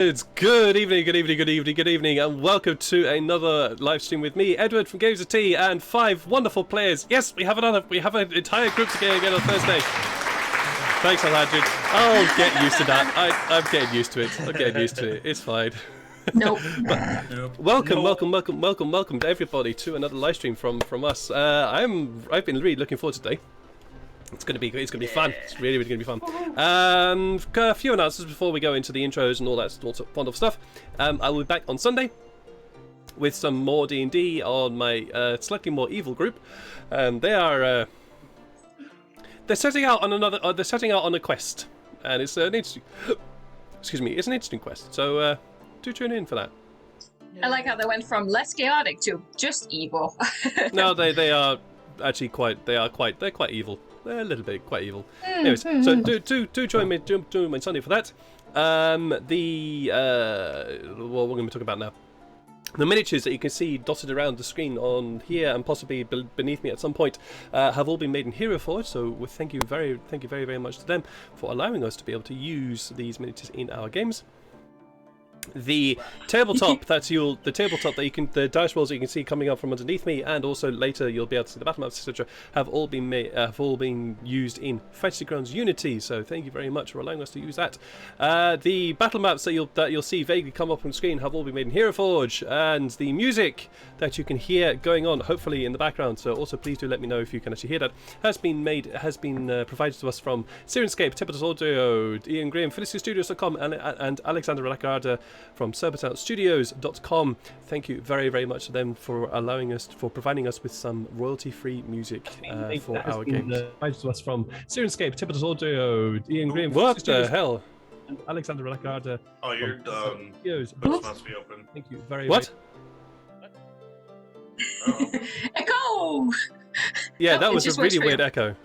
It's good evening, and welcome to another live stream with me, Edward from Games of Tea, and 5 wonderful players. Yes, we have an entire group together again on Thursday. Thanks, Alhadrid. I'll get used to that. I'm getting used to it. It's fine. Nope. Welcome to everybody to another live stream from us. I've been really looking forward to today. It's gonna be fun. It's really gonna be fun. A few announcements before we go into the intros and all that wonderful stuff. I will be back on Sunday with some more D&D on my slightly more evil group. They're setting out on a quest, and it's an interesting. It's an interesting quest. So do tune in for that. I like how they went from less chaotic to just evil. No, they are actually quite evil. They're a little bit quite evil. Anyways, so do join me on Sunday for that. What we're going to be talking about now. The miniatures that you can see dotted around the screen on here and possibly beneath me at some point have all been made in Heroforge. So thank you very much to them for allowing us to be able to use these miniatures in our games. The tabletop the dice rolls that you can see coming up from underneath me, and also later you'll be able to see the battle maps, etc. have all been used in Fantasy Grounds Unity. So thank you very much for allowing us to use that. The battle maps that you'll see vaguely come up on screen have all been made in Heroforge, and the music that you can hear going on hopefully in the background. So also please do let me know if you can actually hear that. Has been provided to us from Sirenscape, Tabletop Audio, Ian Graham, FelicityStudios.com, and Alexander Lagarde from SerpentOutStudios.com. Thank you very much to them for providing us with some royalty-free music for our games. Provided to us from Sirenscape, Tabletop Audio, Ian Graham. What the hell? And Alexander Lagarde. Oh, you're done. Studios. Books must be open. Thank you very much. Oh. Echo! Yeah, that was a really weird echo.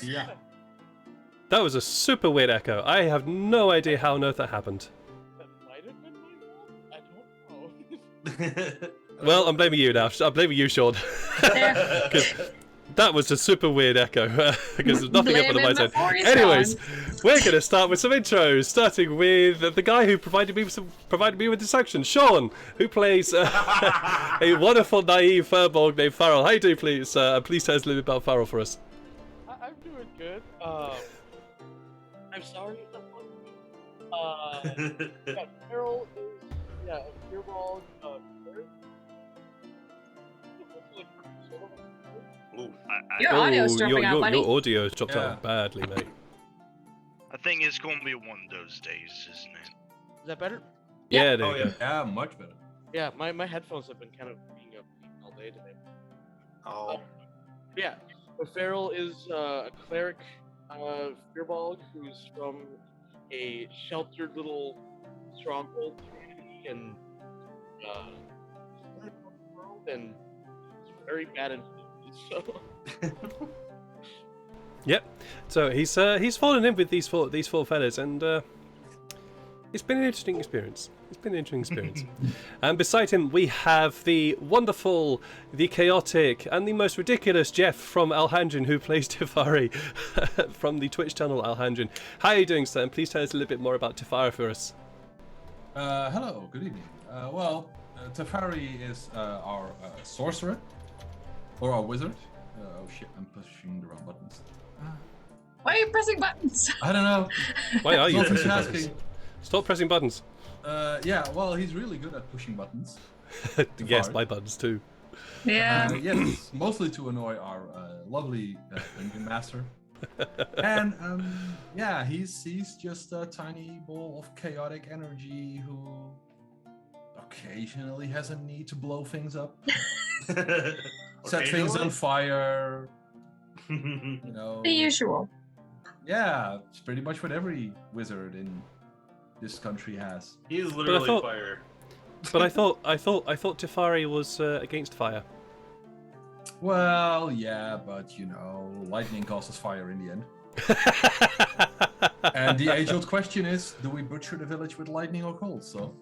Yeah. That was a super weird echo. I have no idea how on earth that happened. Well, I'm blaming you now. I'm blaming you, Sean. Because that was a super weird echo. Because there's nothing up on my side. Anyways, we're going to start with some intros, starting with the guy who provided me with this action, Sean, who plays a wonderful naive furbolg named Farrell. How you doing, please? Please tell us a little bit about Farrell for us. I'm doing good. I'm sorry. Farrell is a furbolg. Your audio's dropping out, buddy. Your audio's dropped out badly, mate. I think it's going to be one of those days, isn't it? Is that better? Yeah, there you go. Yeah, much better. Yeah, my headphones have been kind of being up all day today. Oh. Yeah, but Farrell is a cleric furbolg who's from a sheltered little stronghold community and very bad in so. Yep. So he's fallen in with these four fellas, and it's been an interesting experience. And beside him we have the wonderful, the chaotic, and the most ridiculous Jeff from Alhandrin, who plays Tefari from the Twitch channel Alhandrin. How are you doing, sir? And please tell us a little bit more about Tefari for us. Hello, good evening. Tefari is our sorcerer, or our wizard. Oh shit, I'm pushing the wrong buttons. Why are you pressing buttons? I don't know. Why are you Not pressing asking. buttons? Stop pressing buttons. Yeah, well, he's really good at pushing buttons. Yes, my buttons too. Yeah. Yes, mostly to annoy our lovely dungeon master. And yeah, he's just a tiny ball of chaotic energy who occasionally has a need to blow things up, set things on fire. You know, The usual. yeah, it's pretty much what every wizard in this country has. He is literally thought- fire. But I thought Tefari was against fire. Well, yeah, but you know, lightning causes fire in the end. And the age-old question is, do we butcher the village with lightning or cold? So.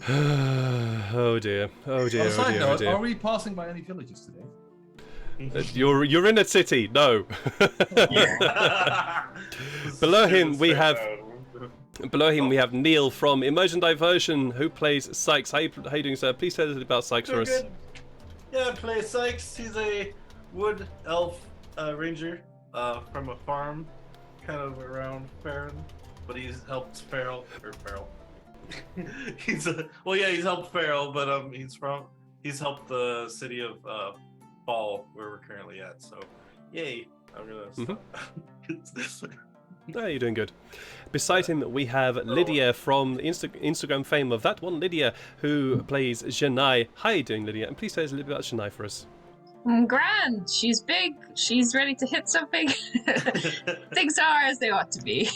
Oh dear. On a side note, are we passing by any villages today? You're in a city. No. Below him we have Below him, we have Neil from Immersion Diversion, who plays Sykes. How you doing, sir? Please tell us about Sykes for us. Good. Yeah, I play Sykes. He's a wood elf ranger from a farm, kind of around Farron, but he's helped Farrell. He's helped Farrell, but he's helped the city of Fall, where we're currently at. So, yay! I'm gonna. Oh, you're doing good. Beside him, we have Lydia from the Instagram fame of that one, Lydia, who plays Yannae. How are you doing, Lydia? And please tell us a little bit about Yannae for us. Grand. She's big. She's ready to hit something. Things are as they ought to be.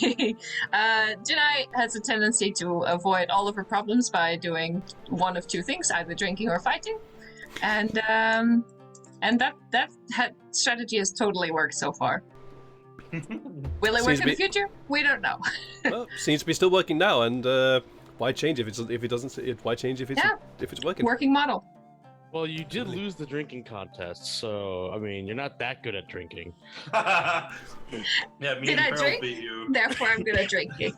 Yannae has a tendency to avoid all of her problems by doing one of two things, either drinking or fighting. And that strategy has totally worked so far. Will it work in the future? We don't know. Well, seems to be still working now, and why change if it doesn't? Why change if it's working? Working model. Well, you did lose the drinking contest, so I mean, you're not that good at drinking. Yeah, me Did and I Farrell drink? beat you. Therefore, I'm good at drinking.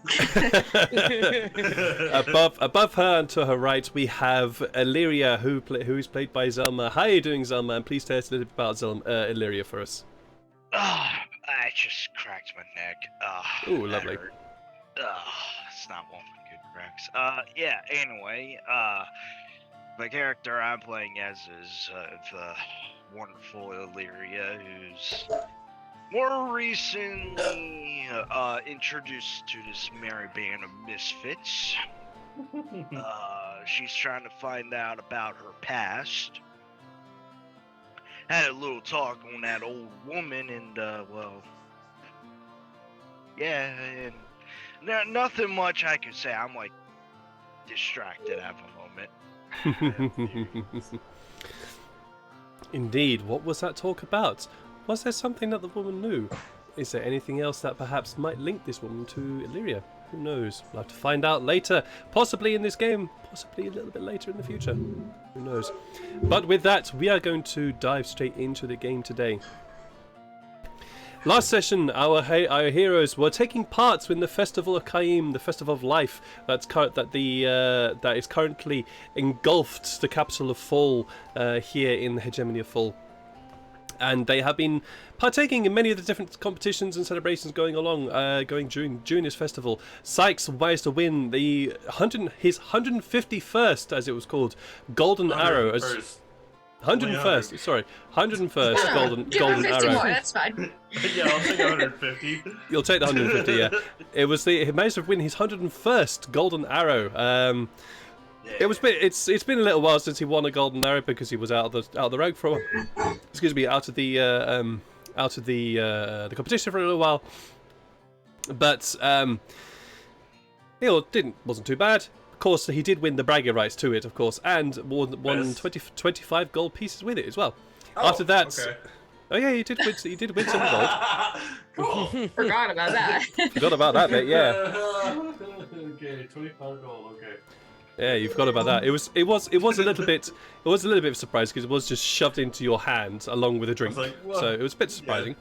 above her and to her right, we have Illyria, who is played by Zelma. How are you doing, Zelma? And please tell us a little bit about Illyria for us. I just cracked my neck. Ooh, lovely. It's not one for good cracks. Yeah, anyway, the character I'm playing as is the wonderful Illyria, who's more recently introduced to this merry band of misfits. She's trying to find out about her past. Had a little talk on that old woman, and well, yeah, and nothing much I could say. I'm like distracted at the moment. Indeed, what was that talk about? Was there something that the woman knew? Is there anything else that perhaps might link this woman to Illyria? Who knows? We'll have to find out later. Possibly in this game, possibly a little bit later in the future. Who knows? But with that, we are going to dive straight into the game today. Last session, our heroes were taking part in the Festival of Kaim, the Festival of Life that is currently engulfed the capital of Fall here in the Hegemony of Fall. And they have been partaking in many of the different competitions and celebrations going during this festival. Sykes managed to win his 151st, as it was called, Golden Arrow. 101st, sorry, 101st golden 50 arrow. more, that's fine. Yeah, I'll take 150. You'll take the 150, yeah. He managed to win his 101st golden arrow. It's been a little while since he won a golden arrow because he was out of the rogue for a while. Excuse me, out of the competition for a little while. But wasn't too bad. Of course, he did win the bragging rights to it, of course, and won 25 gold pieces with it as well. After that, okay. Oh yeah, he did win some gold. Cool. Forgot about that. Forgot about that bit, yeah. Okay, 25 gold. Okay. Yeah, you forgot about that. It was a little bit of a surprise because it was just shoved into your hand along with a drink. Like, so it was a bit surprising.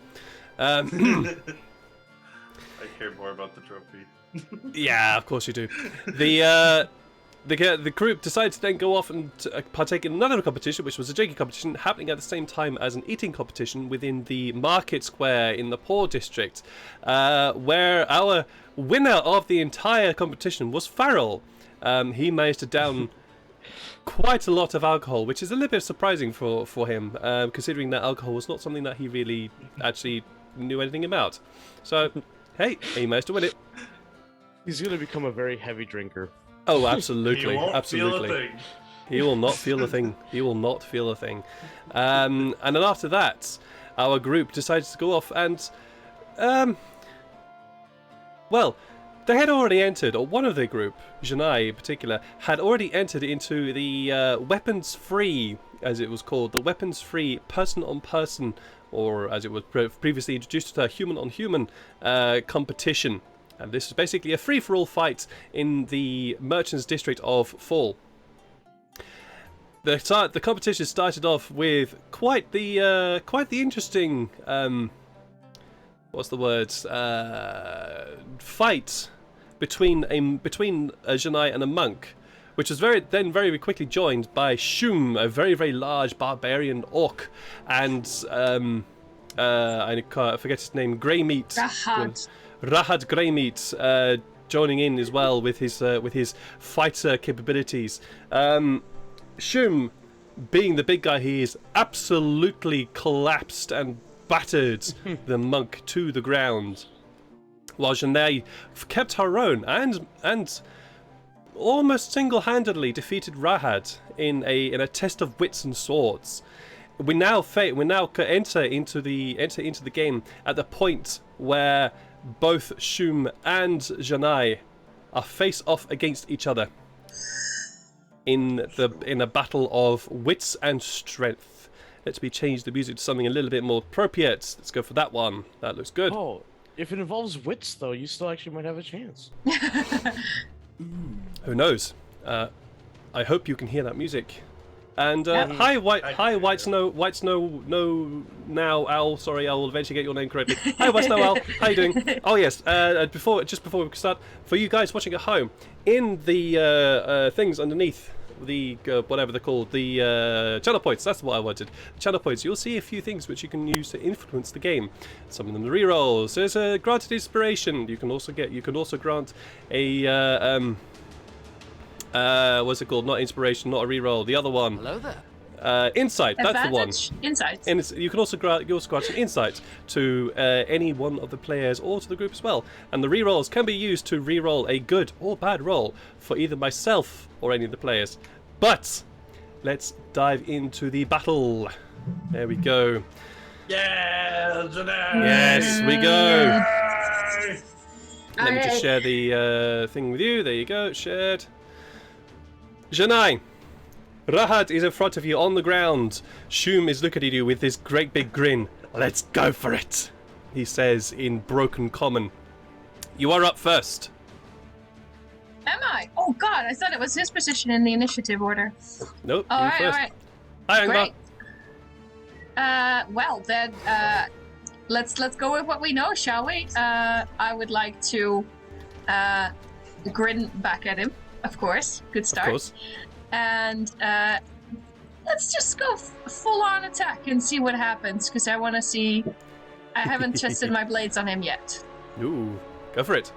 I care more about the trophy. Yeah, of course you do. The group decided to then go off and partake in another competition, which was a drinking competition, happening at the same time as an eating competition within the market square in the Poor District, where our winner of the entire competition was Farrell. He managed to down quite a lot of alcohol, which is a little bit surprising for him, considering that alcohol was not something that he really actually knew anything about. So, hey, he managed to win it. He's going to become a very heavy drinker. Oh, absolutely, He won't absolutely. feel a thing. He will not feel a thing. He will not feel a thing. And then after that, our group decided to go off and, well, they had already entered, or one of the group, Yannae in particular, had already entered into the weapons-free, as it was called, the weapons-free person-on-person, or as it was previously introduced to human-on-human competition. And this is basically a free-for-all fight in the Merchants District of Fall. The competition started off with quite the interesting fight between Yannae and a monk, which was very quickly joined by Shum, a very, very large barbarian orc, and I forget his name, Greymeat. Rahad Greymeat, joining in as well with his fighter capabilities. Shum, being the big guy he is, absolutely collapsed and battered the monk to the ground, while Yannae kept her own and almost single-handedly defeated Rahad in a test of wits and swords. We now enter into the game at the point where both Shum and Yannae are face off against each other in a battle of wits and strength. Let me change the music to something a little bit more appropriate. Let's go for that one. That looks good. Oh, if it involves wits, though, you still actually might have a chance. Who knows? I hope you can hear that music. And hi, White Snow Now Owl. Sorry, I will eventually get your name correctly. Hi, White Snow Owl. How you doing? Oh yes. Just before we start, for you guys watching at home, in the things underneath the whatever they're called, the channel points. That's what I wanted. Channel points. You'll see a few things which you can use to influence the game. Some of them are rerolls. There's a granted inspiration. You can also grant a what's it called? Not inspiration, not a reroll. The other one. Hello there. Insight. That's the one. Insight. And you can also grant an insight to any one of the players or to the group as well. And the rerolls can be used to reroll a good or bad roll for either myself or any of the players. But let's dive into the battle. There we go. Yeah, Yannae! Yes, we go. Yay! Let me just share the thing with you. There you go. Shared. Yannae, Rahad is in front of you on the ground. Shum is looking at you with this great big grin. Let's go for it, he says in broken common. You are up first. Am I? Oh god, I thought it was his position in the initiative order. Nope, All you right, first. all right. Hi, Angvar. Great. Well then, let's go with what we know, shall we? I would like to grin back at him. Of course, good start. Of course. And let's just go full-on attack and see what happens, because I want to see. I haven't tested my blades on him yet. Ooh, go for it.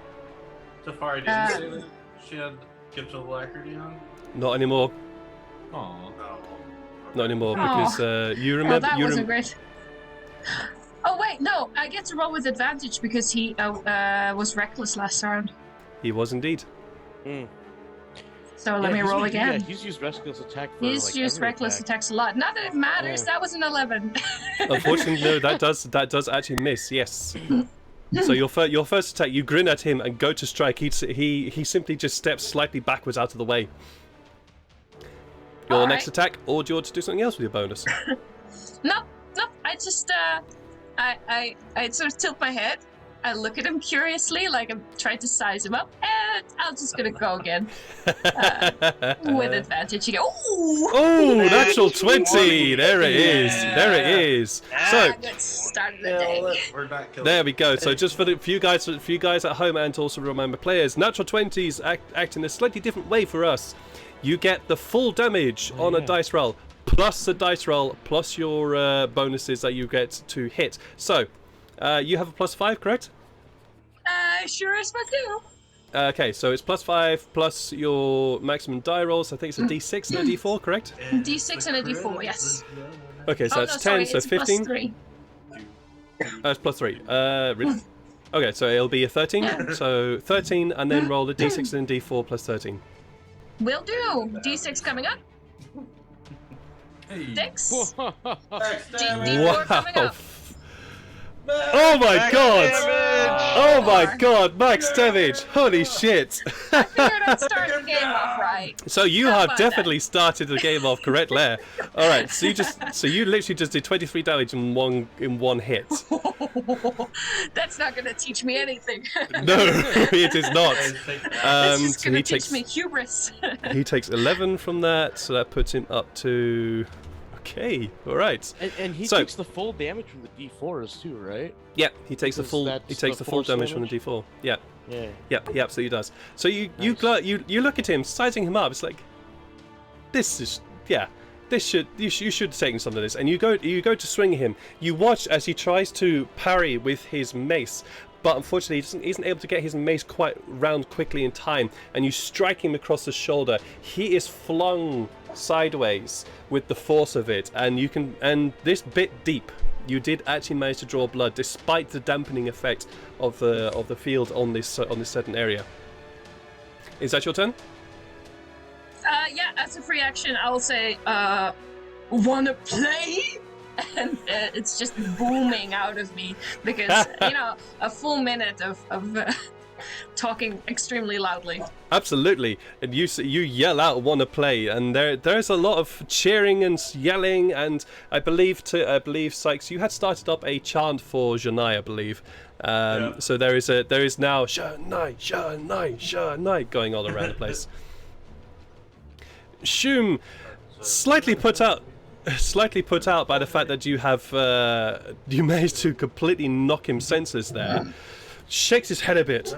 Safari didn't say that she had Gift of Alacrity on? Not anymore. Aw. No. Not anymore, Aw. because you Well, remember. that wasn't great. Oh wait, no, I get to roll with advantage because he was reckless last round. He was indeed. Mm. So let me roll again. Yeah, he's used reckless attack. For, He's like, used every reckless attack. attacks a lot. Not that it matters. Yeah. That was an 11. Unfortunately, no, that does actually miss. Yes. So your first attack, you grin at him and go to strike. He simply just steps slightly backwards out of the way. Your All next right. attack, or do you want to do something else with your bonus? No. I just I sort of tilt my head. I look at him curiously, like I'm trying to size him up, and I'm just gonna go again with advantage. Again. Ooh! Oh, natural 20! There it is. There it is. So Good start of the Yeah, day. we're not killing. there we go. So just for you guys at home, and to also remember players, natural 20s act in a slightly different way for us. You get the full damage on a dice roll, plus a dice roll, plus your bonuses that you get to hit. So you have a +5, correct? Sure as fuck do. Okay, so it's +5 plus your maximum die rolls. I think it's a D6 and a D4, correct? D6 and a D4, yes. Okay, so Oh, that's no, 10, sorry, so it's 15. +3. It's +3. Really? Okay, so it'll be a 13. So 13, and then roll a D6 and a D4 plus 13. Will do. D6 coming up. Hey. 6. Wow. D4 coming up. Oh my god! Oh my Four. god, max damage! Holy shit! I figured I'd start the game off right. So you How have about definitely started the game off correct there. All right, so you literally just did 23 damage in one hit. That's not going to teach me anything. No, it is not. It's just So going he to teach takes me hubris. he takes 11 from that, so that puts him up to. Okay, all right. And he So- takes the full damage from the D4s too, right? Yeah, he takes the Because full. that's He takes the the full force damage from the damage? D4. Yeah. Yeah. Yep, he absolutely does. So you look at him, sizing him up. It's like, this is you should have taken some of this. And you go to swing him. You watch as he tries to parry with his mace, but unfortunately he isn't able to get his mace quite round quickly in time. And you strike him across the shoulder. He is flung sideways with the force of it, and this bit deep. You did actually manage to draw blood, despite the dampening effect of the field on this certain area. Is that your turn? Yeah, as a free action, I'll say, wanna play? And it's just booming out of me because, a full minute of talking extremely loudly. Absolutely, and you yell out "wanna play," and there's a lot of cheering and yelling, and I believe Sykes, you had started up a chant for Yannae, I believe. So there is now Yannae, Yannae, Yannae going all around the place. Shum, slightly put out by the fact that you managed to completely knock him senseless there. Shakes his head a bit.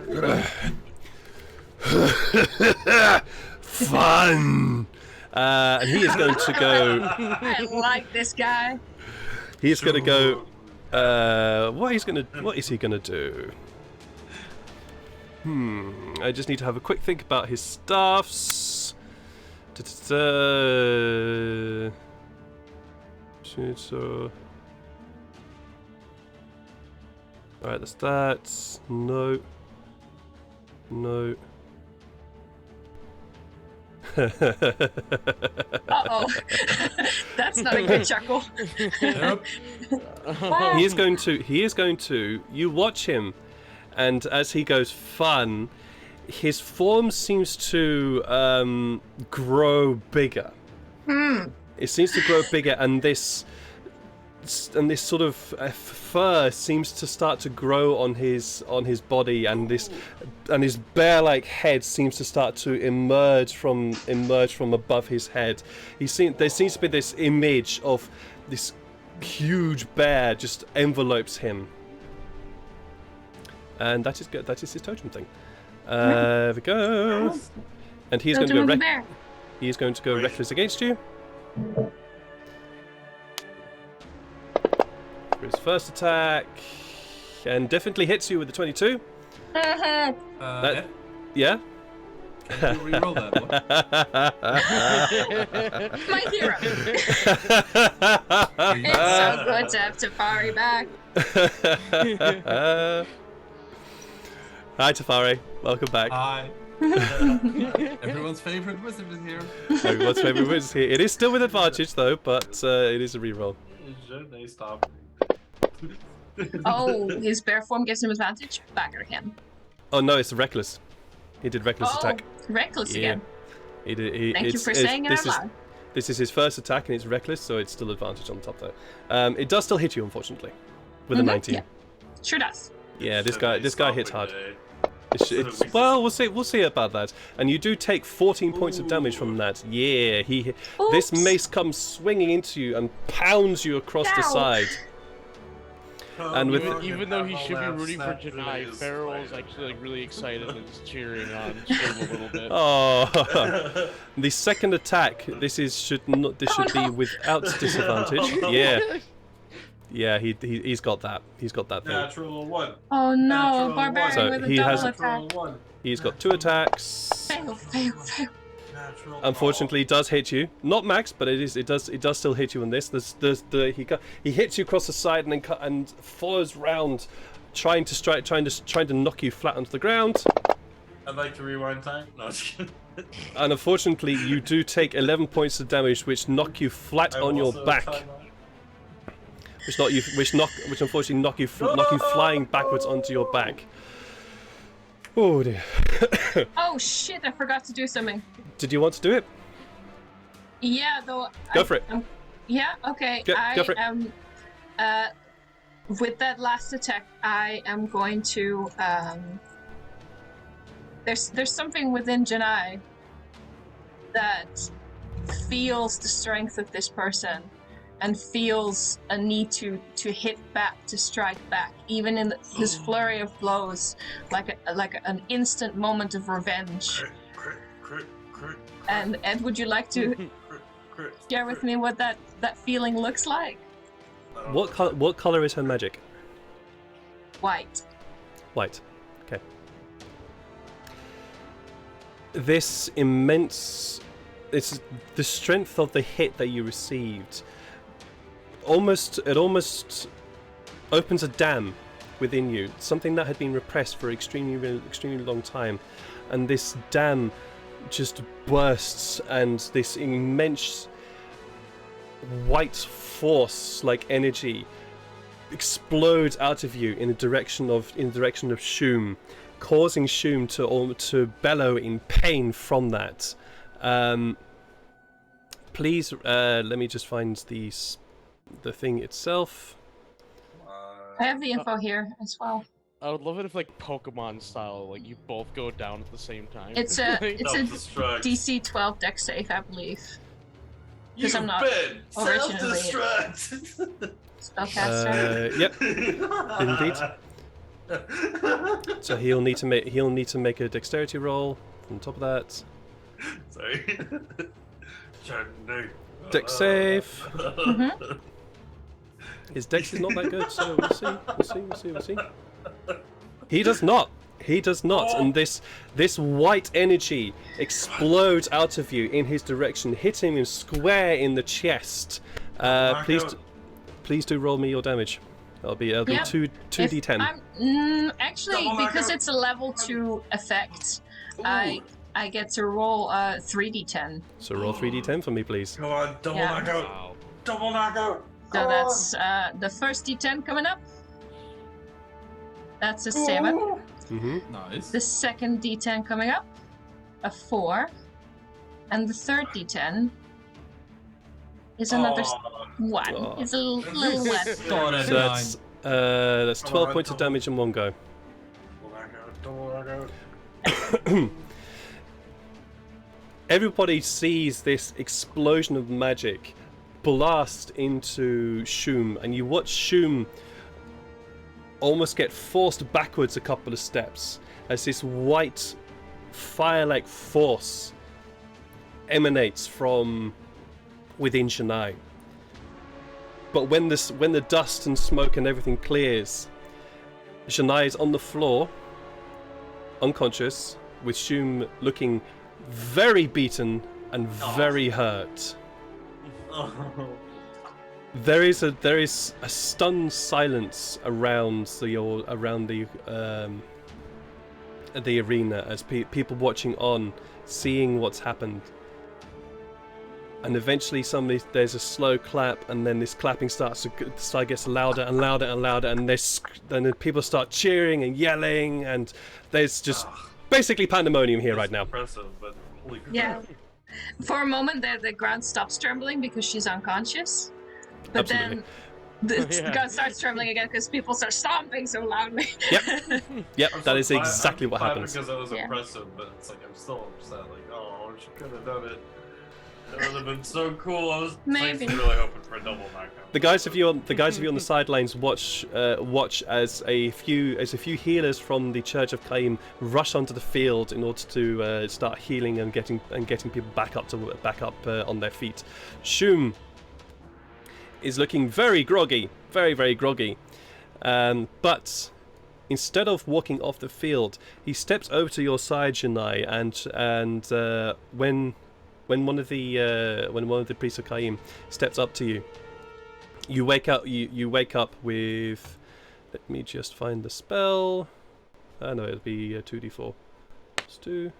Fun! And he is going to go... I like this guy. He is going to go... What is he going to do? I just need to have a quick think about his stuffs. So... Alright, that's that. No. No. Uh-oh. That's not a good chuckle. Yep. He is going to, you watch him, and as he goes fun, his form seems to grow bigger. It seems to grow bigger, and this sort of fur seems to start to grow on his body, and his bear-like head seems to start to emerge from above his head. There seems to be this image of this huge bear just envelopes him, and that is his totem thing. There we go. And he's going to go He's going to go reckless against you. For his first attack, and definitely hits you with the 22. Yeah? Can you reroll that one? My hero. It's so good to have Tafari back. Hi Tafari, welcome back. Hi. Everyone's favorite wizard is here. Everyone's favorite wizard is here. It is still with advantage though, but it is a reroll. They stop. Oh, his bear form gives him advantage? Backer him. Oh no, it's reckless. He did reckless attack. Reckless again. He did. Thank you for saying it out loud. This is his first attack, and it's reckless, so it's still advantage on top though. It does still hit you, unfortunately, with a 19. Yeah. Sure does. Yeah, this guy hits hard. Well, we'll see about that. And you do take 14 points of damage from that. Yeah, this mace comes swinging into you and pounds you across the side. And with even though he should be rooting for Yannae, Farrell is actually really excited and is cheering on Shum a little bit. Oh, the second attack. This should be without disadvantage. Yeah, he's got that. He's got that thing. Natural 1. Oh no, Natural barbarian one. with So a he double has- attack. 1. He's got 2 attacks. Fail. Natural Unfortunately, it does hit you. Not max, but it does still hit you on this. He hits you across the side and follows round, trying to knock you flat onto the ground. I'd like to rewind time. No, just kidding. And unfortunately, you do take 11 points of damage, which knock you flat on your back. Which unfortunately knock you flying backwards onto your back. Oh dear. Oh shit, I forgot to do something. Did you want to do it? Yeah, though. Go for it. Yeah, okay. Go for it. With that last attack, I am going to, there's something within Yannae that feels the strength of this person and feels a need to hit back, to strike back, even in his flurry of blows, like an instant moment of revenge. Crit. And Ed, would you like to share with me what that feeling looks like? What color is her magic? White. White. Okay. This immense... It's the strength of the hit that you received. It almost opens a dam within you, something that had been repressed for extremely long time, and this dam just bursts, and this immense white force like energy explodes out of you in the direction of Shum, causing Shum to bellow in pain from that. Please let me just find the thing itself. I have the info here as well. I would love it if, like, Pokemon style, like, you both go down at the same time. It's a Self-destruct. DC 12 dex save, I believe. You've I'm not been originally self-destruct. Spellcaster. Yep, indeed. So he'll need to make a dexterity roll on top of that. Sorry. Dex save. Mhm. His dex is not that good, so we'll see. He does not. And this white energy explodes out of you in his direction, hitting him square in the chest. Please do roll me your damage. It'll be Yep. 2d10. Actually, Double because knockout. it's a level 2 effect, I get to roll 3d10. So roll 3d10 for me, please. Come on, double Yeah. knockout. Wow. Double knockout. So Come that's the first d10 coming up. That's a 7. Mm-hmm. Nice. The second d10 coming up, a 4. And the third d10 is another 1. Oh. It's a little less. Start at So that's 12 points of damage in one go. Double knockout. Everybody sees this explosion of magic blast into Shum, and you watch Shum almost get forced backwards a couple of steps as this white fire-like force emanates from within Yannae. But when the dust and smoke and everything clears, Yannae is on the floor, unconscious, with Shum looking very beaten and very hurt. There is a stunned silence around the arena as people watching on, seeing what's happened. And eventually, there's a slow clap, and then this clapping gets louder and louder and louder, and then people start cheering and yelling, and there's just basically pandemonium here right now. Impressive, but holy crap. Yeah. For a moment, the ground stops trembling because she's unconscious. But Absolutely. then the Yeah. ground starts trembling again because people start stomping so loudly. Yep, I'm that so is glad- exactly I'm what glad happens. Because that was Yeah. impressive, but it's like I'm still upset. Like, oh, she could have done it. That would have been so cool. I was Maybe. really hoping for a double knockout. The guys of you on the sidelines watch as a few healers from the Church of Caim rush onto the field in order to start healing and getting people back up on their feet. Shum is looking very groggy, very groggy, but instead of walking off the field, he steps over to your side, Yannae, and when one of the priests of Caim steps up to you, you wake up. You wake up with. Let me just find the spell. No, it'll be 2d4 plus 2.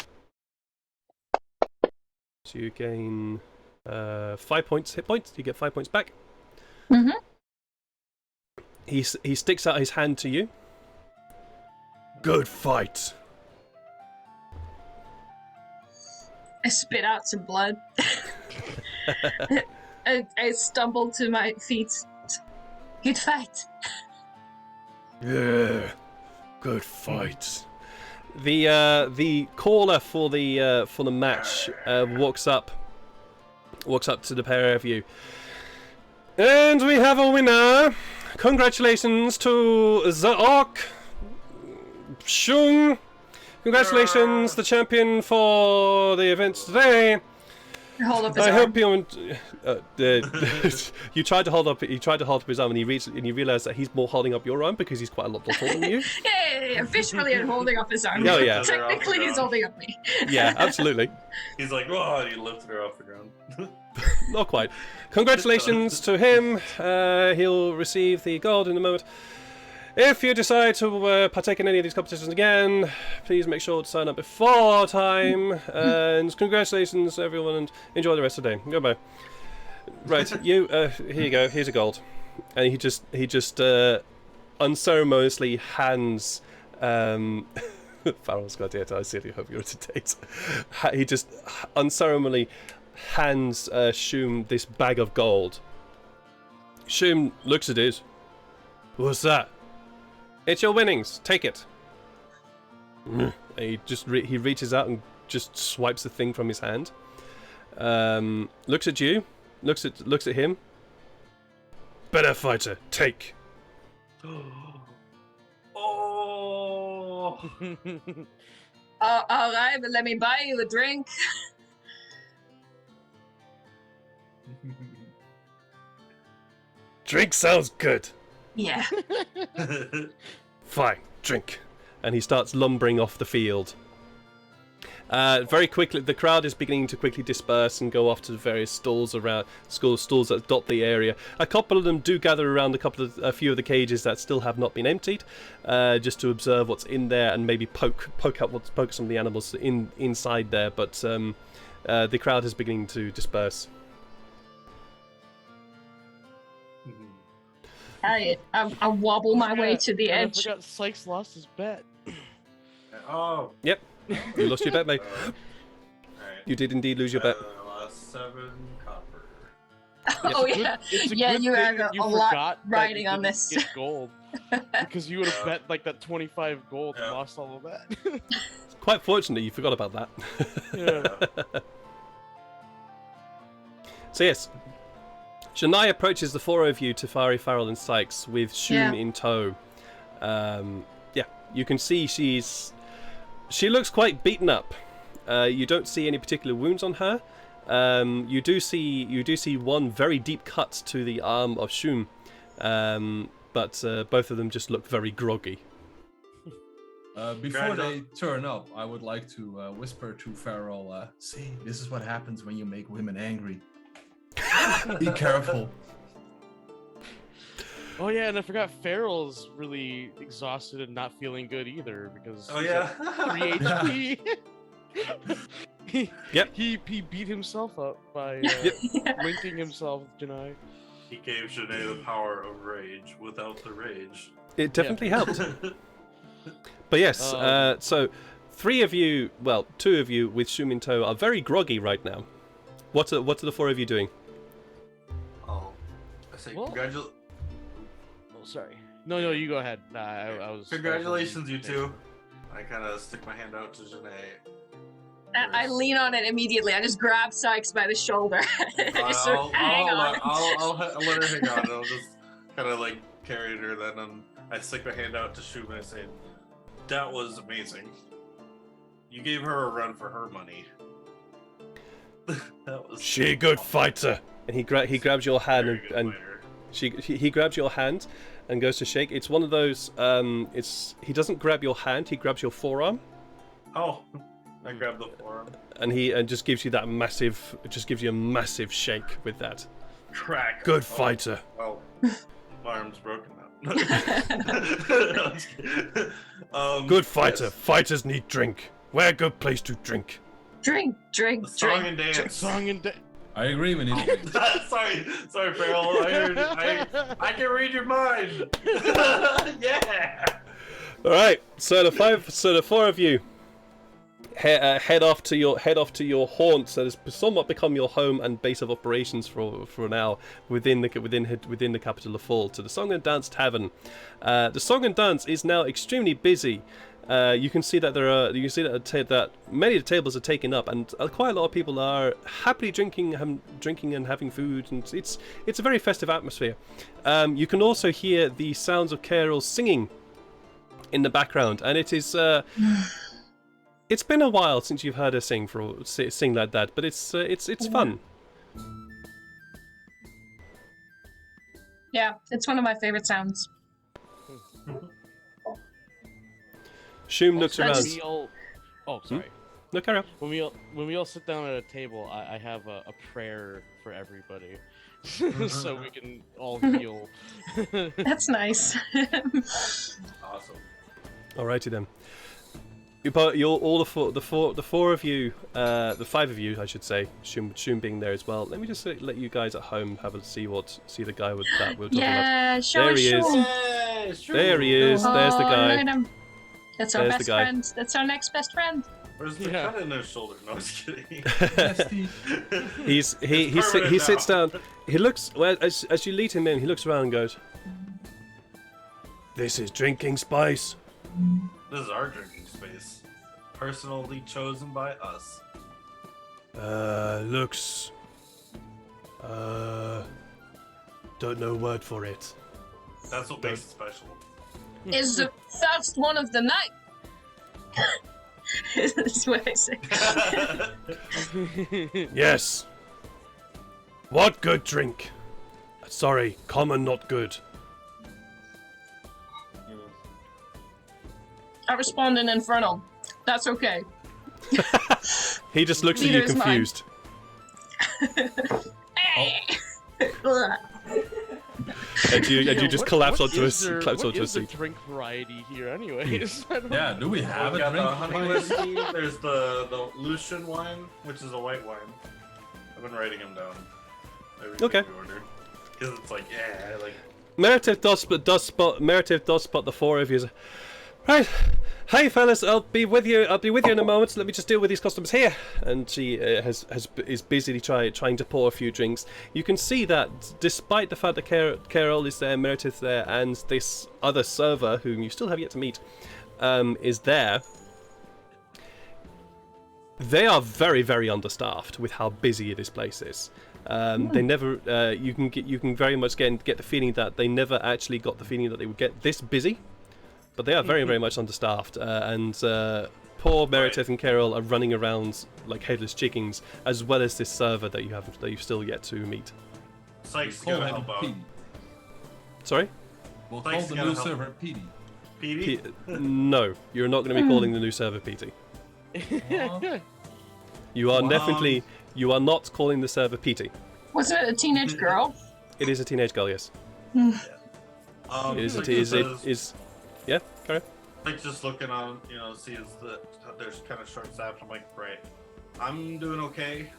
So you gain 5 points hit points. You get 5 points back. Mm-hmm. He sticks out his hand to you. Good fight. I spit out some blood. I stumble to my feet. Good fight. Yeah, good fight. The caller for the match walks up to the pair of you. And we have a winner. Congratulations to the Orc Shung. Congratulations, the champion for the event today. Hold up his I arm. hope you. You tried to hold up. He tried to hold up his arm, and you realised that he's more holding up your arm because he's quite a lot taller than you. Yeah. Visually, I'm holding up his arm. Oh, yeah. Technically, he's holding up me. Yeah, absolutely. He's like, "Whoa!" And he lifted her off the ground. Not quite. Congratulations to him. He'll receive the gold in a moment. If you decide to partake in any of these competitions again, please make sure to sign up before time. And congratulations, everyone, and enjoy the rest of the day. Goodbye. Right, you. Here you go. Here's a gold. And he just unceremoniously hands. Farrell's got it. I sincerely hope you're entertained. He just unceremoniously hands Shum this bag of gold. Shum looks at it. What's that? It's your winnings. Take it. And he he reaches out and just swipes the thing from his hand. Looks at you. Looks at him. Better fighter. Take. Oh. All right, but let me buy you a drink. Drink sounds good. Yeah. Fine, drink. And he starts lumbering off the field. Very quickly, the crowd is beginning to quickly disperse and go off to the various stalls around, stalls that dot the area. A couple of them do gather around a few of the cages that still have not been emptied, just to observe what's in there and maybe poke some of the animals inside there. But the crowd is beginning to disperse. I wobble my way to the I edge. forgot Sykes lost his bet. Oh. Yep, you lost your bet, mate. Alright. You did indeed lose your bet. Lost 7 copper. Oh yeah, It's a yeah. good You thing have that you a lot forgot that riding you on didn't this. Get gold. Because you would have bet like that 25 gold Yeah. and lost all of that. It's quite fortunate you forgot about that. Yeah. So yes, Yannae approaches the four of you, Tefari, Farrell, and Sykes, with Shum in tow. Yeah, you can see she looks quite beaten up. You don't see any particular wounds on her. You do see one very deep cut to the arm of Shum, but both of them just look very groggy. Before they turn up, I would like to whisper to Farrell, see, this is what happens when you make women angry. Be careful. Oh yeah, and I forgot Farrell's really exhausted and not feeling good either because Oh he's yeah. at 3 HP. Yep. He beat himself up by linking himself with Yannae. He gave Yannae the power of rage without the rage. It definitely helped. But yes, so two of you with Shum in tow are very groggy right now. What are the four of you doing? Oh, I say Well, congratulations. Oh, sorry. No, you go ahead. Nah, I was. Congratulations, you two. I kind of stick my hand out to Yannae. I lean on it immediately. I just grab Sykes by the shoulder. Just sort of hang on. I'll let her hang on. I'll just kind of like carry her. Then I stick my hand out to Shum and I say, "That was amazing. You gave her a run for her money." That was. She a good fighter. And he grabs your hand and he grabs your hand and goes to shake. It's one of those. He doesn't grab your hand. He grabs your forearm. Oh, I grabbed the forearm. And he just gives you that massive. Just gives you a massive shake with that. Crack. Good fighter. Oh, my arm's broken now. No, I'm just kidding. Good fighter. Yes. Fighters need drink. Where a good place to drink. Drink. Song and dance. Song and dance. I agree, we need to. sorry, Farrell. I can read your mind. Yeah. All right. So the four of you head off to your haunts that has somewhat become your home and base of operations for now within the capital of Fall, to the Song and Dance Tavern. The Song and Dance is now extremely busy. You can see that that many of the tables are taken up, and quite a lot of people are happily drinking and having food, and it's a very festive atmosphere. You can also hear the sounds of Carol singing in the background, and it is. It's been a while since you've heard her sing like that, but it's fun. Yeah, it's one of my favorite sounds. Shum looks around. Oh, sorry. No, carry on. When we all sit down at a table, I have a prayer for everybody, so we can all heal. That's nice. Awesome. Alrighty then. You're all the four of you, the five of you, I should say. Shum being there as well. Let me just let you guys at home see the guy with that we're talking about. Yeah, show There us he is. Shum. Yay, sure. There he is. There's the Oh, guy. look at him. That's our There's the best guy. friend. That's our next best friend. Where's the Yeah. cut in his shoulder? No, I was kidding. Bestie. He sits down. He looks as you lead him in. He looks around and goes, "This is drinking spice." This is our drinking space, personally chosen by us. Looks. Don't know word for it. That's what makes it special. Is the first one of the night. That's what I say. Yes. What good drink? Sorry, common, not good. I respond in Infernal. That's okay. He just looks at Neither you is mine. confused. Hey. And you just collapse onto What a is the seat. drink variety here, anyways? I don't Yeah, do we have We a got drink? the honey whiskey. There's the Lucian wine, which is a white wine. I've been writing them down. Okay. Because it's like, yeah, like. Meredith does spot the four of you. Right, hey fellas, I'll be with you in a moment. Let me just deal with these customers here. And she is busily trying to pour a few drinks. You can see that despite the fact that Carol is there, Meredith's there, and this other server whom you still have yet to meet is there. They are very, very understaffed with how busy this place is. They never. You can very much get the feeling that they never actually got the feeling that they would get this busy. But they are very, very much understaffed, and poor Meredith and Carol are running around like headless chickens, as well as this server that you've still yet to meet. Sykes Call gotta him help out. Petey. Sorry? We'll Thanks, call the gotta new help. server Petey. Petey? No, you're not going to be calling the new server Petey. You are definitely. You are not calling the server Petey. Was it a teenage girl? It is a teenage girl, yes. It is. Sykes It is. It says- is. Yeah. Carry on. Like just looking on, sees that there's kind of short staffed. I'm like, right, I'm doing okay.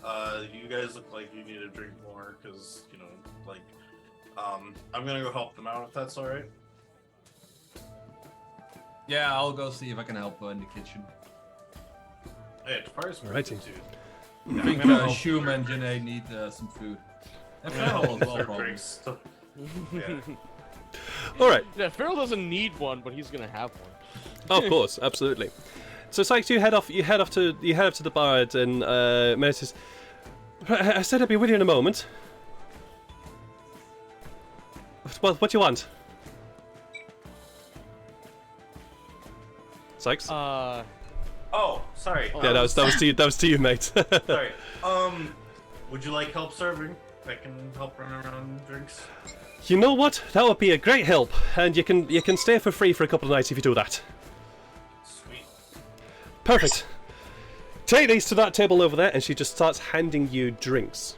You guys look like you need to drink more because I'm gonna go help them out if that's all right. Yeah, I'll go see if I can help in the kitchen. Hey, Tapar's Alrighty. dude. I think Shum and Yannae need some food. And Farrell as well, Serve probably. drinks. Yeah. All right. Yeah, Farrell doesn't need one, but he's gonna have one. Oh, of course, absolutely. So Sykes, you head off to the bar, and Meredith says, "I said I'd be with you in a moment." Well, what do you want? Sykes? Oh, sorry. yeah, that was to you, mate. Sorry. Would you like help serving? I can help run around drinks. You know what? That would be a great help, and you can stay for free for a couple of nights if you do that. Sweet. Perfect. Take these to that table over there, and she just starts handing you drinks.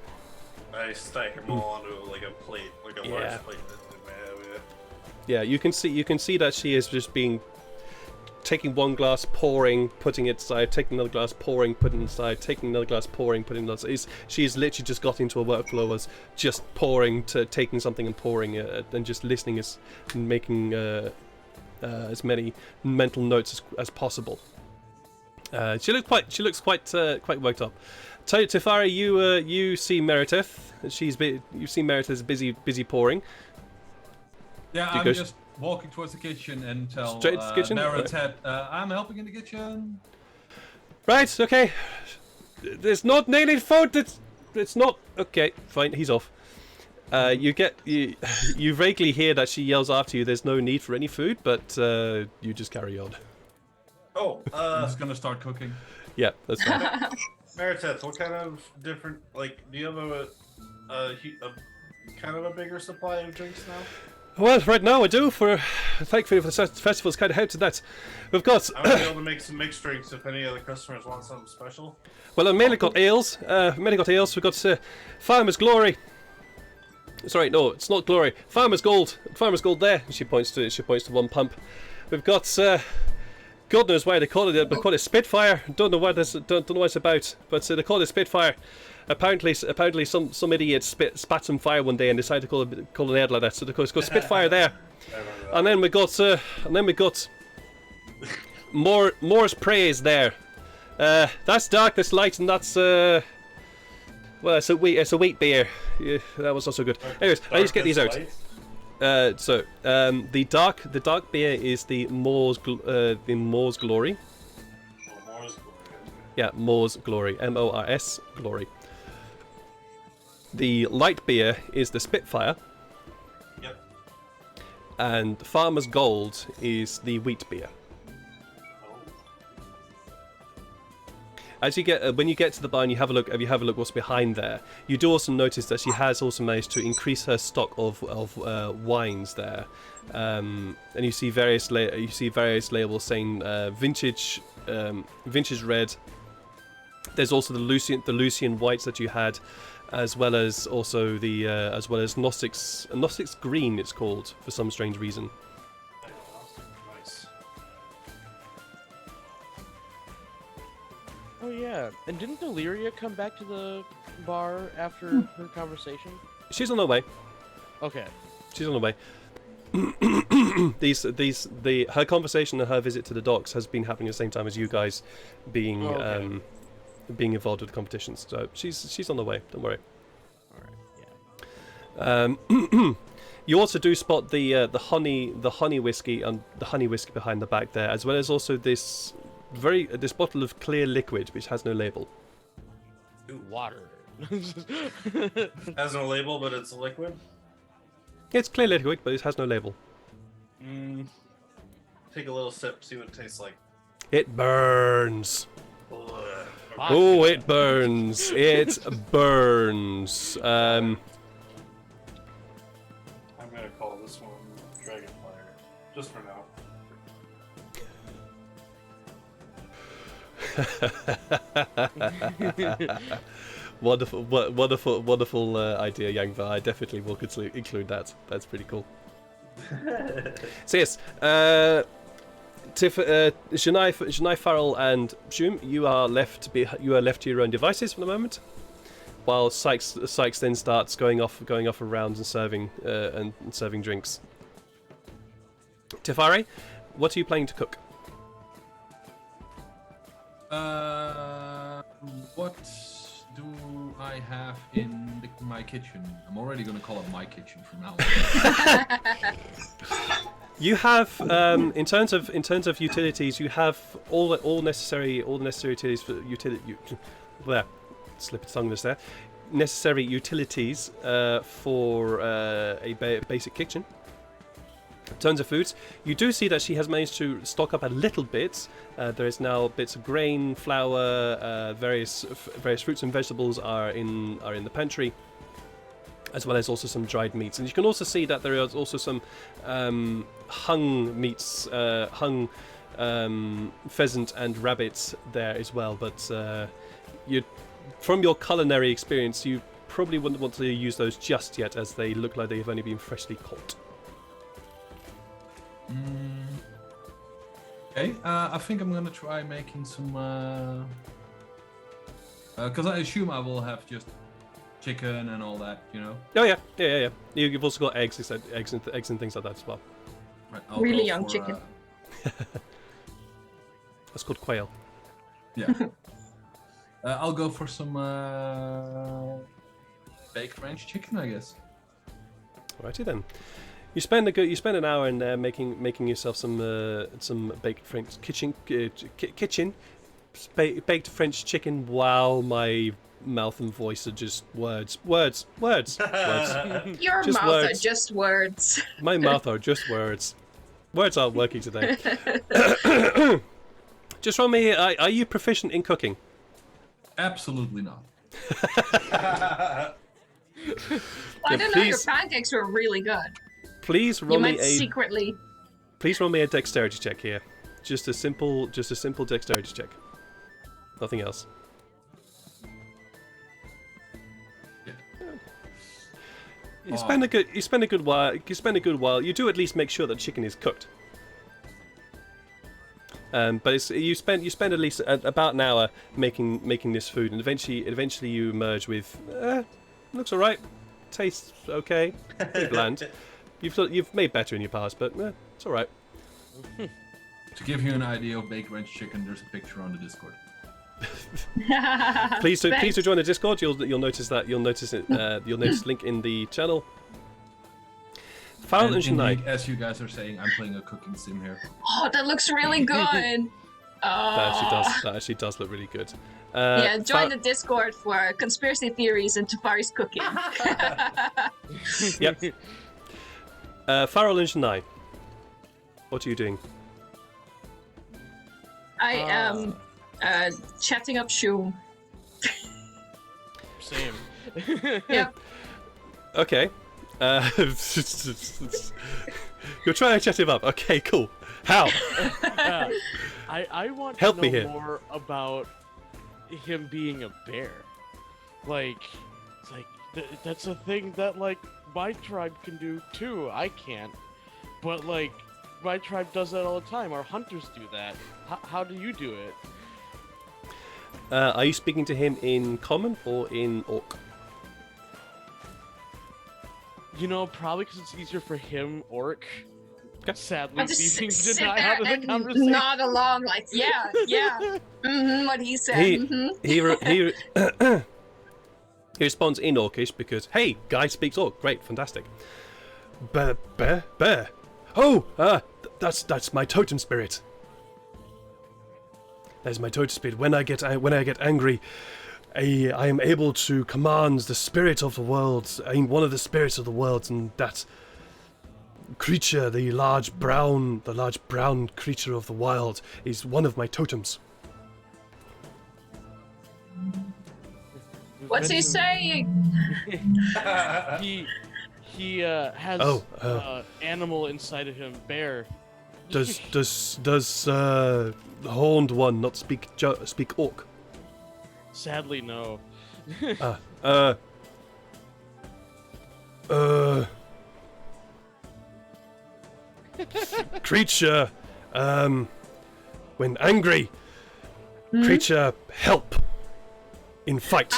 I stack them all onto like a plate, like a Yeah. large plate. Yeah, you can see that she is just taking one glass, pouring, putting it aside, taking another glass, pouring, putting it aside, taking another glass, pouring, putting it aside. She's literally just got into a workflow as just pouring to taking something and pouring it, and just listening and making as many mental notes as possible. She looks quite worked up. Tefari, you see Meredith. You see Meredith is busy pouring. Yeah, You I'm go- just walking towards the kitchen and tell Straight to the kitchen? Barrett's head, I'm helping in the kitchen. Right, okay. There's not needed food. It's not okay. Fine, he's off. You vaguely hear that she yells after you. There's no need for any food, but you just carry on. Oh, I'm just gonna start cooking. Yeah, that's fine. Maritet, what kind of different, like, do you have a kind of a bigger supply of drinks now? Well, right now I do. Thankfully for the festival's kind of helped with that. We've got. I'm gonna be able to make some mixed drinks if any other customers want something special. Well, I mainly got ales. We've got Farmer's Glory. Sorry, no, it's not Glory. Farmer's Gold. Farmer's Gold there. She points to one pump. We've got. God knows why they call it. They call it Spitfire. Don't know what it's about, but they call it Spitfire. Apparently, some idiot spat some fire one day and decided to call an ad like that. So it's called Spitfire there. And then we got Moore's Praise there. That's dark, that's light, and that's well, it's a wheat beer. Yeah, that was also good. Anyways, I just get these out. The dark beer is the Moore's Glory. Moore's Glory. Yeah, Moore's Glory. M-O-R-S Glory. The light beer is the Spitfire. Yep. And Farmer's Gold is the wheat beer. As you get, when you get to the bar and you have a look what's behind there, you do also notice that she has also managed to increase her stock of wines there, and you see various labels saying vintage red. There's also the Lucian whites that you had, as well as also the Gnostic's Green. It's called for some strange reason. Nice. Oh yeah, and didn't Deliria come back to the bar after her conversation? She's on her way. Okay. She's on her way. Her conversation and her visit to the docks has been happening at the same time as you guys being being involved with the competitions. So she's on the way. Don't worry. All right. Yeah. You also do spot the honey whiskey and the honey whiskey behind the back there, as well as also this bottle of clear liquid which has no label. Water. Has no label, but it's a liquid. It's clear liquid, but it has no label. Take a little sip, see what it tastes like. It burns. Ugh. Oh, it burns. It burns. I'm gonna call this one Dragonfire, just for now. wonderful idea, Yangva. I definitely will include that. That's pretty cool. So yes, Yannae, Farrell, and Shum, you are left to your own devices for the moment, while Sykes then starts going off around and serving drinks. Tefare, what are you planning to cook? What do I have in my kitchen? I'm already gonna call it my kitchen from now on. You have, in terms of utilities, you have all necessary utilities for there, slip of tongue there. Necessary utilities for a basic kitchen. Tons of foods. You do see that she has managed to stock up a little bit. There is now bits of grain, flour, various fruits and vegetables are in the pantry, as well as also some dried meats. And you can also see that there is also some hung meats, pheasant and rabbits there as well. But from your culinary experience, you probably wouldn't want to use those just yet, as they look like they've only been freshly caught. Okay, I think I'm gonna try making some. Because I assume I will have just chicken and all that, you know. Oh yeah. You've also got eggs and things like that as well. Right, Really young chicken. That's called quail. Yeah. I'll go for some baked ranch chicken, I guess. Alrighty then. You spend an hour in there making yourself some baked French baked French chicken. While my mouth and voice are just words. Your Just mouth words. are just words. My mouth are just words. Words aren't working today. Just roll me. Are you proficient in cooking? Absolutely not. I don't know. Your pancakes were really good. Please roll You me might a. secretly. Please roll me a dexterity check here. Just a simple dexterity check. Nothing else. You spend a good while. You do at least make sure that chicken is cooked. But you spend at least about an hour making this food, and eventually you emerge with looks alright, tastes okay, pretty bland. You've made better in your past, but it's alright. To give you an idea of baked French chicken, there's a picture on the Discord. Please do join the Discord. You'll notice link in the channel. Farrell and Yannae. As you guys are saying, I'm playing a cooking sim here. Oh, that looks really good. That actually does look really good. Yeah, join the Discord for conspiracy theories and Tafari's cooking. Yep. Farrell and Yannae, what are you doing? I am chatting up Shum. Same. Yeah. Okay. You're trying to chat him up. Okay, cool. How? I want Help to me know here. more about him being a bear. Like, it's like that's a thing that like my tribe can do too. I can't, but like my tribe does that all the time. Our hunters do that. How do you do it? Are you speaking to him in common or in orc? You know, probably because it's easier for him, orc. Okay. Sadly, I just speaking sit to there out of the and conversation. nod along, like, yeah, what he said. He responds in orcish because, hey, guy speaks orc. Great, fantastic. Bear. Oh, that's my totem spirit. That's my totem spirit. When I get angry, I am able to command the spirit of the world. I mean, one of the spirits of the world, and that creature, the large brown creature of the wild, is one of my totems. What's he saying? He has animal inside of him, bear. Does the horned one not speak orc? Sadly, no. Creature, when angry, creature help in fight.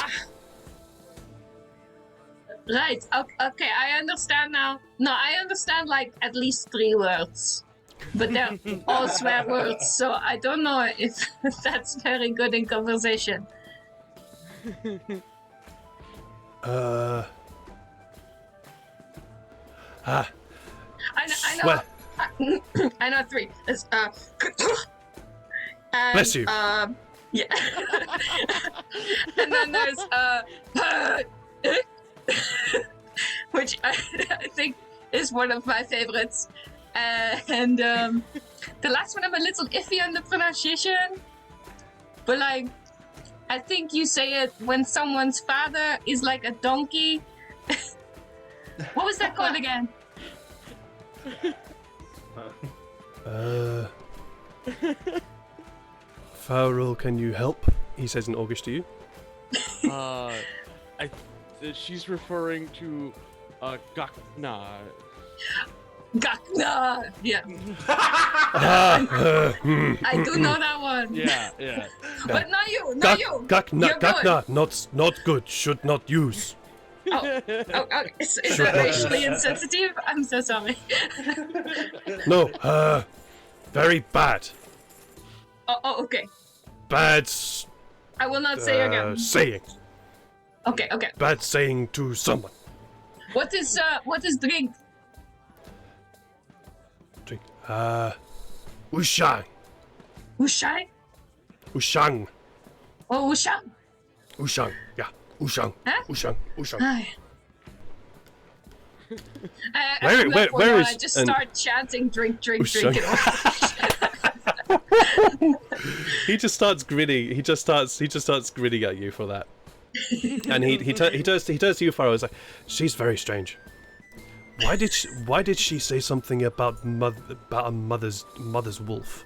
Right, okay, I understand now. No, I understand like at least 3 words. But they're all swear words, so I don't know if that's very good in conversation. I know. I know 3. It's and, Bless you. Yeah. And then there's which I think is one of my favorites. And the last one I'm a little iffy on the pronunciation, but like I think you say it when someone's father is like a donkey. What was that called again? Farrell, can you help? He says in August to you. She's referring to Gakna. Gakna! Yeah. I do know that one. Yeah. But not you. Gakna, not good. Should not use. Oh, is that racially insensitive? I'm so sorry. No, very bad. Oh, okay. Bad. I will not say again. Saying. Okay. Bad saying to someone. What is drink? Ushang. Ushai? Ushang. Oh, Ushang. Ushang. Yeah. Ushang. Huh? Ushang. Ushang. Aye. Where is- I just and- start chanting, drink, drink, Ushang. drink. He just starts grinning. He just starts grinning at you for that. And he turns to you, Pharaoh. He's like, she's very strange. Why did she say something about a mother's wolf?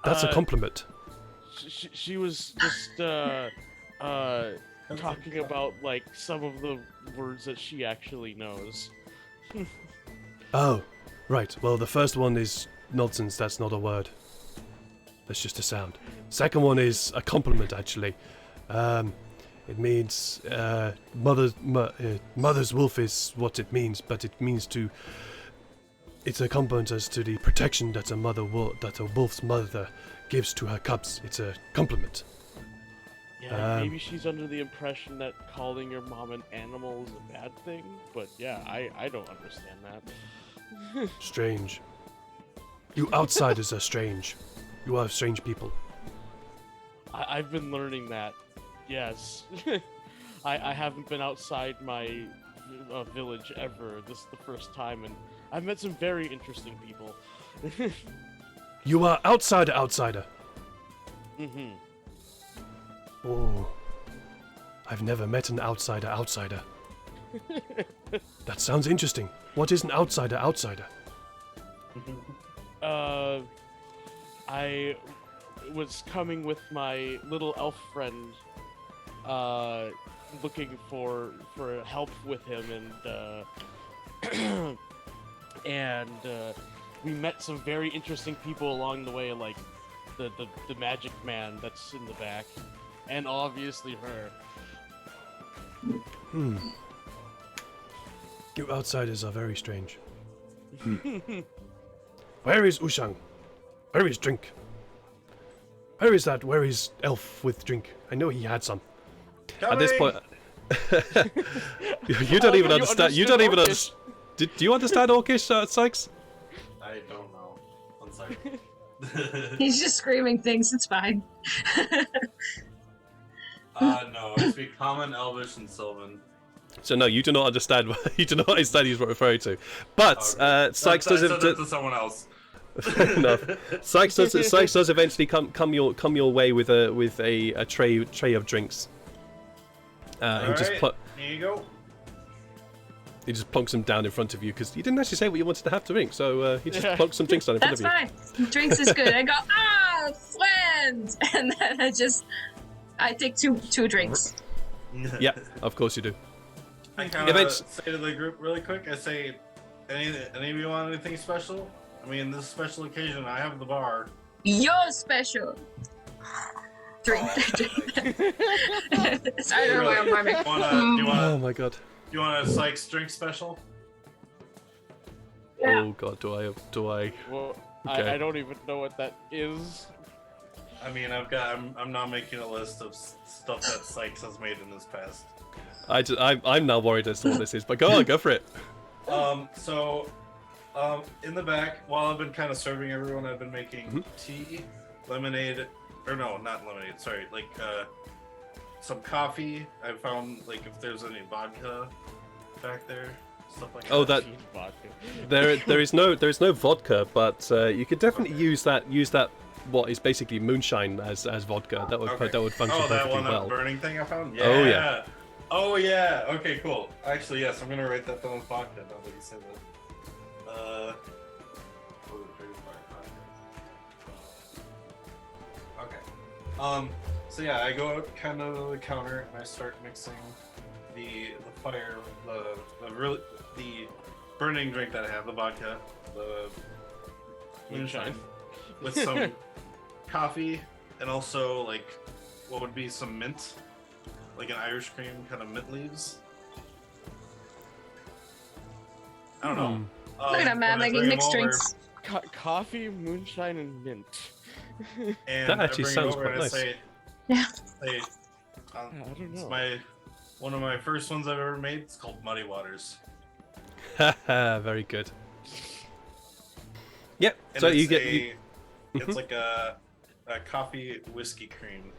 That's a compliment. She was just talking about like some of the words that she actually knows. Oh, right. Well, the first one is nonsense. That's not a word. That's just a sound. Second one is a compliment, actually. It means mother's wolf is what it means, but it means to. It's a compliment as to the protection that a wolf's mother gives to her cubs. It's a compliment. Yeah, maybe she's under the impression that calling your mom an animal is a bad thing, but yeah, I don't understand that. Strange. You outsiders are strange. You are strange people. I've been learning that. Yes. I haven't been outside my village ever. This is the first time, and I've met some very interesting people. You are outsider. Mm-hmm. Oh. I've never met an outsider. That sounds interesting. What is an outsider? I was coming with my little elf friend, looking for help with him, and we met some very interesting people along the way, like the magic man that's in the back, and obviously her. You outsiders are very strange. Where is Ushang? Where is drink? Where is that? Where is elf with drink? I know he had some. At this point, you don't even understand. You don't even understand. Do you understand Orcish, Sykes? I don't know. One second. He's just screaming things. It's fine. No, I speak Common, Elvish, and Sylvan. So no, you do not understand. You do not understand he's referring to. But Sykes does. I said that to someone else. Fair enough. Sykes does eventually come your way with a tray of drinks. Here you go. He just plonks them down in front of you because you didn't actually say what you wanted to have to drink. So he just plonks some drinks down in front That's of you. fine. Drinks is good. I go, friends, and then I take two drinks. Yeah, of course you do. I kind of say to the group really quick. I say, any of you want anything special? I mean, this special occasion, I have the bar. You're special. Drink. Sorry, I don't know why I'm rhyming. Oh my god. Do you want a Sykes drink special? Yeah. Oh god, do I? Well, Okay. I don't even know what that is. I mean, I'm now making a list of stuff that Sykes has made in his past. I'm now worried as to what this is, but go on, go for it. In the back, while I've been kind of serving everyone, I've been making tea, lemonade, or no, not lemonade, sorry, like, some coffee. I found, like, if there's any vodka back there, stuff like that. Oh, that there is no vodka, but you could definitely use that what is basically moonshine as vodka. That would function that perfectly one, well. that burning thing I found? Yeah. Oh, yeah. Oh, yeah. Okay, cool. Actually, yes, I'm gonna write that down as vodka now that you said that. Okay. So yeah, I go out kind of to the counter and I start mixing the burning drink that I have, the vodka, the moonshine, with some coffee and also like what would be some mint, like an Irish cream kind of mint leaves. I don't know. Look at that man making mixed drinks. Coffee, moonshine, and mint. And That actually sounds quite nice. Yeah. I don't know. It's one of my first ones I've ever made. It's called Muddy Waters. Haha, very good. Yeah. And So it's you get. It's like a coffee whiskey cream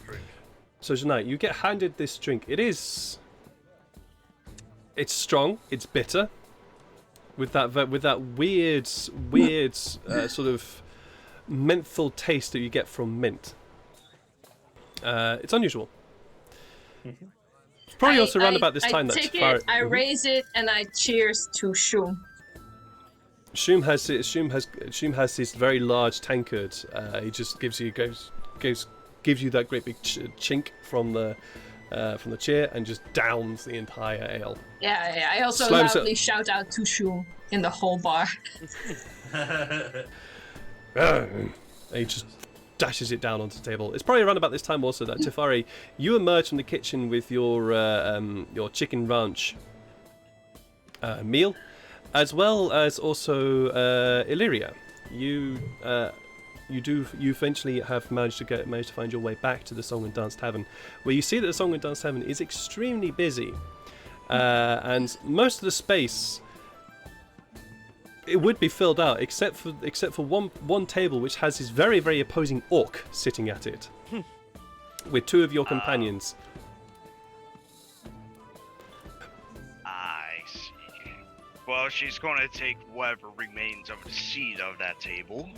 drink. So Yannae, you get handed this drink. It's strong. It's bitter. With that weird sort of menthol taste that you get from mint. It's unusual. It's probably also around about this time that I take it, I raise it, and I cheers to Shum. Shum has this very large tankard. He just gives you that great big chink from the chair and just downs the entire ale. Yeah. I also Slams loudly shout out to Shum in the whole bar. And he just dashes it down onto the table. It's probably around about this time also that Tefari, you emerge from the kitchen with your chicken ranch meal, as well as also Illyria. You eventually have managed to find your way back to the Song and Dance Tavern, where you see that the Song and Dance Tavern is extremely busy, and most of the space it would be filled out except for one table which has this very, very opposing orc sitting at it with two of your companions. I see. Well, she's going to take whatever remains of the seat of that table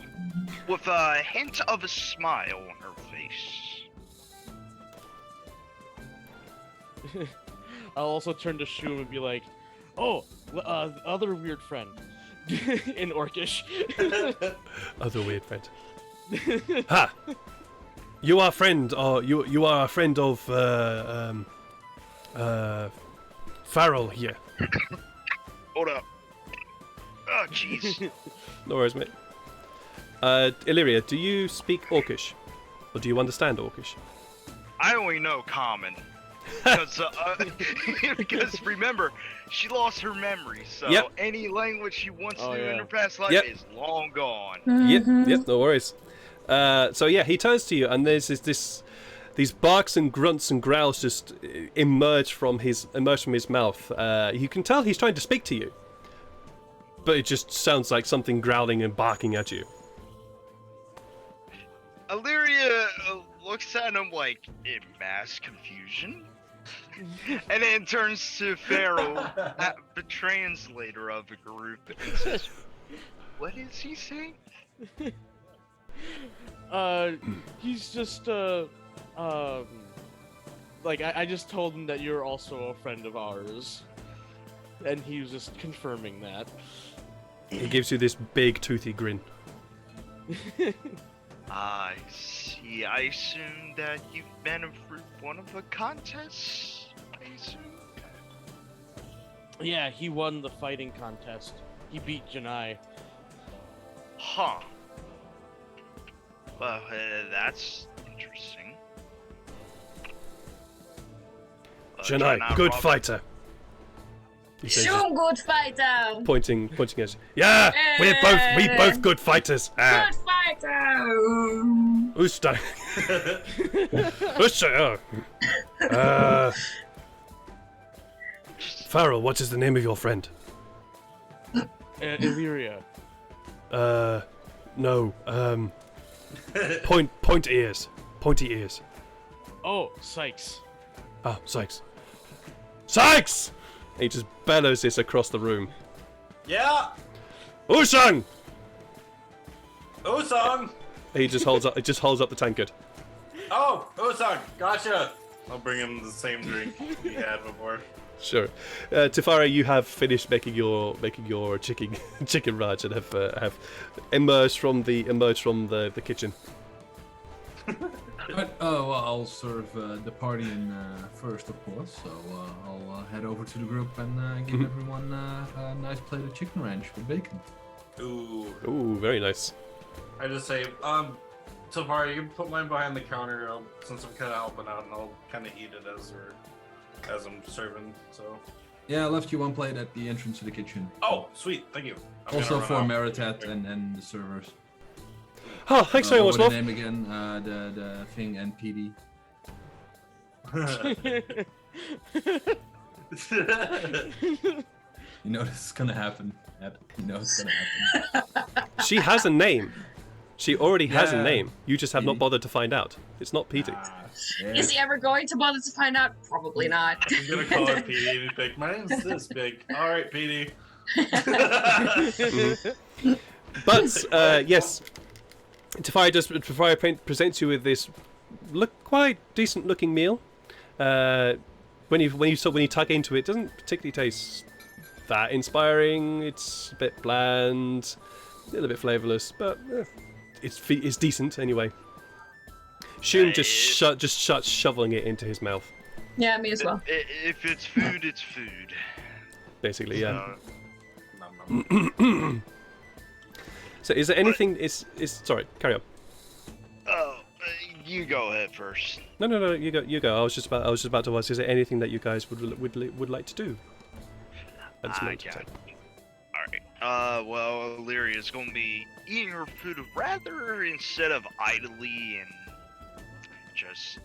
with a hint of a smile on her face. I'll also turn to Shum and be like, "Oh, other weird friend." In Orcish. Other weird friend. Ha! You are friend, or you are a friend of Farrell here. Hold up. Oh, jeez. No worries, mate. Illyria, do you speak Orcish, or do you understand Orcish? I only know common. Because remember, she lost her memory, so any language she wants to do in her past life is long gone. Yep, no worries. So yeah, he turns to you, and there's these barks and grunts and growls just emerge from his mouth. You can tell he's trying to speak to you, but it just sounds like something growling and barking at you. Illyria looks at him like in mass confusion. And then turns to Pharaoh, the translator of the group, and says, "What is he saying?" He's just like I just told him that you're also a friend of ours, and he was just confirming that. He gives you this big toothy grin. I see. I assume that you've been for one of the contests. I assume. Yeah, he won the fighting contest. He beat Yannae. Huh. Well, that's interesting. Yannae, good fighter. He says, Shum, good fighter. pointing at you. Yeah, we both good fighters. Good fighter. Usta. Usta. Farrell, what is the name of your friend? Illyria. No. Point ears. Pointy ears. Oh, Sykes. Ah, Sykes. Sykes! He just bellows this across the room. Yeah! Usang! Usang! He just holds up the tankard. Oh, Usang, gotcha! I'll bring him the same drink we had before. Sure. Tefari, you have finished making your chicken ranch and have emerged from the kitchen. But, well, I'll serve the party in first, of course. So I'll head over to the group and give everyone a nice plate of chicken ranch with bacon. Ooh, very nice. I just say, Tafari, you can put mine behind the counter. Since I'm kind of helping out, and I'll kind of eat it as I'm serving. So. Yeah, I left you one plate at the entrance to the kitchen. Oh, sweet, thank you. Also for Meritat and the servers. Oh, thanks very much, What Wolf. the name again? The thing and PD. You know this is gonna happen. Ed. You know it's gonna happen. She has a name. She already has a Yeah. name. You just have not Petey. bothered to find out. It's not Petey. Is he ever going to bother to find out? Probably not. I'm gonna call it Petey and he's like, my name's this big. Alright, Petey. But yes, Tafari presents you with this quite decent looking meal. When you tug into it, it doesn't particularly taste that inspiring. It's a bit bland, a little bit flavourless, but it's decent anyway. Shum just starts shoveling it into his mouth. Yeah, me as well. If it's food, it's food. Basically, yeah. Nom, nom. So is there anything? Sorry, carry on. Oh, you go ahead first. No, you go. I was just about to ask. Is there anything that you guys would like to do? At this moment in time? Alright. Well, Illyria's gonna be eating her food rather instead of idly and just,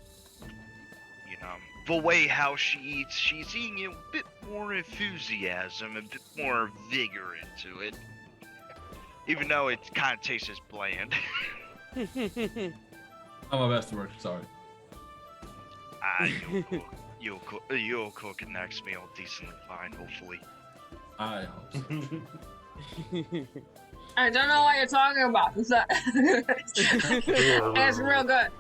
the way how she eats, she's eating it with a bit more enthusiasm, a bit more vigor into it. Even though it kind of tastes as bland. I'm my best to work. Sorry. You'll cook the next meal decently fine, hopefully. I hope so. I don't know what you're talking about. It's real good.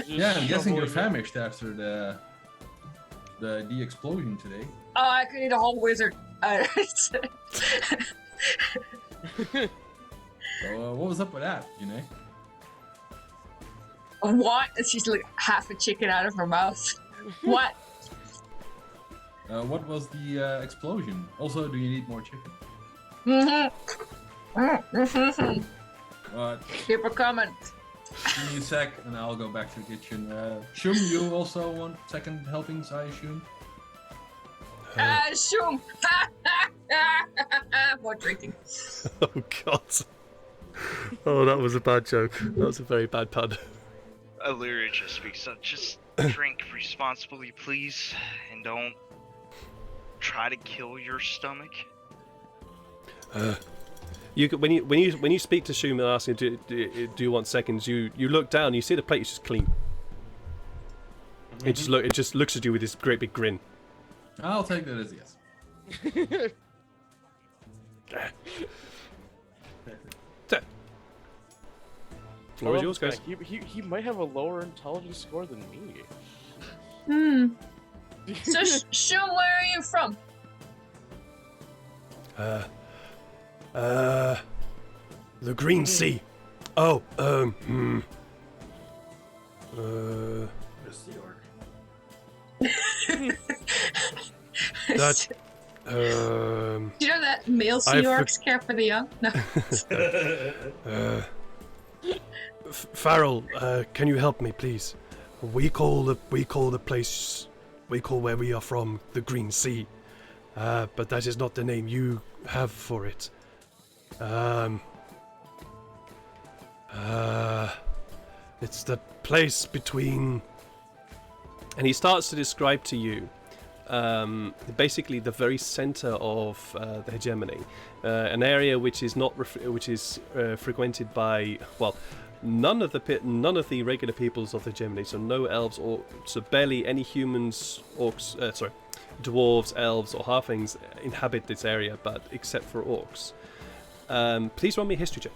Yeah, I'm guessing you're famished after the explosion today. Oh, I could eat a whole wizard. So what was up with that, Yannae? What? She's like half a chicken out of her mouth. What? What was the explosion? Also, do you need more chicken? What? Keep it coming. Give me a sec, and I'll go back to the kitchen. Shum, you also want second helpings, I assume? Shoom. More drinking. Oh God. Oh, that was a bad joke. That was a very bad pun. Illyria just speaks up. Just drink responsibly, please, and don't try to kill your stomach. When you speak to Shum and ask him do you want seconds, you look down, you see the plate is just clean. It just looks at you with this great big grin. I'll take that as a yes. Floor is yours, guys. He might have a lower intelligence score than me. So, Shoom, where are you from? The Green Sea. Oh, Where's the orc? that, Do you know that male sea orcs care for the young? No. Farrell, can you help me, please? We call the place, we call where we are from the Green Sea, but that is not the name you have for it. It's the place between, and he starts to describe to you, basically the very center of the hegemony, an area which is not frequented by, well, none of the regular peoples of the hegemony. So no elves, or so barely any humans, orcs, dwarves, elves, or halflings inhabit this area, but except for orcs. Please roll me a history check.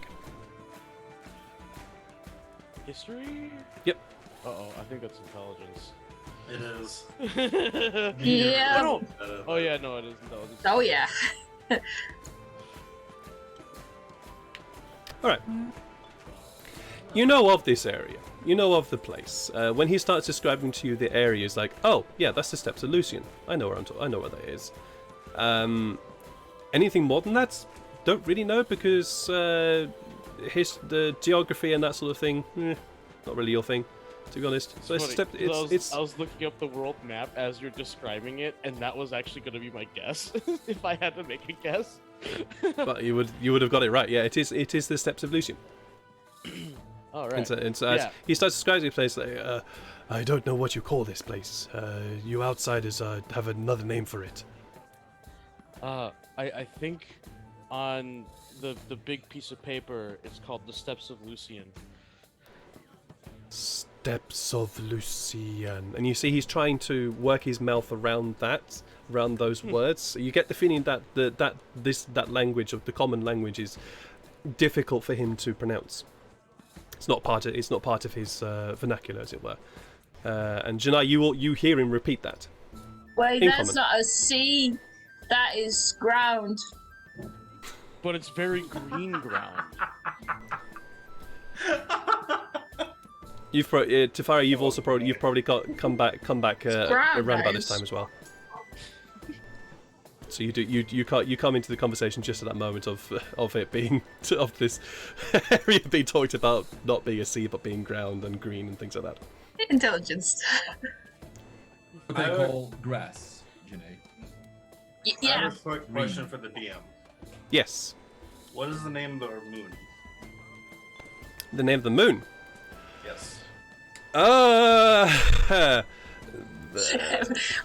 History? Yep. Uh-oh, I think that's intelligence. It is. Yeah. Oh, no. Oh yeah, no, it is intelligence. Oh yeah. Alright. You know of this area. You know of the place. When he starts describing to you the area, it's like, oh, yeah, that's the Steps of Lucian. I know where that is. Anything more than that? Don't really know, because the geography and that sort of thing, not really your thing, to be honest. So I was looking up the world map as you're describing it, and that was actually going to be my guess, if I had to make a guess. But you would have got it right. Yeah, it is the Steps of Lucian. All right. And so as he starts describing the place, like, I don't know what you call this place. You outsiders have another name for it. I think on the big piece of paper, it's called the Steps of Lucian. Steps of Lucian. And you see he's trying to work his mouth around those words. You get the feeling that that language of the common language is difficult for him to pronounce. It's not part of his vernacular, as it were. And Yannae, you hear him repeat that. Wait, In that's common. not a sea. That is ground. But it's very green ground. Tefari, you've also probably come back ground, around about this guys. time as well. So you come into the conversation just at that moment of it being of this area being talked about not being a sea but being ground and green and things like that. Intelligence. What they call grass, Yannae. I Yeah. have a quick question for the DM. Yes, What is the name of our moon? the name of the moon. Yes.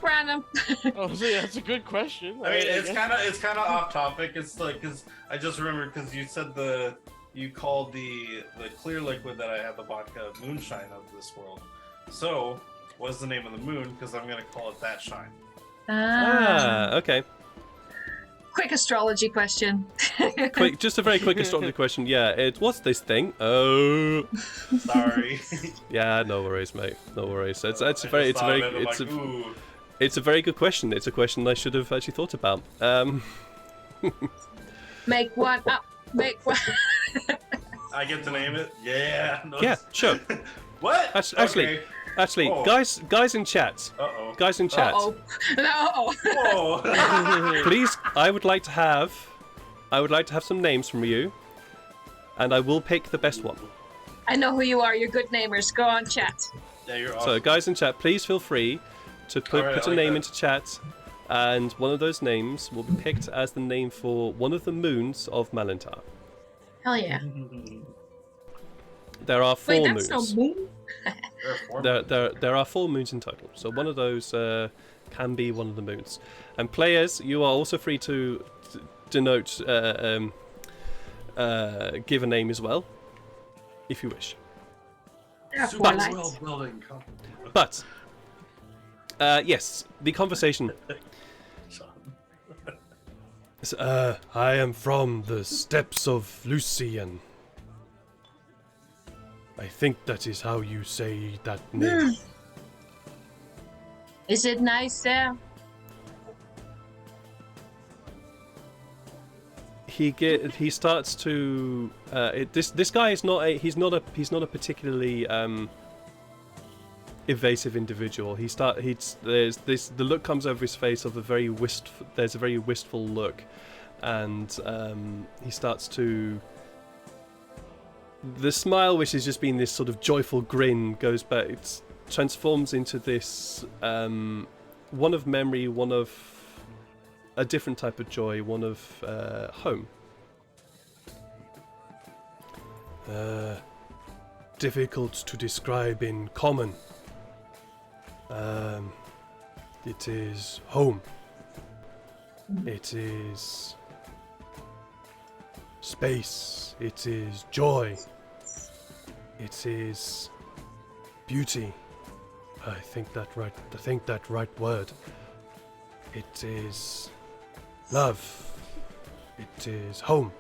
Random. Oh, so yeah, that's a good question. I mean, it's guess. kind of off topic. It's like because I just remembered because you said you called the clear liquid that I had the vodka moonshine of this world. So, what's the name of the moon? Because I'm gonna call it that shine. Okay. Quick astrology question. Just a very quick astrology question. Yeah, what's this thing? Oh, Sorry. yeah, no worries, mate. No worries. It's I a very just thought of it, I'm like, a ooh. it's a very good question. It's a question I should have actually thought about. Make one up. Make one. I get to name it. Yeah. No, Yeah, sure. What? Actually, Oh. guys in chat, Uh-oh. guys in chat, Uh-oh. No. Whoa. please, I would like to have some names from you, and I will pick the best one. I know who you are. You're good namers. Go on, chat. Yeah, you're awesome. So, guys in chat, please feel free to put Alright, a I like name that. into chat, and one of those names will be picked as the name for one of the moons of Malintar. Hell yeah. There are 4 Wait, moons. that's no moon? There are 4 moons in total, so one of those can be one of the moons. And players, you are also free to denote, give a name as well, if you wish. There are Super 4 lights. world building. But yes, the conversation. I am from the steppes of Lucian. I think that is how you say that name. Is it nice there? He starts to this guy is not a particularly evasive individual. The look comes over his face of a very wistful look, and he starts to. The smile, which has just been this sort of joyful grin, goes back. It transforms into this one of memory, one of a different type of joy, one of home. Difficult to describe in common. It is home. It is space. It is joy. It is beauty. I think that right word. It is love. It is home.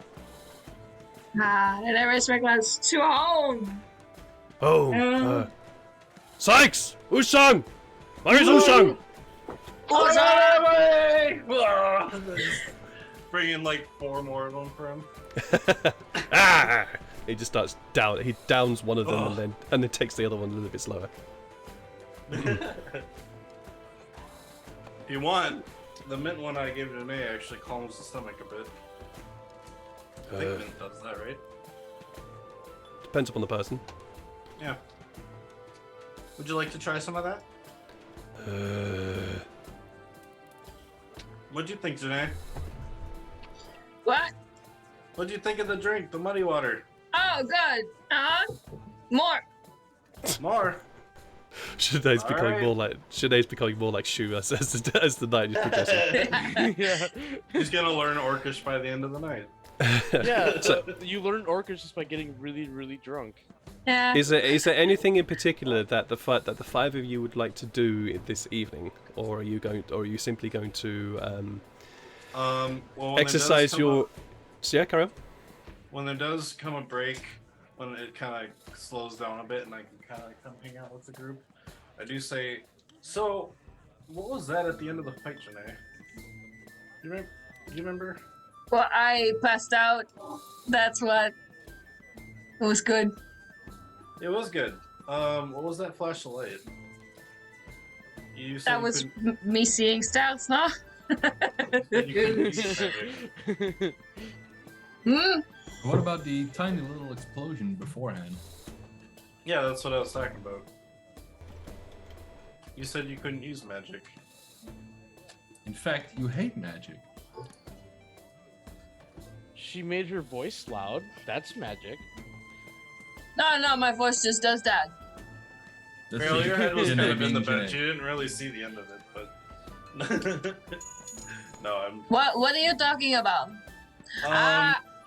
There is regards to home. Home. Sykes! Usang! Where is Usang? Bring in like 4 more of them for him. Ah! He just starts down. He downs one of them and then takes the other one a little bit slower. If you want, the mint one I gave Yannae actually calms the stomach a bit. I think mint does that, right? Depends upon the person. Yeah. Would you like to try some of that? What'd you think, Yannae? What? What'd you think of the drink, the muddy water? Oh, good. More. More? Shanae's becoming Alright. more like Shu as the night is progressing. Yeah. He's gonna learn Orcish by the end of the night. Yeah. So- You learn Orcish just by getting really, really drunk. Yeah. Is there anything in particular that the five of you would like to do this evening, or are you simply going to Well, when exercise there does come your? a- So yeah, carry on. when there does come a break, when it kind of slows down a bit, and I can kind of come hang out with the group, I do say, "So, what was that at the end of the fight, Yannae? Do you remember? Well, I passed out. That's what. It was good. It was good. What was that flash of light? You said That you was couldn't- me seeing stars, no? you couldn't use magic. Hmm? What about the tiny little explosion beforehand? Yeah, that's what I was talking about. You said you couldn't use magic. In fact, you hate magic. She made her voice loud. That's magic. No, my voice just does that. That's Well, your head was kind Yannae of in the being bench. Yannae. You didn't really see the end of it, but no, I'm. What are you talking about?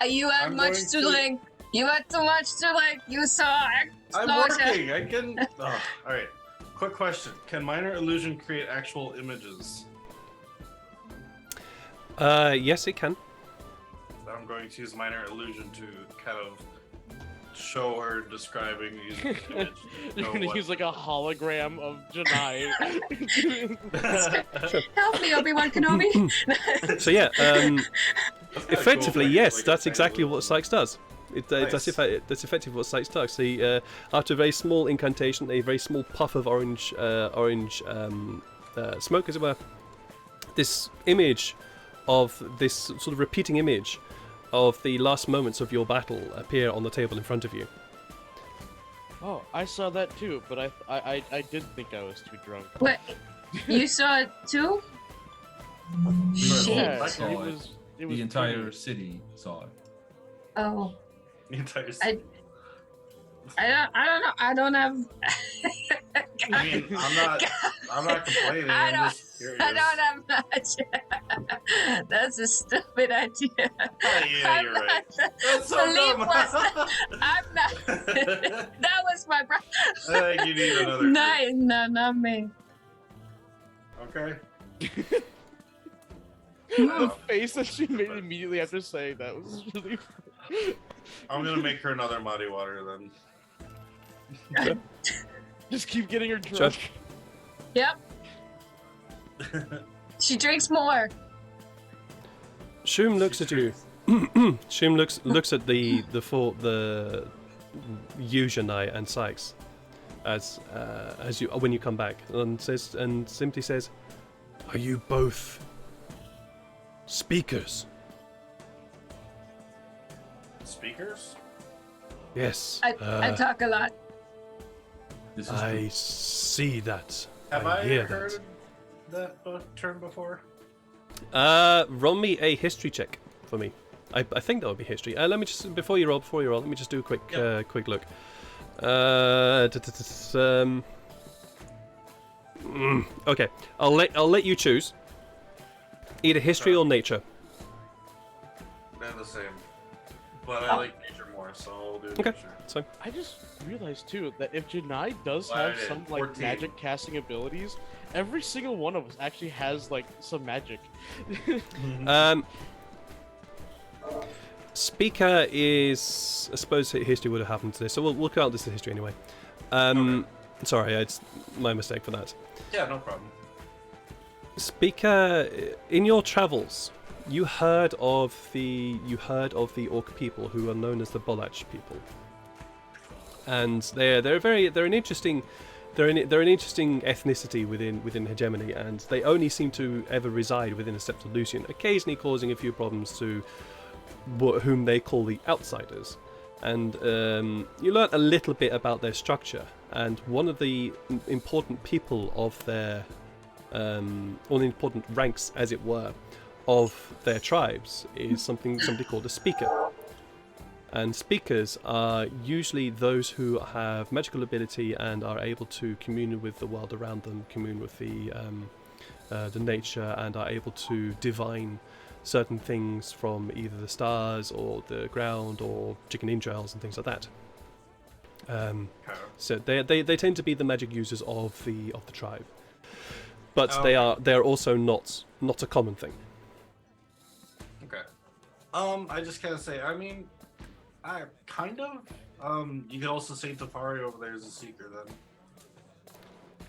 You had I'm much going to to- drink. You had too much to drink. You saw I'm explosion. working. I can. Oh, all right. Quick question: can minor illusion create actual images? Yes, it can. I'm going to use minor illusion to kind of show her describing using the image. You're know gonna what- use like a hologram of Janai. Help me, Obi-Wan Kenobi. So yeah, That's kinda effectively, cool, yes, like, that's a exactly tiny what Sykes does. That's effectively what Sykes does. See, after a very small incantation, a very small puff of orange smoke, as it were, this image of this sort of repeating image of the last moments of your battle appear on the table in front of you. Oh, I saw that too, but I did think I was too drunk. Wait, you saw it too? Shit. Yeah, saw it it. was. It The was entire pretty- city saw it. Oh, The entire I don't have. I mean, I'm not complaining. I I'm don't- just curious. I don't have much. That's a stupid idea. Yeah, I'm you're right. not- That's so Believe dumb. was- I'm not. That was my brother. I think you need another. No, not me. Okay. The face that she made immediately after saying that was really. I'm gonna make her another muddy water then. Just keep getting her drunk. Judge. Yep. She drinks more. Shum looks at you. Shum looks at the you, Janai, and Sykes as you when you come back, and simply says, "Are you both speakers?" Speakers? Yes. I talk a lot. This is I see that. Have I I hear heard that term before? Roll me a history check for me. I think that would be history. Let me just before you roll, let me just do a quick Yep. quick look. Okay, I'll let you choose. Either history or nature. They're the same. But I like nature more, so I'll do Okay. nature. So I just realized too that if Janai does Well, I have did. some like 14. magic casting abilities, every single one of us actually has like some magic. Speaker is, I suppose history would have happened to this, so we'll count this as history anyway. Sorry, it's my mistake for that. Yeah, no problem. Speaker, in your travels, you heard of the Orc people who are known as the Bolach people, and they're an interesting ethnicity within hegemony, and they only seem to ever reside within the Steppes of Lucian, occasionally causing a few problems to whom they call the outsiders. And you learn a little bit about their structure, and one of the important people of their one of the important ranks, as it were, of their tribes is somebody called a speaker. And speakers are usually those who have magical ability and are able to commune with the world around them, commune with the nature, and are able to divine certain things from either the stars or the ground or chicken entrails and things like that. So they tend to be the magic users of the tribe, but they are also not a common thing. Okay. I just gotta say, I mean, I kind of. You could also say Tafari over there is a seeker then.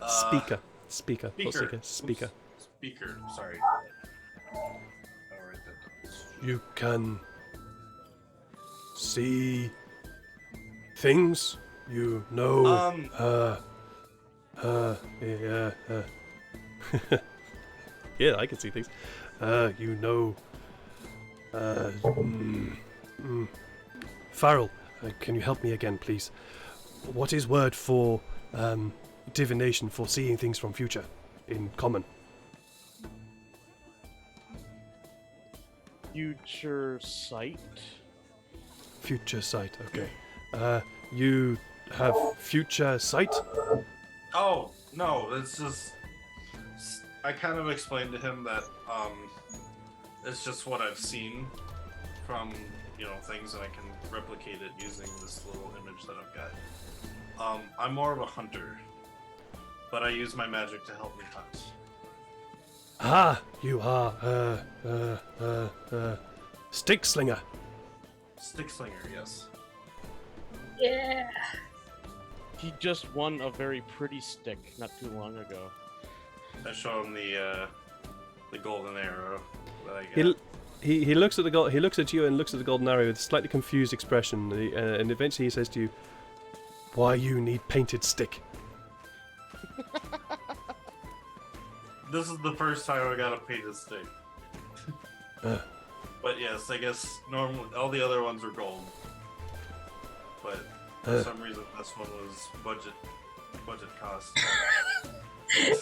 Speaker. Speaker. Speaker. Speaker. Sorry. I'll write that down. You can see things. You know. Yeah, I can see things. You know. Farrell, can you help me again, please? What is word for divination, for seeing things from future in common? Future sight. Future sight, okay. You have future sight? Oh, no, it's just... I kind of explained to him that, it's just what I've seen from, things, and I can replicate it using this little image that I've got. I'm more of a hunter, but I use my magic to help me hunt. Ah, you are, stick slinger. Stick slinger, yes. Yeah. He just won a very pretty stick not too long ago. I show him the golden arrow that I get. He looks at the gold. He looks at you and looks at the golden arrow with a slightly confused expression, and eventually he says to you, "Why you need painted stick?" This is the first time I got a painted stick. But yes, I guess normally all the other ones were gold. But for some reason this one was budget cost.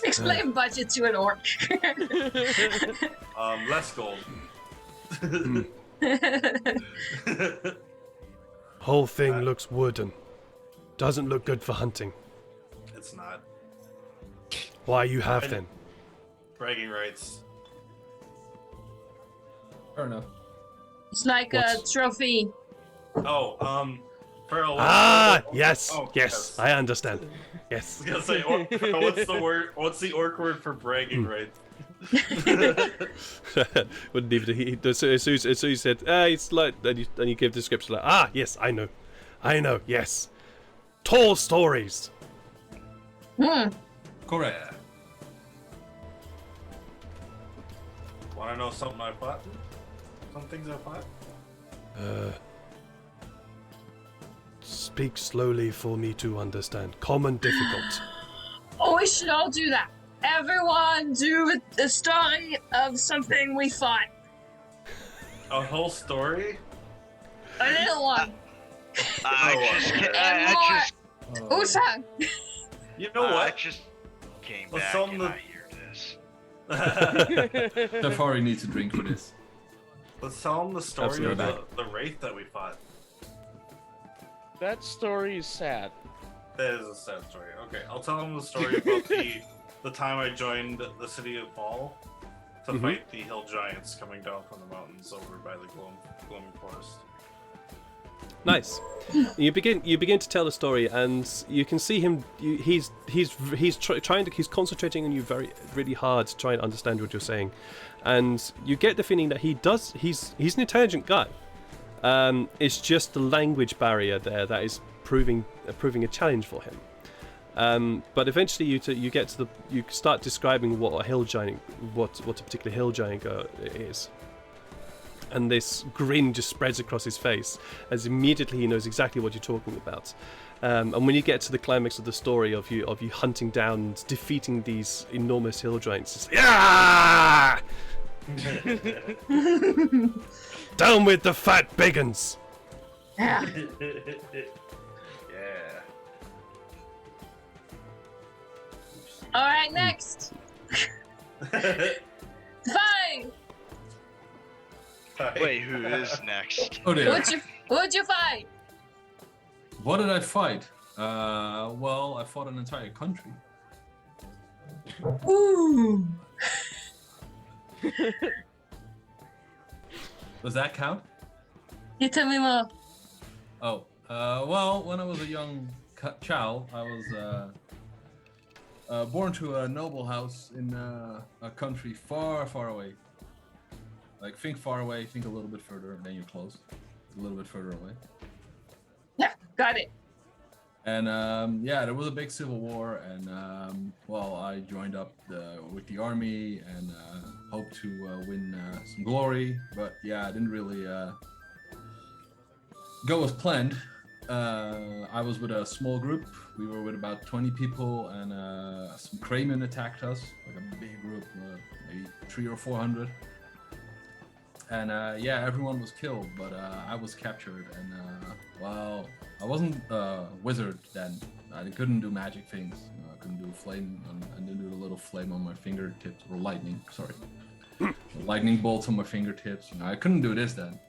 Explain budget to an orc. Less gold. Whole thing looks wooden. Doesn't look good for hunting. It's not. Why you have then? Bragging rights. Fair enough. It's like a trophy. Oh, Farrell. Yes, Oh, yes, I understand. Yes. I was gonna say, what's the word? What's the orc word for bragging rights? Wouldn't even. As soon as you said, it's like, and you give the description like, yes, I know, yes, tall stories. Correct. Want to know something I fought? Some things I fought? Speak slowly for me to understand. Common, difficult. Oh, we should all do that. Everyone do the story of something we fought. A whole story? A little one. Usang. You know what? I just came back and I hear this. Tafari needs a drink for this. Let's tell them the story Absolutely. of the wraith that we fought. That story is sad. That is a sad story. Okay, I'll tell them the story about the time I joined the city of Fall to fight the hill giants coming down from the mountains over by the gloomy forest. Nice. You begin to tell the story, and you can see him. He's concentrating on you really hard to try and understand what you're saying, and you get the feeling that he's an intelligent guy. It's just the language barrier there that is proving a challenge for him. But eventually you start describing what a hill giant, what a particular hill giant is. And this grin just spreads across his face, as immediately he knows exactly what you're talking about. And when you get to the climax of the story of you hunting down and defeating these enormous hill giants, it's like, yeah! Down with the fat biggins! Yeah. Yeah. All right, next. Fine. Wait, who is next? Oh dear. Who'd you fight? What did I fight? Well, I fought an entire country. Ooh. Does that count? You tell me more. Oh, well, when I was a young child, I was born to a noble house in a country far, far away. Like, think far away, think a little bit further, and then you're close. A little bit further away. Yeah, got it. And yeah, there was a big civil war, and well, I joined up with the army and hoped to win some glory. But yeah, I didn't really go as planned. I was with a small group. We were with about 20 people, and some craymen attacked us, like a big group, maybe 300 or 400. And yeah, everyone was killed, but I was captured, and well, I wasn't a wizard then. I couldn't do magic things. I couldn't do flame. I didn't do the little flame on my fingertips, or lightning. Sorry, lightning bolts on my fingertips. I couldn't do this then.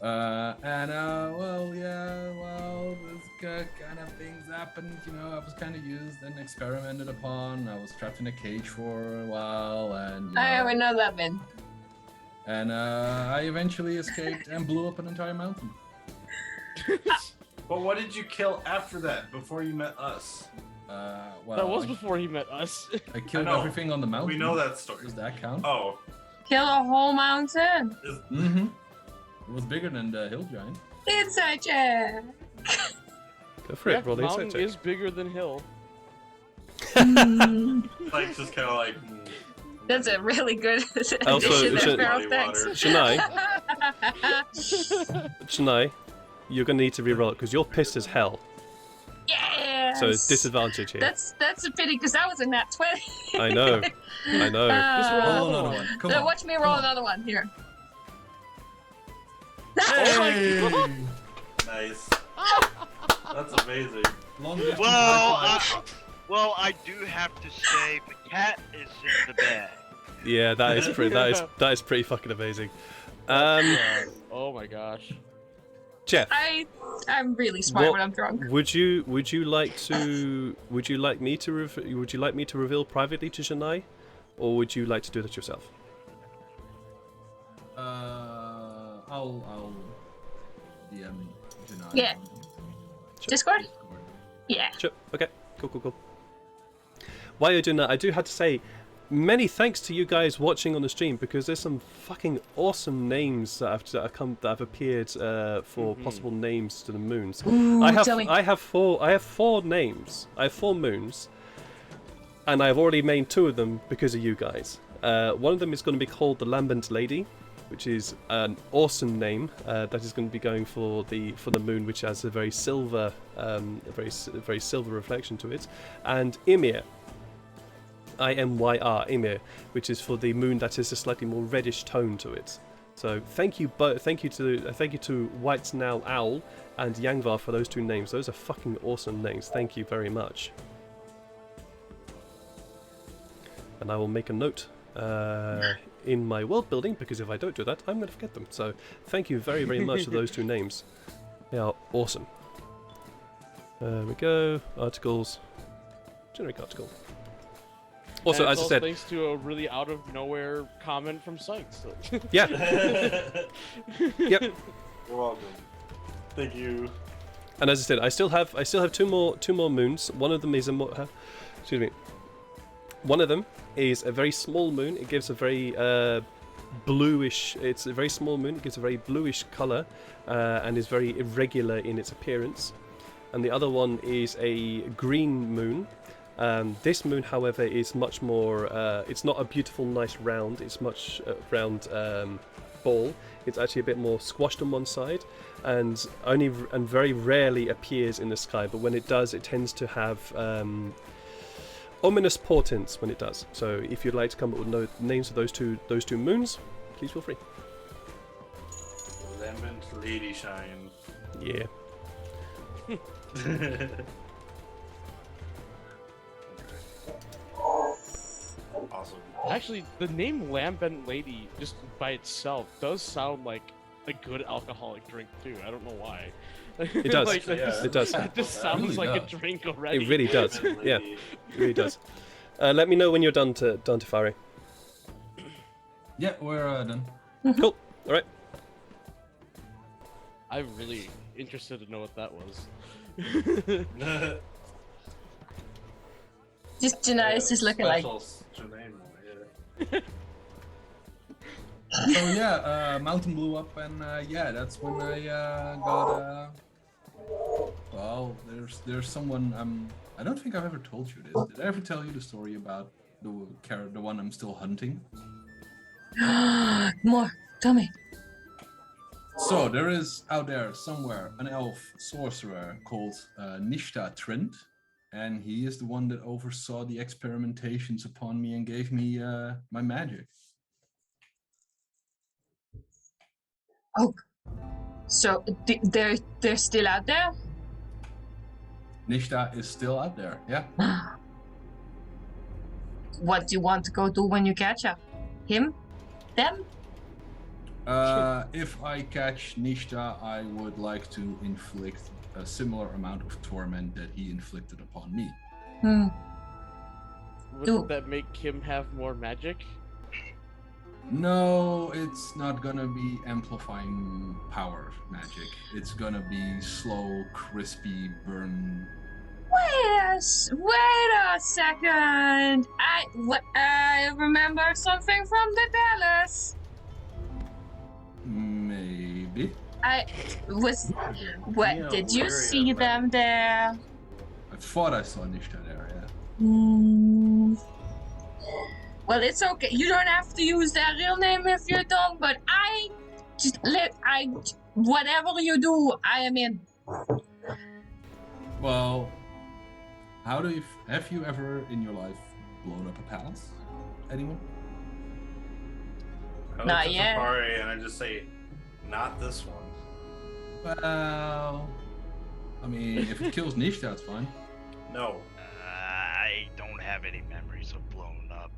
And well, yeah, well, this kind of things happened. I was kind of used and experimented upon. I was trapped in a cage for a while, and I already know that, man. And I eventually escaped and blew up an entire mountain. But what did you kill after that, before you met us? Well, That was before he met us. I killed I know. everything on the mountain. We know that story. Does that count? Oh. Kill a whole mountain. Mm-hmm. It was bigger than the hill giant. Inside check. Go for it, roll the mountain insight check. is bigger than hill. Like, just kind of like... That's a really good Also, addition there, Feral. Muddy Thanks. water. Shania, you're gonna need to reroll it because you're pissed as hell. Yes. So it's disadvantage here. That's a pity because that was a nat 20. I know. I know. Just roll Roll another another one. one. Come Now on. watch me roll another one here. Hey! Nice. That's amazing. Long distance Well, high five. well, I do have to say the cat is in the bag. Yeah, that is pretty. That is pretty fucking amazing. Oh my gosh. Jeff, I'm really smart when I'm drunk. would you like me to reveal privately to Janai, or would you like to do that yourself? I'll DM Janai. Yeah. Sure. Discord? Yeah. Sure. Okay. Cool. While you're doing that, I do have to say, many thanks to you guys watching on the stream, because there's some fucking awesome names that have appeared for possible names to the moons. Ooh, I tell me. have four names. I have 4 moons, and I've already made 2 of them because of you guys. One of them is going to be called the Lambent Lady, which is an awesome name. That is going to be going for the moon, which has a very silver, very silver reflection to it, and Ymir. IMYR, Ymir, which is for the moon that has a slightly more reddish tone to it. So thank you to White's Now Owl and Yangvar for those 2 names. Those are fucking awesome names. Thank you very much. And I will make a note in my world building, because if I don't do that, I'm going to forget them. So thank you very, very much for those 2 names. They are awesome. There we go. Articles. Generic article. Also, And as it's I said, thanks to a really out of nowhere comment from Sykes. yeah, yep. You're welcome. Thank you. And as I said, I still have 2 more moons. One of them is excuse me. One of them is a very small moon. It gives a very bluish. It's a very small moon. It gives a very bluish color, and is very irregular in its appearance. And the other one is a green moon. This moon, however, is much more. It's not a beautiful, nice round. It's much round ball. It's actually a bit more squashed on one side, and very rarely appears in the sky. But when it does, it tends to have ominous portents when it does. So if you'd like to come up with names of those two moons, please feel free. Lambent Lady Shine. Yeah. Awesome. Actually, the name Lambent Lady, just by itself, does sound like a good alcoholic drink too. I don't know why. It does. Like, that Yeah, just, it does. It just It sounds really like does. a drink already. It really does. Yeah, it really does. Let me know when you're done, Tefari. Yeah, we're done. Cool. All right. I'm really interested to know what that was. Just Janai is just looking like. So yeah, mountain blew up, and yeah, that's when I got. Well, there's someone. I don't think I've ever told you this. Did I ever tell you the story about the one I'm still hunting? More. Tell me. So there is out there somewhere an elf sorcerer called Nishta Trent, and he is the one that oversaw the experimentations upon me and gave me my magic. Oh. So they're still out there? Nishta is still out there, yeah. What do you want to go do when you catch her? Him? Them? If I catch Nishta, I would like to inflict a similar amount of torment that he inflicted upon me. Wouldn't that make him have more magic? No, it's not gonna be amplifying power magic. It's gonna be slow, crispy burn. Wait a second. I remember something from the palace. Maybe. What did you see them there? I thought I saw Nishta there, yeah. Well, it's okay. You don't have to use their real name if you don't, but whatever you do, I am in. Well, have you ever in your life blown up a palace? Anyone? I look Not at yet. Safari and I just say, not this one. Well, I mean, if it kills Nishta, it's fine. No. I don't have any memories of blown up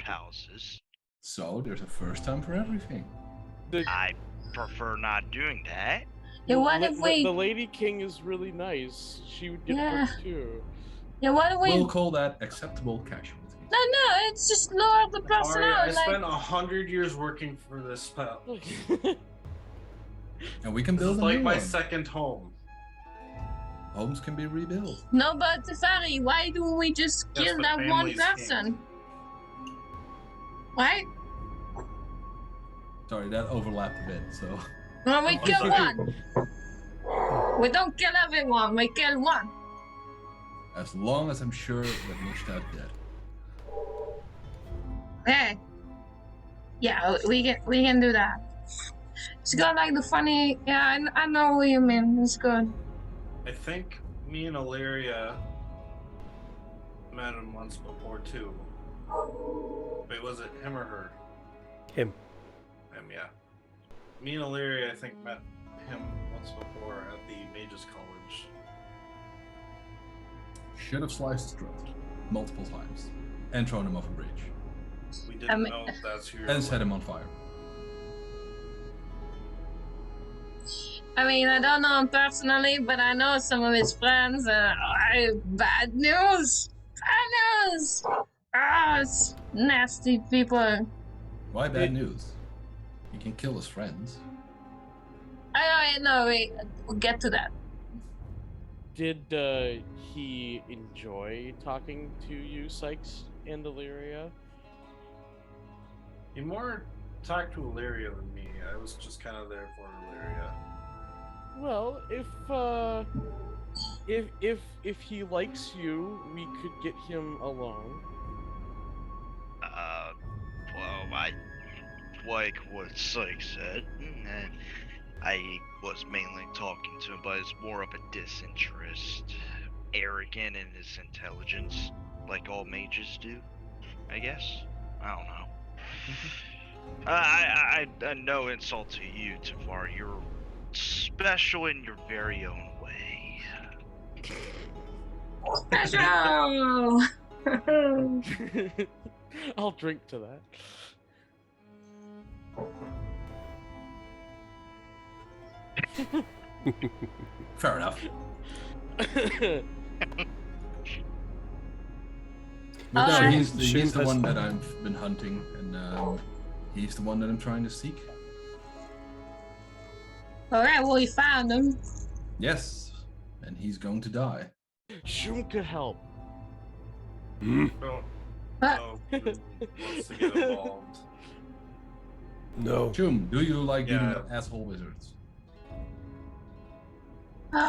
houses. So there's a first time for everything. I prefer not doing that. Yeah, what if we? The Lady King is really nice. She would get Yeah. hurt too. Yeah, what if we? We'll call that acceptable casualty. No, it's just lower the person Ari, I out. spent 100 years working for this spell. And we can This build is a like new my one. second home. Homes can be rebuilt. No, but Tefari, why do we just Yes, kill but that one families person? Why? Sorry, that overlapped a bit, so... Well, we Oh, kill sorry. one. We don't kill everyone. We kill one. As long as I'm sure that Nishta's dead. Hey. Yeah, we can do that. It's got like the funny. Yeah, I know what you mean. It's good. I think me and Illyria met him once before too. Wait, was it him or her? Him. Him, yeah. Me and Illyria, I think, met him once before at the Mages College. Should have sliced his throat multiple times and thrown him off a bridge We didn't know if that's who you were and set him on fire. I mean, I don't know him personally, but I know some of his friends. Bad news. Bad news. Ah, it's nasty people. Why bad news? He can kill his friends. I know. We'll get to that. Did he enjoy talking to you, Sykes and Illyria? He more talked to Illyria than me. I was just kind of there for Illyria. Well, if he likes you, we could get him alone. Well, I like what Sykes said, and I was mainly talking to him, but it's more of a disinterest, arrogant in his intelligence, like all mages do, I guess. I don't know. I no insult to you, Tafar. You're special in your very own way. Special. I'll drink to that. Fair enough. But no, Alright. he's the has- one that I've been hunting, and he's the one that I'm trying to seek. Alright, well, you found him. Yes, and he's going to die. Shum could help. Hmm? Don't. Ah. No, who wants to get involved. No. Jum, do you like beating Yeah. up asshole wizards? You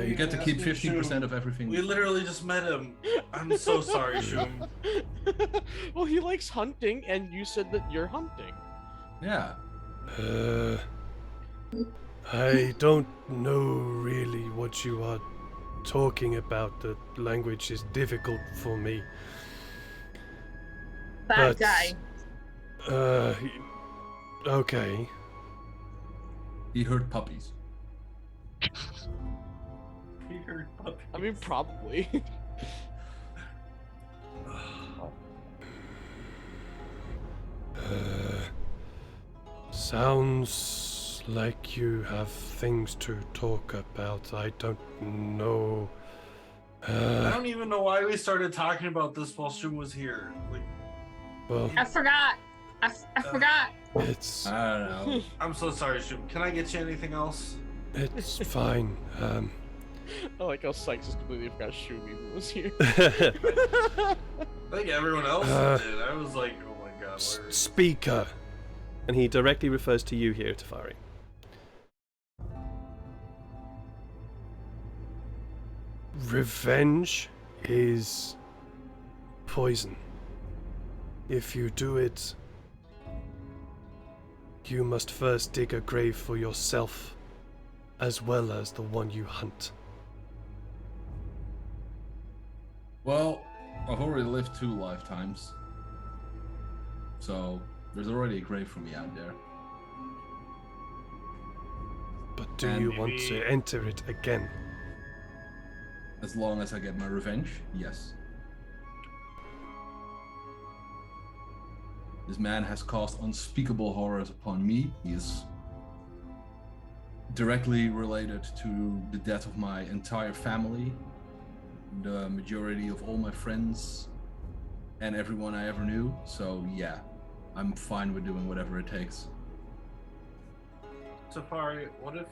You get to keep Asking 15% Shum. of everything. We literally just met him. I'm so sorry, Shum. Well, he likes hunting, and you said that you're hunting. Yeah. I don't know really what you are talking about. The language is difficult for me. Bad But- guy. Okay. He hurt puppies. He heard puppy. I mean, probably. Sounds like you have things to talk about. I don't know. I don't even know why we started talking about this while Shum was here. Like, Well, I forgot. I forgot. it's I don't know. I'm so sorry, Shum. Can I get you anything else? it's fine. I like how Sykes just completely forgot Shum even was here. I think everyone else Uh, did. I was like, oh my god. Where is Speaker, and he directly refers to you here, Tafari. Revenge is poison. If you do it, you must first dig a grave for yourself, as well as the one you hunt. Well, I've already lived 2 lifetimes. So, there's already a grave for me out there. But do And you want to maybe- enter it again? As long as I get my revenge, yes. This man has caused unspeakable horrors upon me. He is directly related to the death of my entire family, the majority of all my friends, and everyone I ever knew. So yeah, I'm fine with doing whatever it takes. Tafari, what if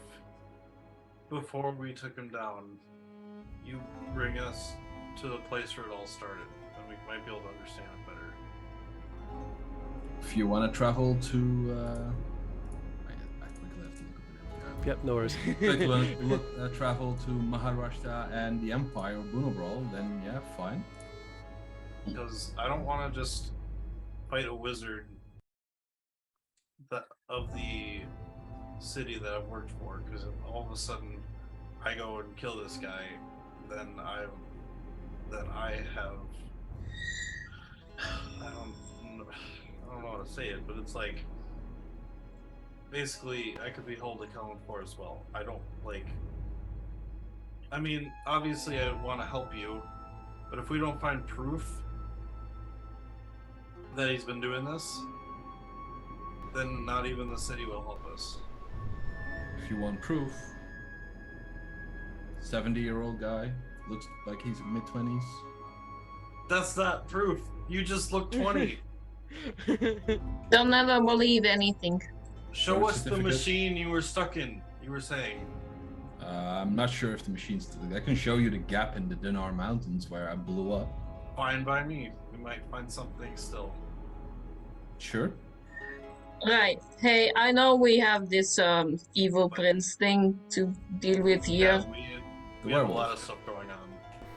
before we took him down, you bring us to the place where it all started, and we might be able to understand it better. If you want to travel to, I quickly have to look up the name. Yep, no worries. If you want to travel to Maharashtra and the Empire of Bunobral, then yeah, fine. Because I don't want to just fight a wizard of the city that I've worked for. Because if all of a sudden I go and kill this guy, then I have. I don't know how to say it, but it's like basically I could be held accountable for as well. I don't like. I mean, obviously I want to help you, but if we don't find proof that he's been doing this, then not even the city will help us. If you want proof, 70-year-old guy, looks like he's mid-20s. That's not proof. You just look 20. They'll never believe anything. Show Birth us the certificate. machine you were stuck in. You were saying. I'm not sure if the machine's. I can show you the gap in the Dinar Mountains where I blew up. Fine by me. We might find something still. Sure. Right. Hey, I know we have this evil prince thing to deal with here, We have a lot of stuff going on.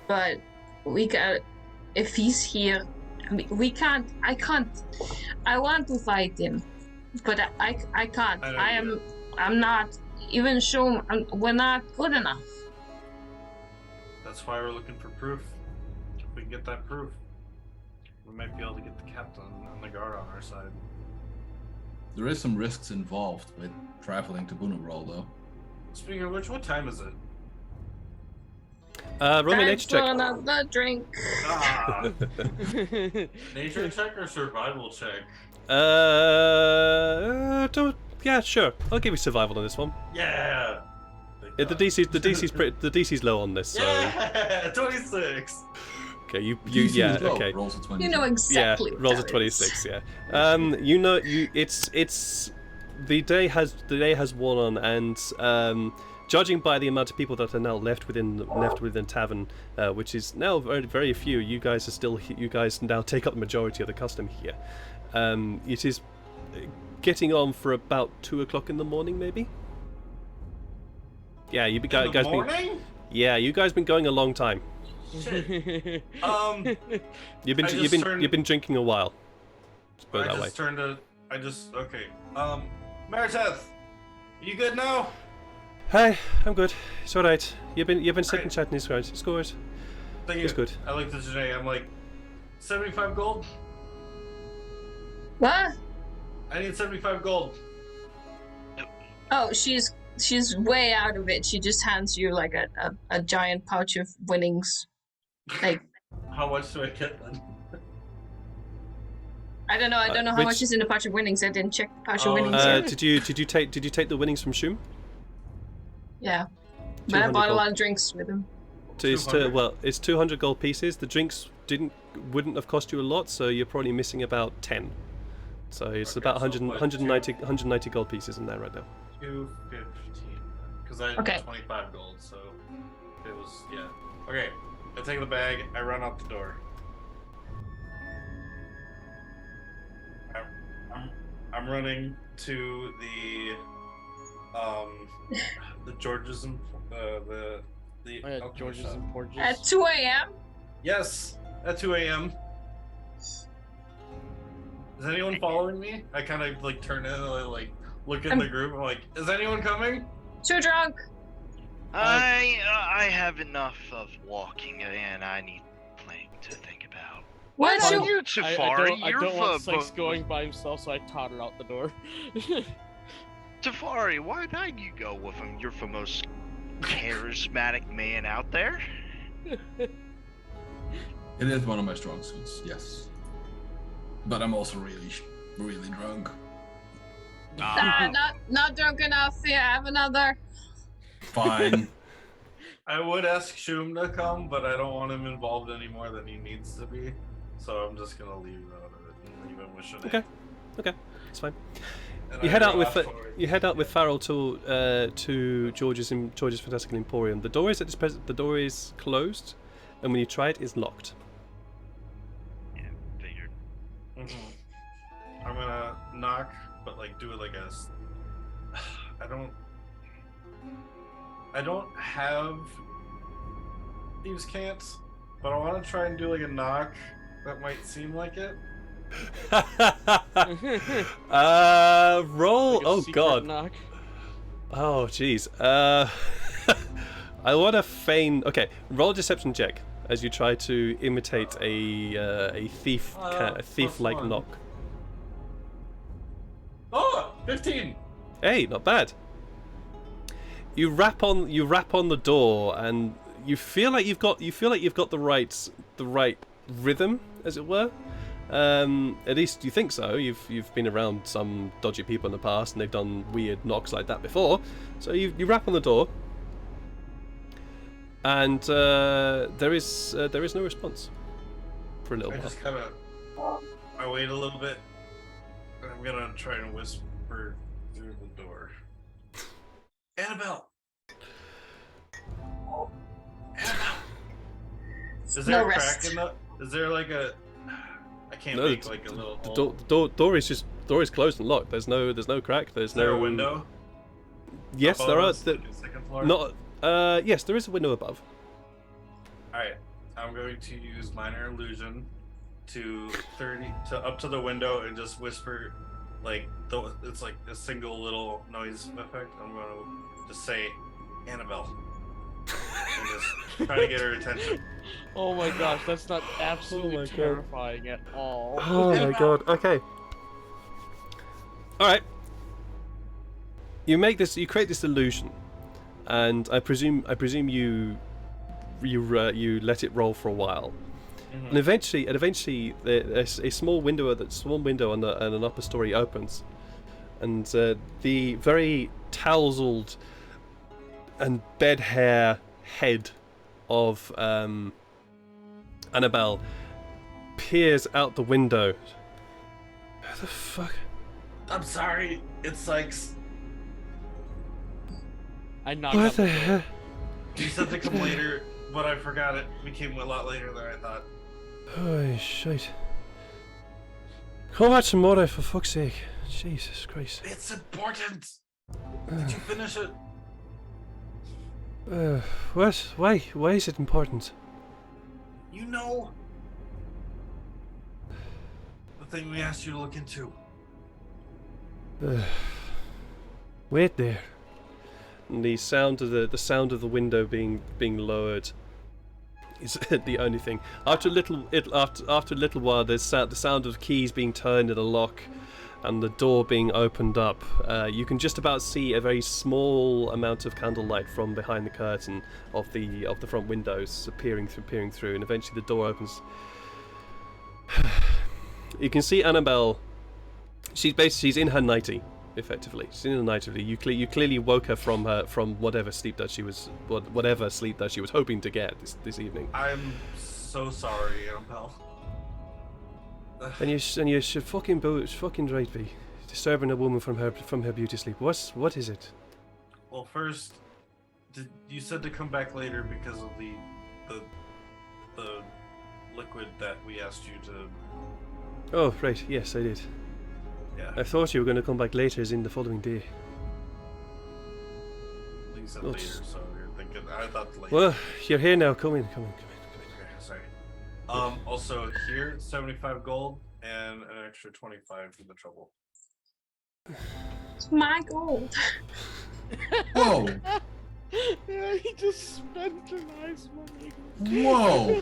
but we got. If he's here, I mean, we can't. I can't. I want to fight him, but I can't. I don't I'm not even sure. We're not good enough. That's why we're looking for proof. If we can get that proof, we might be able to get the captain and the guard on our side. There is some risks involved with traveling to Bunobral, though. Speaking of which, what time is it? Roll me a Time nature for check. another drink. Ah, nature check or survival check? Don't Yeah, sure. I'll give you survival on this one. Yeah. Yeah, the DC's low on this. So. Yeah, 26. Okay, you DC yeah, is low, okay. rolls a 20. You know exactly. Yeah, what rolls a that 26. is. Yeah. It's the day has worn on, and judging by the amount of people that are now left within the tavern, which is now very very few, you guys now take up the majority of the custom here. It is getting on for about 2 o'clock in the morning, maybe. Yeah, you guys been. Yeah, you guys been going a long time. Shit. You've been drinking a while. Let's put it that way. Okay. Meredith, you good now? Hey, I'm good. It's all right. You've been sitting Great. chatting. It's good. It's good. Thank you. It's good. I looked at today. I'm like, 75 gold. What? I need 75 gold. Oh, she's way out of it. She just hands you like a giant pouch of winnings. Like, How much do I get then? I don't know how which- much is in the pouch of winnings. I didn't check the pouch of Oh, winnings yet. Did you take the winnings from Shum? Yeah. But I 200 bought a gold. lot of drinks with him. It's 200. it's 200 gold pieces. The drinks wouldn't have cost you a lot, so you're probably missing about 10. So it's Okay, about so 100, like 190 gold pieces in there right now. 215. Because I had Okay. 25 gold, so it was, yeah. Okay, I take the bag, I run out the door. I'm running to the George's and the Oh, yeah, alchemy George's shop. and Porges. At 2 a.m.? Yes, at 2 a.m. Is anyone following me? I kind of like turn in and like look in the group. I'm like, is anyone coming? Too drunk. I have enough of walking, and I need playing to think about. What's Are your... you Tafari? I You're don't want for Sykes going by himself, so I totter out the door. Tafari. Why not you go with him? You're the most charismatic man out there. It is one of my strong suits, yes. But I'm also really drunk. not drunk enough. Yeah, have another. Fine. I would ask Shum to come, but I don't want him involved any more than he needs to be. So I'm just gonna leave out of it and leave him with Sinead. Okay, it's fine. And You I head out go with off forward. Farrell to George's Fantastical Emporium. The door is closed, and when you try it, it's locked. Yeah, figured. I'm gonna knock, but like do it like a. I don't have thieves' can't, but I want to try and do like a knock that might seem like it. Roll. Like a Oh secret god. knock. Oh jeez. I want to feign. Okay, roll a deception check as you try to imitate a thief-like +1. knock. Oh, 15. Hey, not bad. You rap on the door, and you feel like you've got the right rhythm, as it were. At least you think so. You've been around some dodgy people in the past, and they've done weird knocks like that before. So you rap on the door, and there is no response for a little I while. just kind of. I wait a little bit, and I'm gonna try and whisper through the door. Annabelle. Is there No a crack rest. in the? Is there like a? I can't No, make like a little. The door is closed and locked. There's no crack. There's Is there no a window? Yes, above there are. us, like a second floor? Not. Yes, there is a window above. All right, I'm going to use minor illusion to up to the window and just whisper, like it's like a single little noise effect. I'm going to just say, Annabelle, and just try to get her attention. Oh my gosh, that's not absolutely my God. terrifying at all. Oh my god. Okay. All right. You create this illusion, and I presume you let it roll for a while, and eventually, a small window and an upper story opens, and the very tousled and bed hair head of Annabelle peers out the window. Who the fuck? I'm sorry. It Sykes. I knocked What out the the door. hell? You said to come later, but I forgot it. We came a lot later than I thought. Oh shit! Come back tomorrow for fuck's sake! Jesus Christ! It's important. Did you finish it? What? Why? Why is it important? You know. The thing we asked you to look into. Wait there. And the sound of the sound of the window being lowered is the only thing. After a little while, there's the sound of keys being turned in a lock, and the door being opened up. You can just about see a very small amount of candlelight from behind the curtain of the front windows peering through, and eventually the door opens. You can see Annabelle. She's in her nightie, effectively. She's in her nightie. You clearly woke her from whatever sleep that she was hoping to get this evening. I'm so sorry, Annabelle. And you should fucking right be disturbing a woman from her beauty sleep. What is it? Well, first, you said to come back later because of the liquid that we asked you to. Oh right, yes I did. Yeah. I thought you were going to come back later, as in the following day. You said Well, later, so you're thinking. I thought later. Well, you're here now. Come in. Okay, sorry. Also here, 75 gold and an extra 25 for the trouble. It's my gold. Whoa! Yeah, he just spent a nice money. Whoa!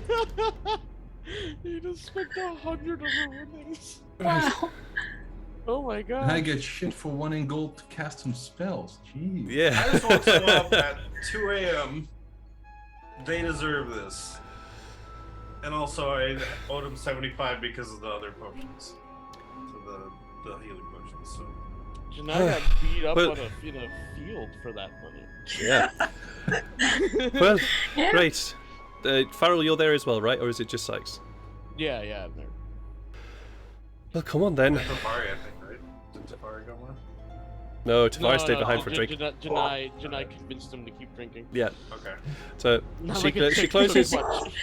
He just spent 100 of her winnings. Wow. Oh my And god. I get shit for 1 in gold to cast some spells. Jeez. Yeah. I just woke them up at 2 a.m. They deserve this. And also, I owed them 75 because of the other potions. So the healing potions, so. Janai got beat up Well- on in a field for that money. Yeah. Well, Yeah. right. Farrell, you're there as well, right? Or is it just Sykes? Yeah, I'm there. Well, come on then. Tafari, I think, right? Did Tafari go with? No, Tafari stayed behind for a drink. Janai convinced him to keep drinking. Yeah. Okay. So Not she like it she takes closes too much.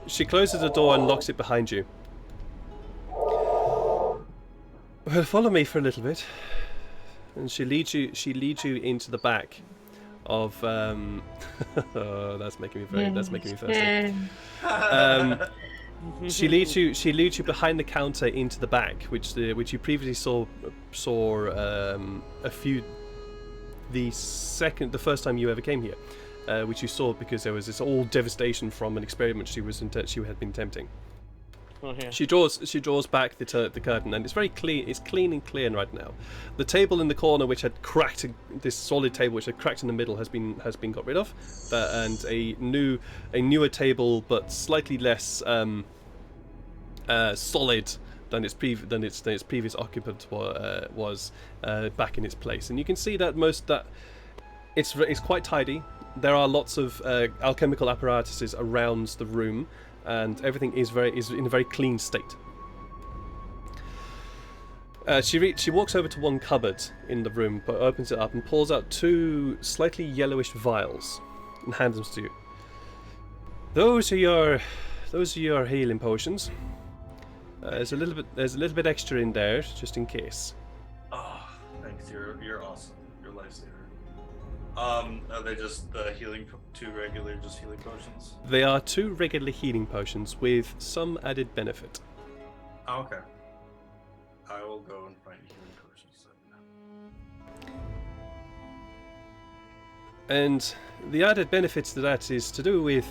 she closes the door and locks it behind you. Well, follow me for a little bit. And she leads you into the back of oh, that's making me thirsty. Yeah. She leads you behind the counter into the back, which you previously saw the first time you ever came here, which you saw because there was this all devastation from an experiment she had been attempting. Oh, yeah. She draws back the curtain, and it's very clean. It's clean and clear right now. The table in the corner, which had cracked, this solid table which had cracked in the middle, has been got rid of, and a newer table, but slightly less solid than its previous occupant was back in its place. And you can see that it's quite tidy. There are lots of alchemical apparatuses around the room, and everything is in a very clean state. She walks over to one cupboard in the room, but opens it up and pulls out 2 slightly yellowish vials and hands them to you. Those are your healing potions. There's a little bit extra in there just in case. Oh, thanks. You're awesome. You're a lifesaver. Are they just the healing 2 regular just healing potions? They are 2 regular healing potions with some added benefit. Oh, okay. I will go and find healing potions then. And the added benefits to that is to do with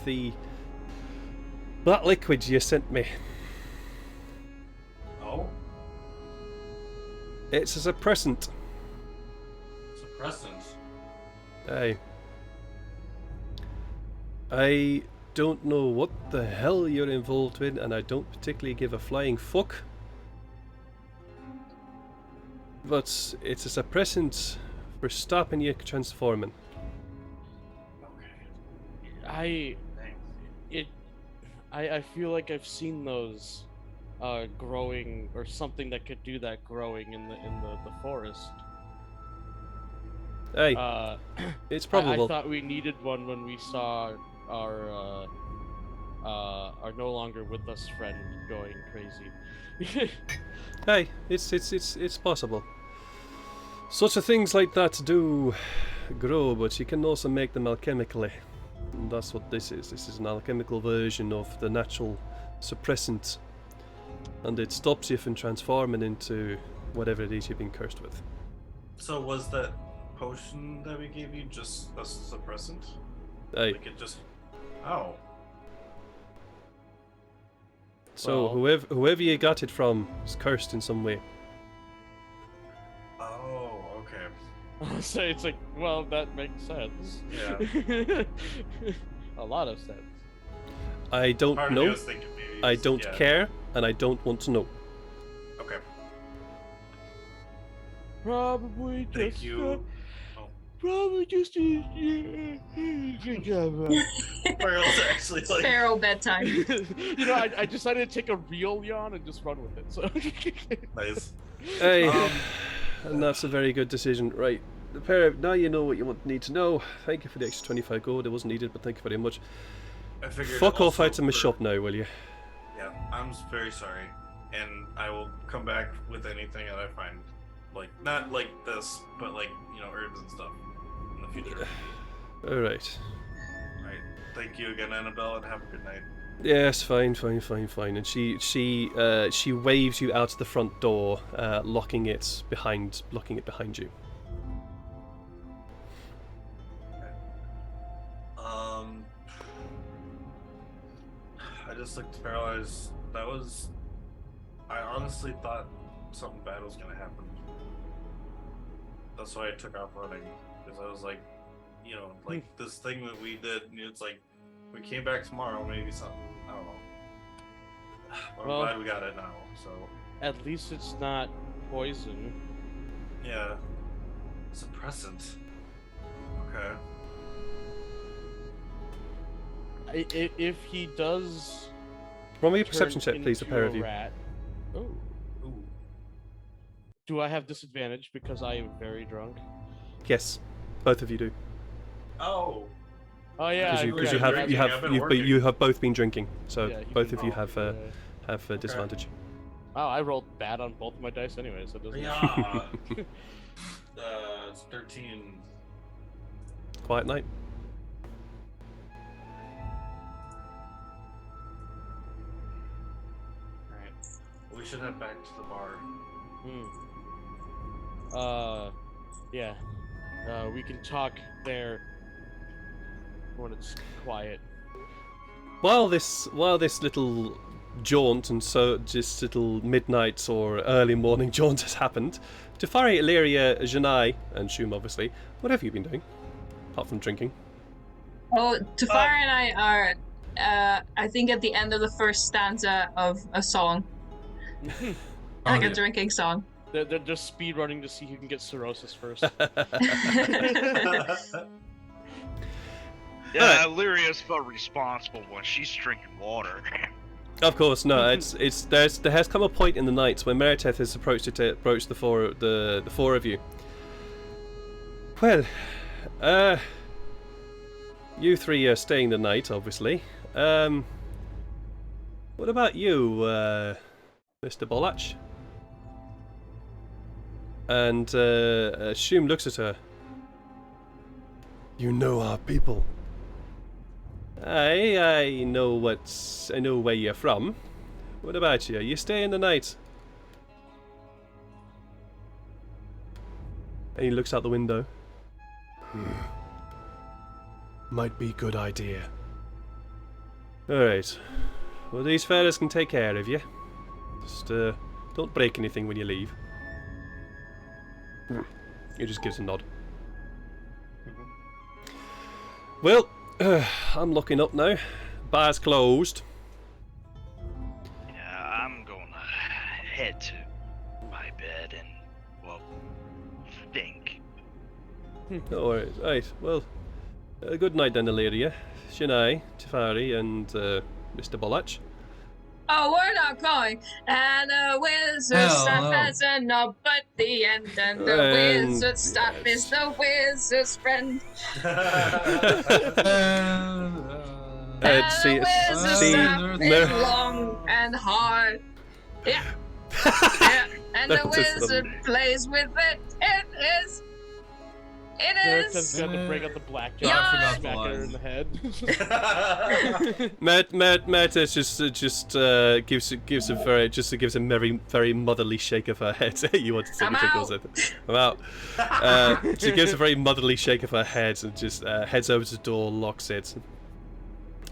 that liquid you sent me. Oh, It's a suppressant. suppressant. I don't know what the hell you're involved with, and I don't particularly give a flying fuck. but it's a suppressant for stopping you transforming. Okay. I feel like I've seen those growing, or something that could do that growing in the forest. Hey, it's probable. I thought we needed one when we saw our no longer with us friend going crazy. Hey, it's possible. Such a things like that do grow, but you can also make them alchemically. And that's what this is. This is an alchemical version of the natural suppressant. And it stops you from transforming into whatever it is you've been cursed with. So was that potion that we gave you just a suppressant? Hey, Like it just... Oh. so Well- whoever you got it from is cursed in some way. Oh, okay. So it's like, well, that makes sense. Yeah. A lot of sense. I don't Part of me know, was thinking maybe I it's- don't yeah. care, and I don't want to know. Okay. Probably Thank just. you. Probably just. Good job. Farrell's actually like... Pharaoh bedtime. You know, I decided to take a real yawn and just run with it. So. Nice. Hey, Um, and that's a very good decision. Right, the pair of, now you know what you need to know. Thank you for the extra 25 gold. It wasn't needed, but thank you very much. I figured Fuck off also out to my for- shop now, will you? Yeah, I'm very sorry, and I will come back with anything that I find, like not like this, but like herbs and stuff in the future. All right. Right. Thank you again, Annabelle, and have a good night. Yes, fine. And she waves you out the front door, locking it behind you. I just looked paralyzed. That was. I honestly thought something bad was gonna happen. That's why I took off running, because I was like, like this thing that we did. It's like we came back tomorrow, maybe something. I don't know. I'm Well- glad we got it now. So At least it's not poison. yeah, suppressant. Okay. If he does. Roll me a perception turn check, please, the into pair a of you. rat. Oh. Ooh. Do I have disadvantage because I am very drunk? Yes, both of you do. Oh. Oh yeah, Because I you agree. have I've you been have working. you have both been drinking, so Yeah, he both can- of you oh, have disadvantage. Wow, I rolled bad on both of my dice anyway, so it doesn't. Yeah. It's 13. Quiet night. Right. We should head back to the bar. Yeah. We can talk there when it's quiet. While this little jaunt and so just little midnight or early morning jaunt has happened, Tefari, Illyria, Yannae, and Shum obviously, what have you been doing? Apart from drinking. Oh, Tafara and I are, I think, at the end of the first stanza of a song, like a drinking song. They're just speed running to see who can get cirrhosis first. Yeah, Lyria's felt responsible when she's drinking water. Of course, no. There has come a point in the night when Meriteth has approached the four of you. Well, you three are staying the night, obviously. What about you, Mr. Bolach? And Shum looks at her. You know our people. I know where you're from. What about you? You staying the night? And he looks out the window. Might be a good idea. Alright. Well, these fellas can take care of you. Just, don't break anything when you leave. He just gives a nod. Well, I'm locking up now. Bar's closed. Yeah, I'm gonna head to my bed and well, think. No worries. Right, well, good night then, Illyria, Yannae, Tefari, and Mr. Bolach. Oh, we're not going. And the wizard Hell staff no. has a knob at the end, and the And wizard staff yes. is the wizard's friend. And see- the wizard's see- staff no. is long and hard. Yeah. Yeah. And the That just wizard plays with it. It is. Merton's gonna bring out the blackjack Yeah. and I forgot smack the her in lines. the head. Mert gives a very motherly shake of her head. You want to say I'm anything out. else? I'm out. She gives a very motherly shake of her head and just heads over to the door, locks it.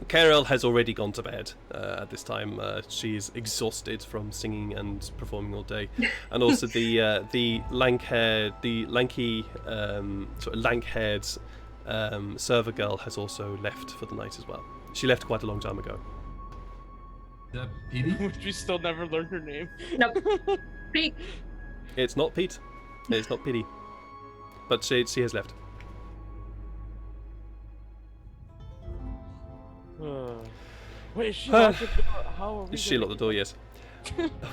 Carol has already gone to bed at this time. She's exhausted from singing and performing all day, and also the lanky sort of lank-haired server girl has also left for the night as well. She left quite a long time ago. Is that Petey? We still never learned her name. Nope. Pete. It's not Pete. It's not Pity. But she has left. Wait, is she locked the door? How are we She gonna locked the door, yes.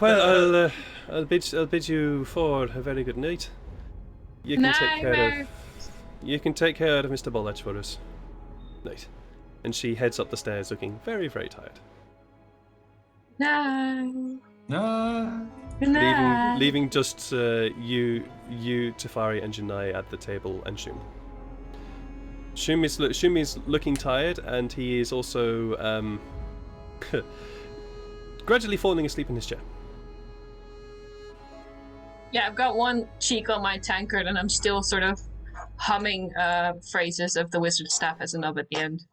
Well, I'll bid you for a very good night. You can take care Nightmare. of Mr. Bolach for us. Night. And she heads up the stairs looking very, very tired. No. No. No. Leaving just you, Tefari, and Yannae at the table, and Shum. Shum is looking tired, and he is also gradually falling asleep in his chair. Yeah, I've got one cheek on my tankard, and I'm still sort of humming phrases of the wizard staff as a nub at the end.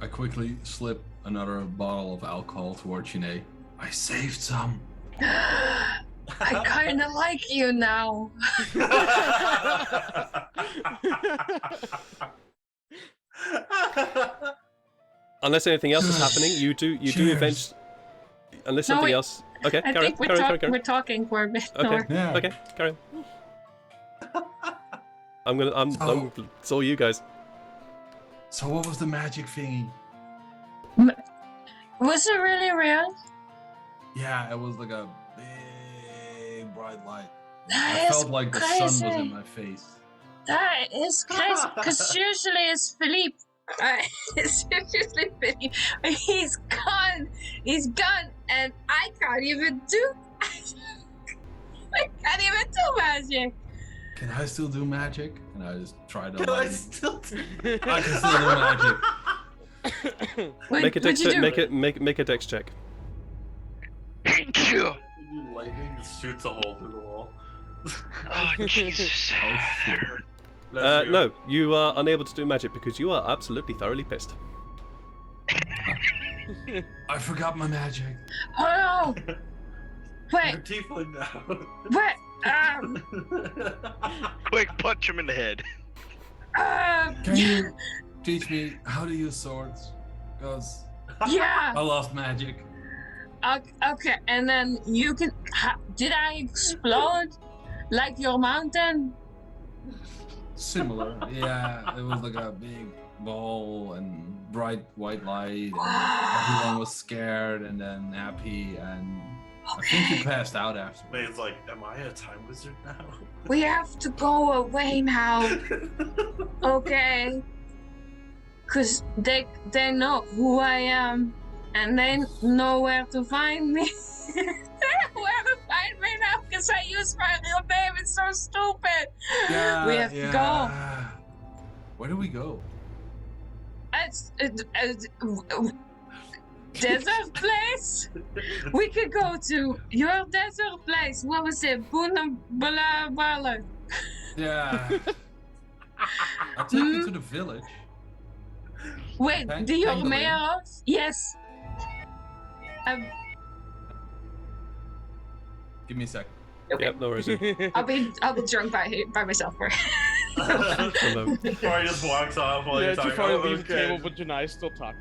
I quickly slip another bottle of alcohol towards Yannae. I saved some. I kind of like you now. Unless anything else is happening, you do Cheers. eventually. Unless No, something wait. else. Okay, I carry think on. we're talking for a bit Okay. more. Yeah. Okay, carry on. It's all you guys. So what was the magic thingy? Was it really real? Yeah, it was like a big bright light. That I is felt like the sun was crazy. in my face. That is crazy, because usually it's Philippe. It's usually Philippe. He's gone, and I can't even do. I can't even do magic. Can I still do magic? And I just tried to Can I light. still do I can still do magic. Make a dex. What'd you do? Make a dex check. lightning shoots a hole through the wall? Oh, Jesus. Oh shit. That's No, you are unable to do magic because you are absolutely thoroughly pissed. I forgot my magic. Oh no! You're Wait, tiefling now. wait, Quick, punch him in the head. Can you teach me how to use swords? Because yeah. I lost magic. Okay, and then you can. Did I explode like your mountain? Similar. Yeah, it was like a big ball and bright white light, and everyone was scared and then happy, and I think you passed out afterwards. It's like, am I a time wizard now? We have to go away now, okay? Cause they know who I am, and they know where to find me. They know where to find me now, cause I use my real name. It's so stupid. Yeah, We have to go. Where do we go? It's desert place. We could go to your desert place. What was it? Bula. Yeah. I'll take you to the village. Wait, Tang- do you Tangling. mayor? Yes. Give me a sec. Okay. Yep, no worries. I'll be drunk by myself for. Hello. Tori just walks off while Yeah, you're talking. Tefari Okay. leaves the table, but Janai's still talking.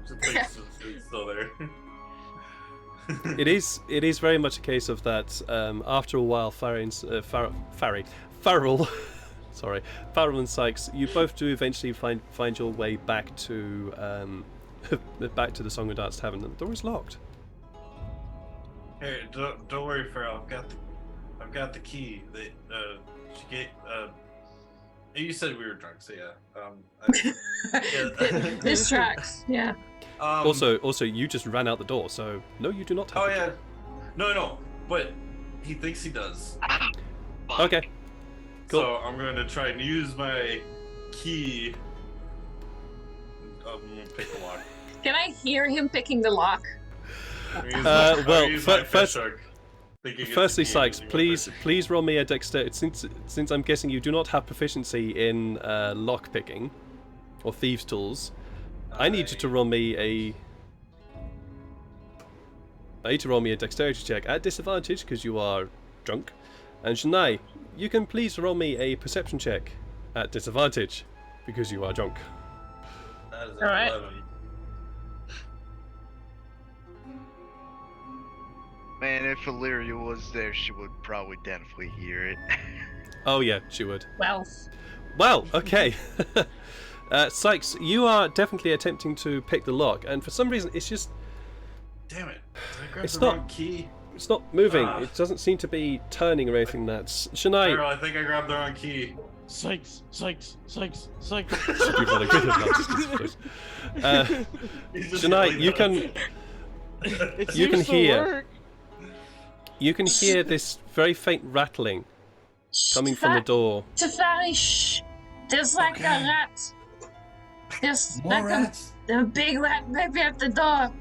Just thinks it's still there. It is very much a case of that. After a while, Farrell, sorry, Farrell and Sykes, you both do eventually find your way back to back to the Song and Dance Tavern, and the door is locked. Hey, don't worry, Farrell. I've got the key. That she gave. You said we were drunk, so yeah. This tracks. Yeah. Also, you just ran out the door, so no, you do not have. Oh the yeah. key. No, but he thinks he does. Okay. Cool. So I'm going to try and use my key. Pick the lock. Can I hear him picking the lock? Firstly, Sykes, please roll me a dexterity. Since I'm guessing you do not have proficiency in lock picking or thieves' tools, I need you to roll me a. I need to roll me a dexterity check at disadvantage because you are drunk. And Yannae, you can please roll me a perception check at disadvantage because you are drunk. That is All right. 11. Man, if Illyria was there, she would probably definitely hear it. Oh yeah, she would. Well, okay. Sykes, you are definitely attempting to pick the lock, and for some reason, it's just. Damn it! Did I grab It's the not- wrong key? It's not moving. Ah. It doesn't seem to be turning or anything. That's Yannae. Farrell, I think I grabbed the wrong key. Sykes. You've got a good advantage. He's just Yannae, really you done. can It You can seems to hear. work. you can hear this very faint rattling coming from the door. Teferi, shh. There's like Okay. a rat. There's More like rats. a big rat baby at the door.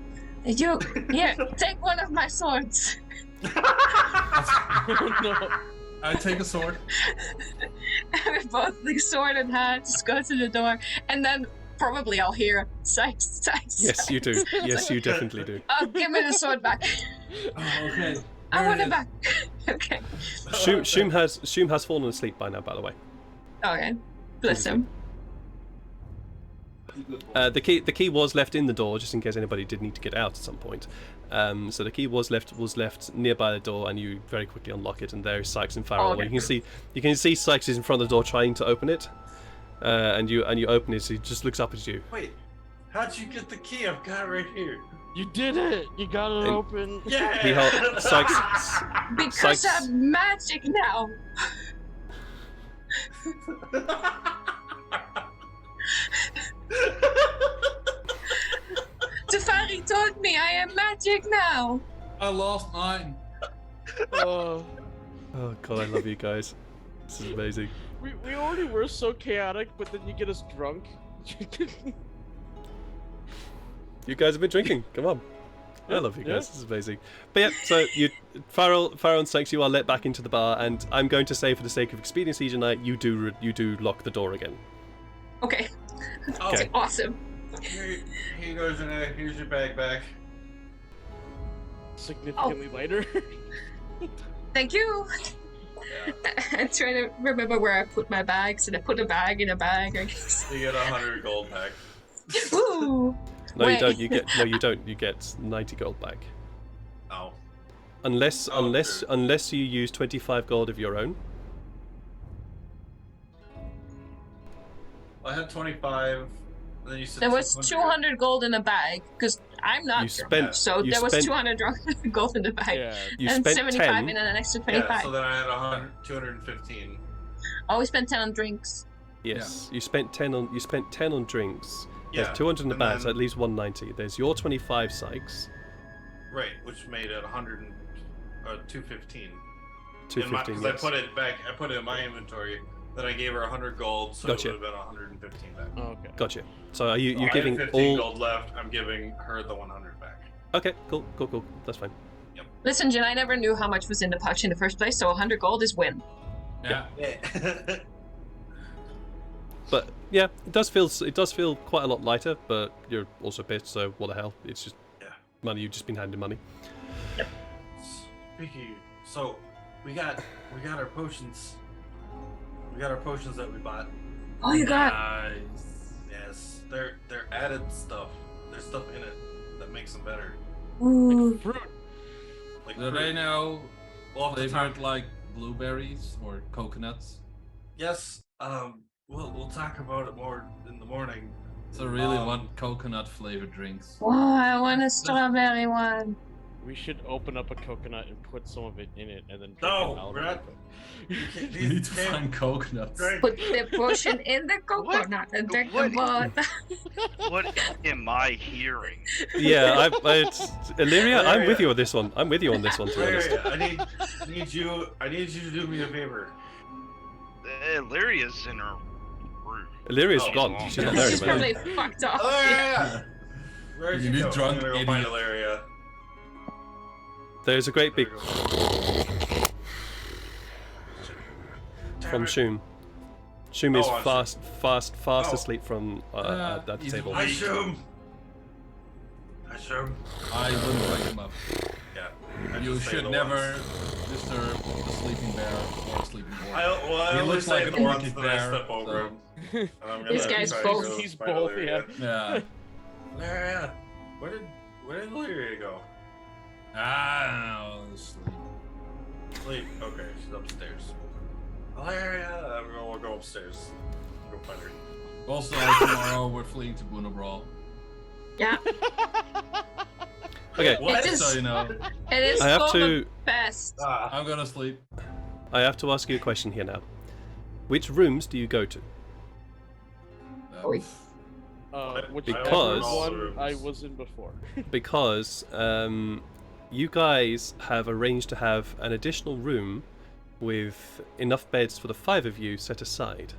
You here? Take one of my swords. No. I take a sword. We both the sword in hand, just go to the door, and then probably I'll hear Sykes. Yes, you do. Yes, you definitely do. Oh, give me the sword back. Oh, okay. I There want it it is. back. Okay. Shum has fallen asleep by now, by the way. Okay. Bless him. The key was left in the door just in case anybody did need to get out at some point. So the key was left nearby the door, and you very quickly unlock it, and there is Sykes and Farrell. Okay. You can see Sykes is in front of the door trying to open it, and you open it. So he just looks up at you. Wait, how'd you get the key? I've got it right here. You did it! You got it And- open. Yeah. He Sykes. Because Sykes. I'm magic now. Teferi told me I am magic now. I lost mine. Uh, Oh god, I love you guys. This is amazing. we already were so chaotic, but then you get us drunk. You guys have been drinking. Come on. I love you Yeah. guys. This is amazing. But yeah, so you, Farrell and Sykes, you are let back into the bar, and I'm going to say, for the sake of expediency tonight, you do lock the door again. Okay. Okay. Awesome. Here you go, Yannae. Here's your bag back. Significantly later. Thank you. I'm trying to remember where I put my bags, and I put a bag in a bag, I guess. You get 100 gold back. Ooh. No, Wait. you don't. You get 90 gold back. Oh. Unless Oh, unless you use 25 gold of your own. I had 25. And then you said There was 600. 200 gold in a bag, because I'm not You drunk. spent. So you there was spent, 200 gold in the bag. Yeah. You and spent 75 10. and then an extra 25. Yeah, so then I had 215. Always spent 10 on drinks. Yes, you spent 10 on. You spent 10 on drinks. There's Yeah, 200 in the and bag, so then- at least 190. There's your 25, Sykes. Right, which made it 215. 215. Because Yes. I put it in my inventory. Then I gave her 100 gold, so Gotcha. it would have been 115 back. Oh, okay. Gotcha. So are you I giving have 15 all? gold left. I'm giving her the 100 back. Okay, cool. That's fine. Listen, Jen, I never knew how much was in the pouch in the first place, so 100 gold is win. Yeah. Yeah. But yeah, it does feel quite a lot lighter. But you're also pissed, so what the hell? It's just Yeah. money. You've just been handed money. Speaking, so we got our potions. We got our potions that we bought. Oh, you got. Nice. Yes, they're added stuff. There's stuff in it that makes them better. Ooh. Fruit. Like Do fruit. they know Well, off the top, flavored like blueberries or coconuts? yes. We'll talk about it more in the morning. So I really want coconut flavored drinks. Oh, I want a strawberry one. We should open up a coconut and put some of it in it, and then drink No, it out we're of not- it. We need to find coconuts. Drink. Put the potion in the coconut and drink the What? water. What am I hearing? Yeah, it's Illyria. I'm with you on this one. I'm with you on this one, to be honest. Larry, I need you to do me a favor. Lyria's in her room. Illyria's Oh, gone. she's She's not there She's anymore. probably fucked off. Ilaria! Where'd You you need go? drunk I'm gonna go find idiot. Ilaria. There's a great big Damn from it. Shum. Shum is Oh, I see. fast Oh. asleep from at the he's table. I assume. I wouldn't wake him up. Yeah. I You just say should the never ones. disturb a sleeping bear or a sleeping boy. I He only looks say like the an ones wicked that I bear, step over so- him. And I'm This gonna guy's try to both. go He's find both, Ilaria. Yeah. Ilaria, where did Ilaria go? Ah, sleep. Sleep. Okay, she's upstairs. Ilaria, I'm gonna go upstairs. Go find her. Also, tomorrow we're fleeing to Bunobral. Yeah, Okay, What? It is- So you know, it is I have for to. the best. Ah, I'm gonna sleep. I have to ask you a question here now. Which rooms do you go to? Oi. Whichever Because- one I was in before. Because you guys have arranged to have an additional room with enough beds for the 5 of you set aside.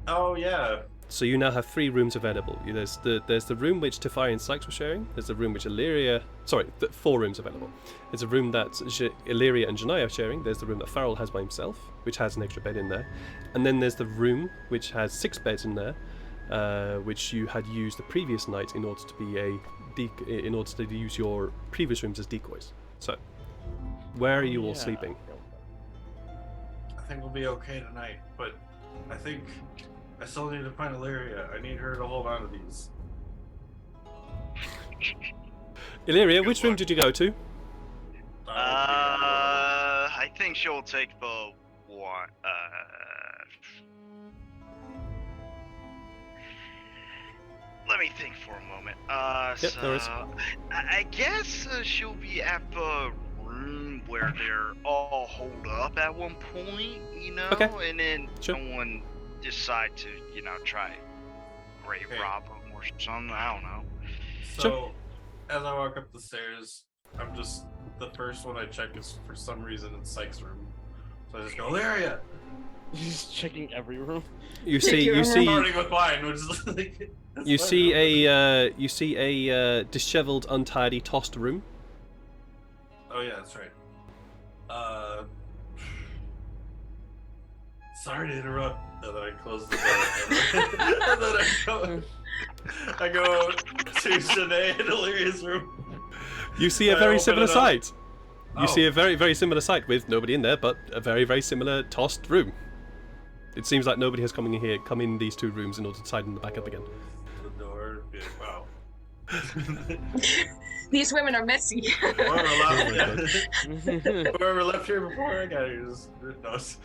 oh yeah. So you now have 3 rooms available. There's the room which Tefari and Sykes were sharing. There's the room which Illyria... Sorry, 4 rooms available. There's a room that Illyria and Yannae are sharing. There's the room that Farrell has by himself, which has an extra bed in there. And then there's the room which has 6 beds in there, which you had used the previous night in order to be in order to use your previous rooms as decoys. So, where are you all Yeah. sleeping? I think we'll be okay tonight, but I think I still need to find Ilaria. I need her to hold on to these. Illyria, which room did you go to? I think she'll take the one. Let me think for a moment. Yep, there is. I guess she'll be at the room where they're all holed up at one point, you know, Okay. and then Sure. someone decide to, you know, try grave Okay. rob them or something. I don't know. So, as I walk up the stairs, I'm just the first one I check is for some reason in Sykes' room. So I just go, Ilaria! He's checking every room. You see, your you room. see, Starting with mine, which is like. that's you fine. you see a dishevelled, untidy, tossed room. Oh yeah, that's right. Sorry to interrupt. And then I close the door. And then I go to Yannae and Illyria's room. You see a I very open similar it up. sight. You see Oh. a very, very similar sight with nobody in there, but a very, very similar tossed room. It seems like nobody has come in these 2 rooms in order to tidy them back up again. The door. Yeah, wow. These women are messy. Whoever left here before I got here just knows.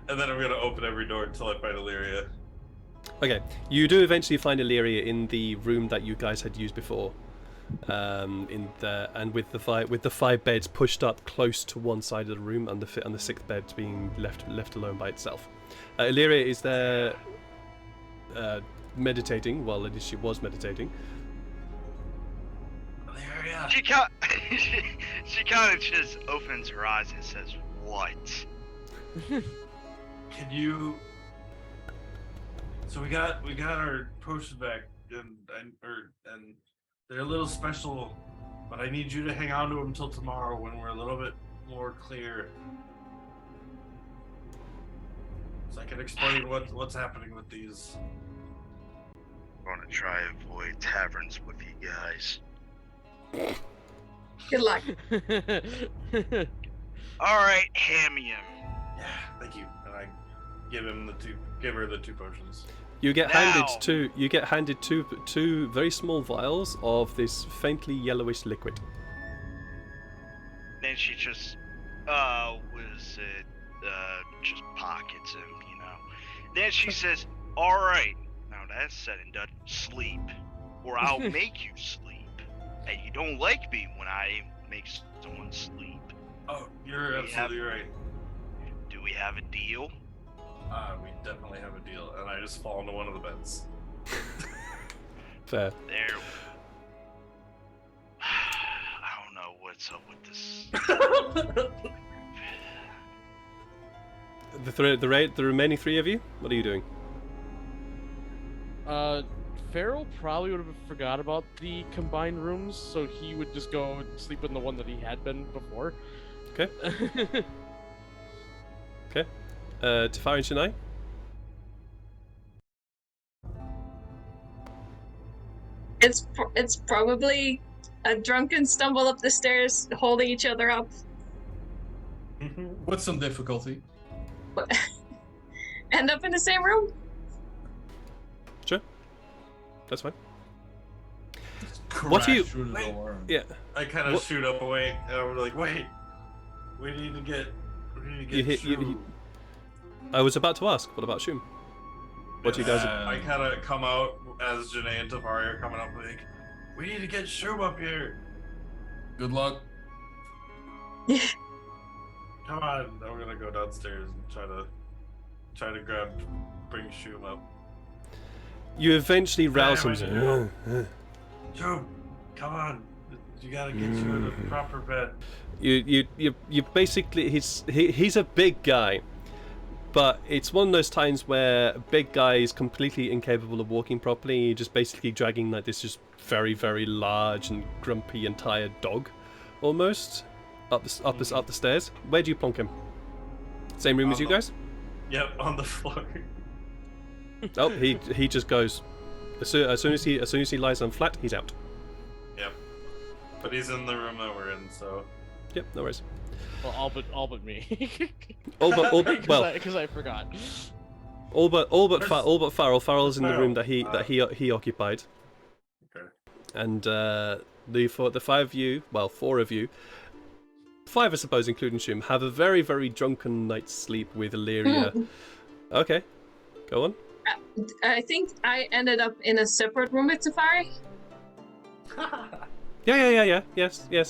And then I'm gonna open every door until I find Illyria. Okay, you do eventually find Illyria in the room that you guys had used before, and with the 5 beds pushed up close to one side of the room, and the 6th bed being left alone by itself. Illyria is there, meditating. Well, at least she was meditating. Illyria! She kind of just opens her eyes and says, "What?" Can you? So we got our potions back, and they're a little special, but I need you to hang on to them until tomorrow when we're a little bit more clear, so I can explain what's happening with these. I'm gonna try and avoid taverns with you guys. Good luck. All right, hand me 'em. Yeah, thank you. And I give her the 2 potions. You get Now. handed two very small vials of this faintly yellowish liquid. then she just just pockets him, you know. Then she says, "All right, now that's said and done. Sleep, or I'll make you sleep. And you don't like me when I make someone sleep." Oh, you're absolutely right. Do we have a deal? We definitely have a deal, and I just fall into one of the beds. Fair. There. I don't know what's up with this. The remaining three of you, what are you doing? Farrell probably would have forgot about the combined rooms, so he would just go and sleep in the one that he had been before. Okay. Okay. Tefari and Yannae? It's probably a drunken stumble up the stairs, holding each other up. With some difficulty. End up in the same room. Sure. That's fine. Crash What do you- through the door. Yeah. I kind of What- shoot up away, and I'm like, wait, we need to get You I was about to ask, what about Shum? What do you guys... I kind of come out as Yannae and Tefari are coming up, like, we need to get Shum up here. Good luck. Come on, I'm gonna go downstairs and try to bring Shum up. You eventually rouse him. Shum, come on, you gotta get you in a proper bed. You basically he's a big guy, but it's one of those times where a big guy is completely incapable of walking properly. You're just basically dragging like this just very, very large and grumpy and tired dog, almost up the stairs. Where do you plonk him? Same room as you guys? Yep, on the floor. Oh, he just goes. As soon as he lies on flat, he's out. Yep, but he's in the room that we're in, so. Yep, no worries. Well, all but me. All but well, because I forgot. all but Farrell. Farrell's in the room that he occupied. Okay. And the five of you, well, four of you, five I suppose, including Shum, have a very, very drunken night's sleep with Illyria. Okay, go on. I think I ended up in a separate room with Tefari. Yeah. Yes. Yeah.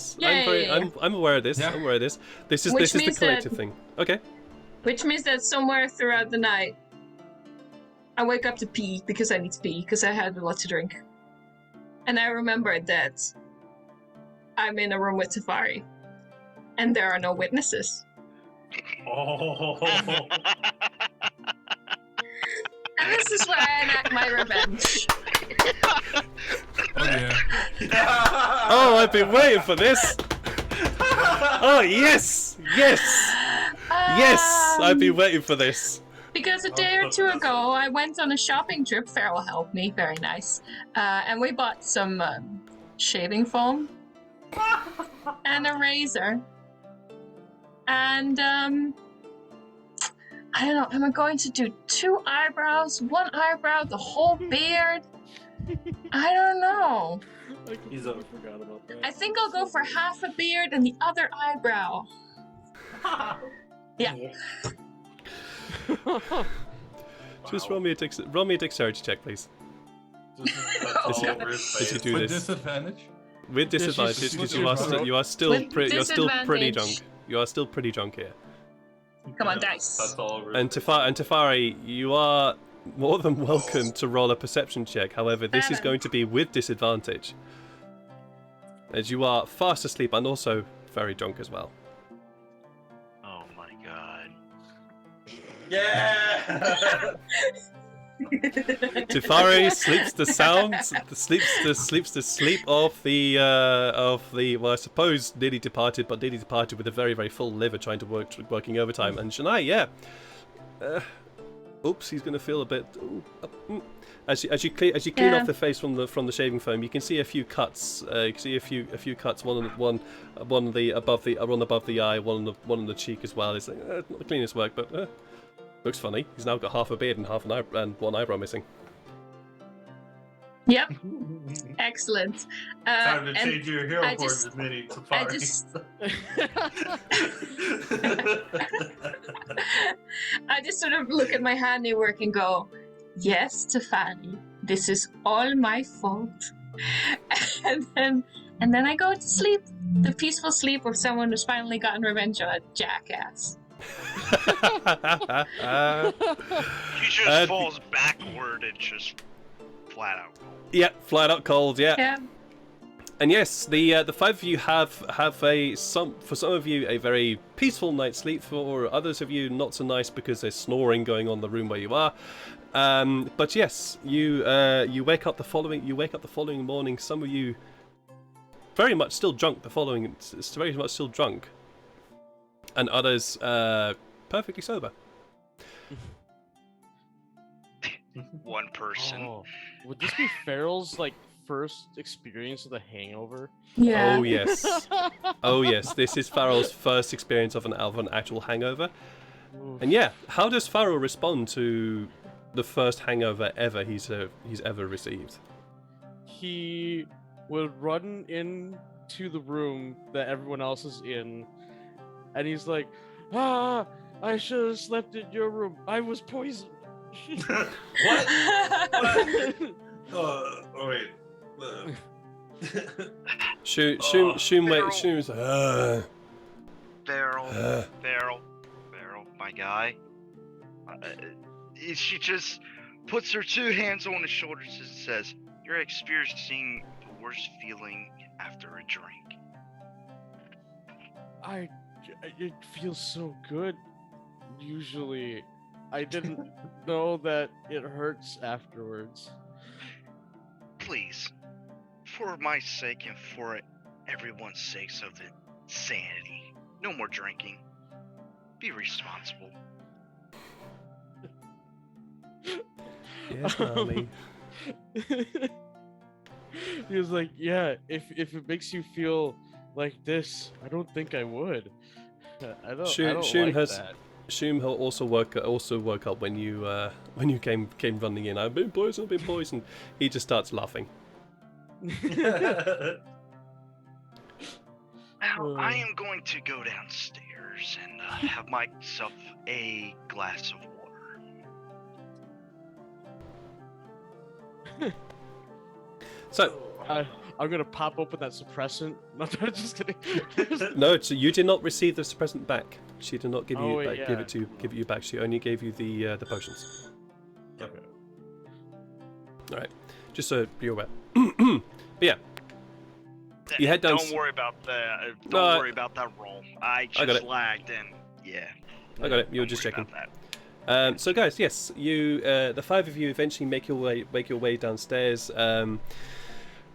I'm aware of this. Yeah. I'm aware of this. This is Which the means collective that- thing. Okay. Which means that somewhere throughout the night, I wake up to pee because I need to pee because I had a lot to drink. And I remembered that I'm in a room with Tefari. And there are no witnesses. Oh. And this is where I enact my revenge. Oh yeah. Oh, I've been waiting for this. Oh yes. I've been waiting for this. Because a day or two ago, I went on a shopping trip. Farrell helped me, very nice. And we bought some shaving foam and a razor. And I don't know, am I going to do 2 eyebrows, 1 eyebrow, the whole beard? I don't know. I completely forgot about that. I think I'll go for half a beard and the other eyebrow. Yeah. Just roll me a dexterity check, please. Did you do With this disadvantage? with disadvantage? Because you are still With pretty disadvantage. drunk. You are still pretty drunk here. Come on, dice. That's all over. And Tefari, you are more than welcome to roll a perception check. However, this is going to be with disadvantage, as you are fast asleep and also very drunk as well. Oh my god. Yeah. Tefari sleeps the sleep of the well, I suppose nearly departed with a very, very full liver trying to working overtime. And Yannae, yeah. Oops, he's going to feel a bit. As you clean off the face from the shaving foam, you can see a few cuts. You can see a few cuts. One above the eye, one on the cheek as well. It's like, not the cleanest work, but looks funny. He's now got half a beard and 1 eyebrow missing. Yep, excellent. Time to And change your I Heroforge just- mini to I Fari. just sort of look at my handiwork and go, yes, Tefani, this is all my fault. and then I go to sleep, the peaceful sleep of someone who's finally gotten revenge on a jackass. He just falls backward and just flat out cold. Yeah, flat out cold. Yeah. Yeah. And yes, the five of you have for some of you a very peaceful night's sleep. For others of you, not so nice because there's snoring going on in the room where you are. But yes, you wake up the following morning. Some of you very much still drunk. It's very much still drunk, and others perfectly sober. One person. Oh, would this be Farrell's like first experience with a hangover? Yeah. Oh yes, oh yes. This is Farrell's first experience of an actual hangover. Oof. And yeah, how does Farrell respond to the first hangover ever he's ever received? He would run into the room that everyone else is in, and he's like, "Ah, I should have slept in your room. I was poisoned." What? Oh wait. Shoom's Farrell, my guy. She just puts her two hands on his shoulders and says, "You're experiencing the worst feeling after a drink." It feels so good. Usually, I didn't know that it hurts afterwards. Please, for my sake and for everyone's sakes of the sanity, no more drinking. Be responsible. Yes, mommy. He was like, "Yeah, if it makes you feel like this, I don't think I would. I don't like that." Shoom also woke up when you came running in. I've been poisoned. He just starts laughing. Now, I am going to go downstairs and have myself a glass of water. So, I'm gonna pop open that suppressant. No, I'm just kidding. no, so you did not receive the suppressant back. She did not give you Oh, wait, back, yeah. give it you back. She only gave you the potions. Okay. All right, just so you're aware. But yeah, you head down. Don't worry about that. No, Don't worry about that roll. I got just it. lagged and yeah. I got it. You were Don't just worry checking. about that. So guys, yes, you the five of you eventually make your way downstairs.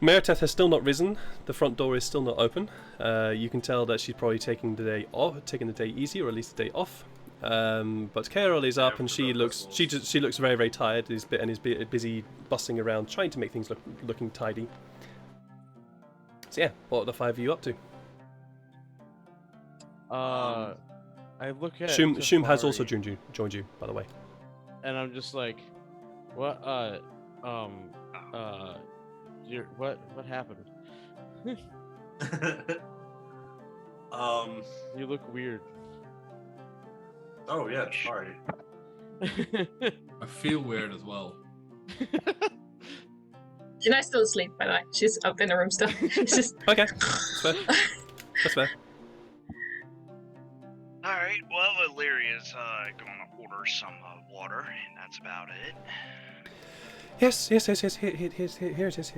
Meriteth has still not risen. The front door is still not open. You can tell that she's probably taking the day easy, or at least the day off. But Carol is up, and she looks very, very tired. Is busy bustling around trying to make things looking tidy. So yeah, what are the five of you up to? I look at Shoom has also Tefari, joined you, by the way. and I'm just like, what? What happened? You look weird. Oh yeah, sorry. I feel weird as well. Janai's still asleep, by the way. She's up in the room still. It's just Okay, that's fair. That's fair. Alright, well, Illyria's going to order some water, and that's about it. Yes. Here it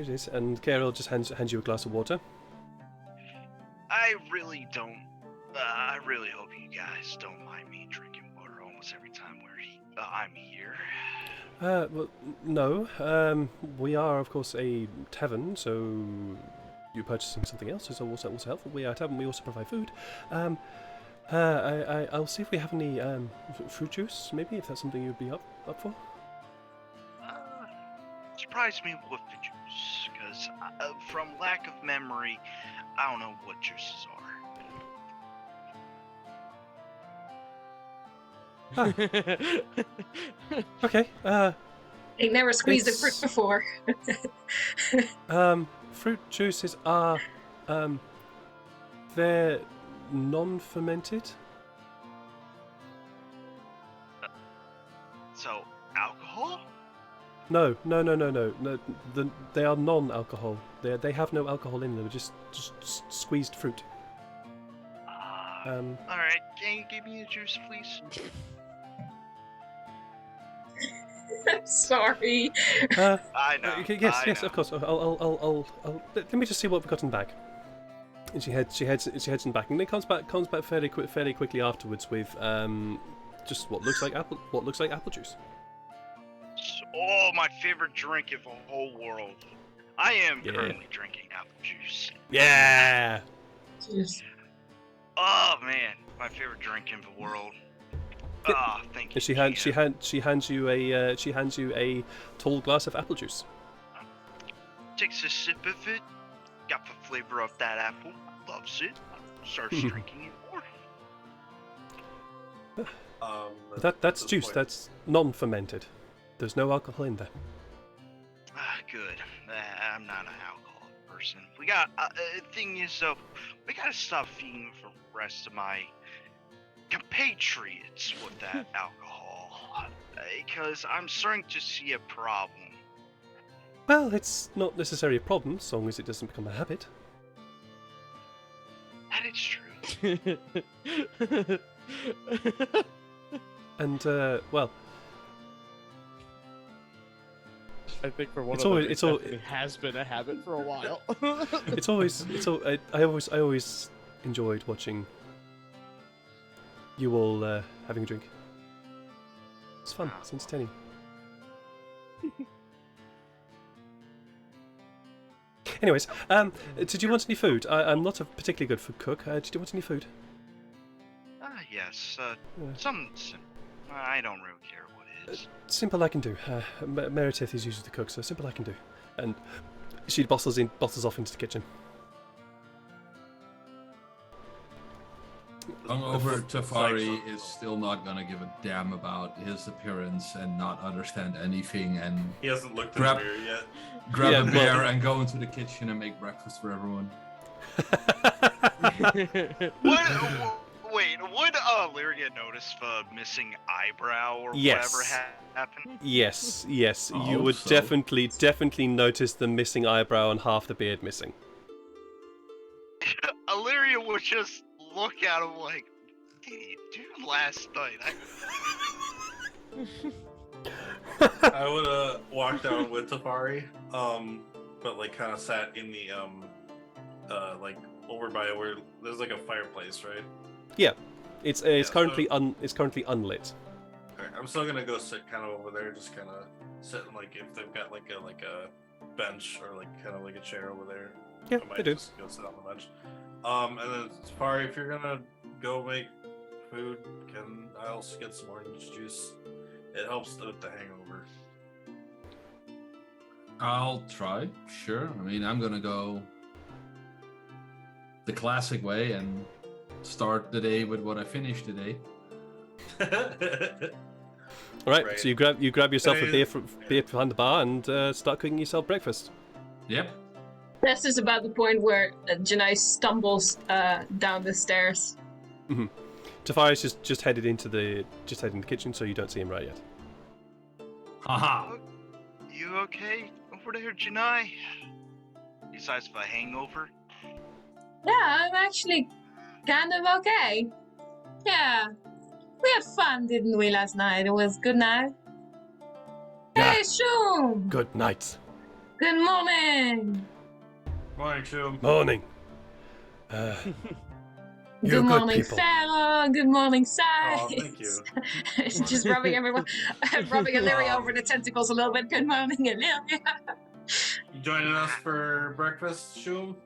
is. And Carol just hands you a glass of water. I really hope you guys don't mind me drinking water almost every time I'm here. Well, no. We are, of course, a tavern, so you purchasing something else is also helpful. We are a tavern. We also provide food. I'll see if we have any fruit juice, maybe, if that's something you'd be up for. Surprise me with the juice, because from lack of memory, I don't know what juices are. Okay. Ain't never squeezed a fruit It's- before. Fruit juices are, they're non-fermented. So, alcohol? No. They are non-alcohol. They have no alcohol in them. Just squeezed fruit. Alright, can you give me a juice, please? I'm sorry. I know. Yes, I yes, know. of course. I'll let me just see what we've got in the bag. And she heads in the back, and then comes back fairly quickly afterwards with just what looks like apple juice. Oh, my favorite drink in the whole world. I am Yeah. currently drinking apple juice. Yeah. Jeez. Oh man, my favorite drink in the world. Ah, thank you. And she hands you a tall glass of apple juice. Takes a sip of it. Got the flavor of that apple. Loves it. Starts drinking it more. That's this juice. point- That's non-fermented. There's no alcohol in there. Ah, good. I'm not an alcoholic person. We got. Thing is though, we gotta stop feeding the rest of my compatriots with that alcohol, because I'm starting to see a problem. Well, it's not necessarily a problem, as long as it doesn't become a habit. That is true. And well, I think for one It's of always- them, it's al- it has been a habit for a while. I always enjoyed watching you all having a drink. It's fun. It's entertaining. Anyways, did you want any food? I'm not a particularly good food cook. Did you want any food? Yes. Yeah. Some. I don't really care what it is. Simple I can do. Meredith is usually the cook, so simple I can do. And she bustles off into the kitchen. Hungover Tafari is still not gonna give a damn about his appearance and not understand anything and He hasn't looked Grab- in the mirror yet. grab Yeah, a well- beer and go into the kitchen and make breakfast for everyone. Wait, would Lyria notice the missing eyebrow or Yes. whatever happened? Yes, you Oh, would so- definitely notice the missing eyebrow and half the beard missing. Illyria would just look at him like, what did you do last night? I would have walked down with Tafari, but like kind of sat in the like over by where there's like a fireplace, right? It's Yeah, currently unlit. Okay, I'm still gonna go sit kind of over there, just kind of sitting like if they've got like a bench or like kind of like a chair over there. Yeah, I might they do. just go sit on the bench. And then Tafari, if you're gonna go make food, can I also get some orange juice? It helps with the hangover. I'll try, sure. I mean, I'm gonna go the classic way and start the day with what I finished today. All right, Right. so you grab yourself a Hey. beer behind the bar and start cooking yourself breakfast. Yep. This is about the point where Janai stumbles down the stairs. Tafari's just headed into the kitchen, so you don't see him right yet. Haha. You okay over there, Janai? Besides the hangover? Yeah, I'm actually kind of okay. Yeah. We had fun, didn't we, last night? It was good night. Yeah. Hey, Shum! Good night. Good morning! Morning, Shum. Morning. You're Good good morning, people. Farah. Good morning, Sai. Oh, thank you. Just rubbing everyone, rubbing Illyria Um, over the tentacles a little bit. Good morning, Illyria. You joining us for breakfast, Shum?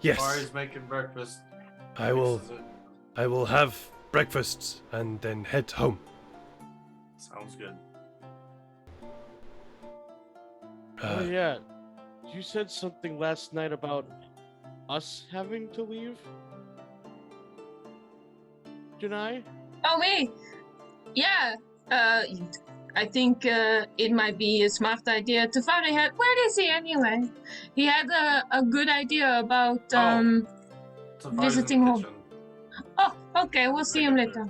Yes, Tafari's making breakfast. I will. Fixes it. I will have breakfast and then head home. Sounds good. Oh yeah, you said something last night about us having to leave. Janai? Oh, me? Yeah. I think it might be a smart idea. Tafari had. Where is he anyway? He had a good idea about Tafari's in the visiting home. kitchen. Oh, okay. We'll see him later.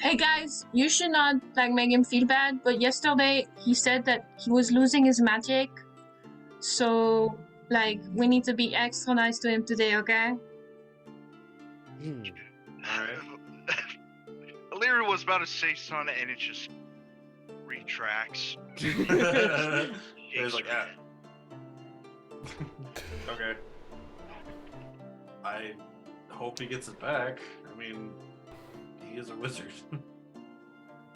Hey guys, you should not like make him feel bad. But yesterday he said that he was losing his magic, so like we need to be extra nice to him today, okay? Alright. Illyria was about to say something, and it just retracts. He's like, yeah. Okay. I hope he gets it back. I mean, he is a wizard.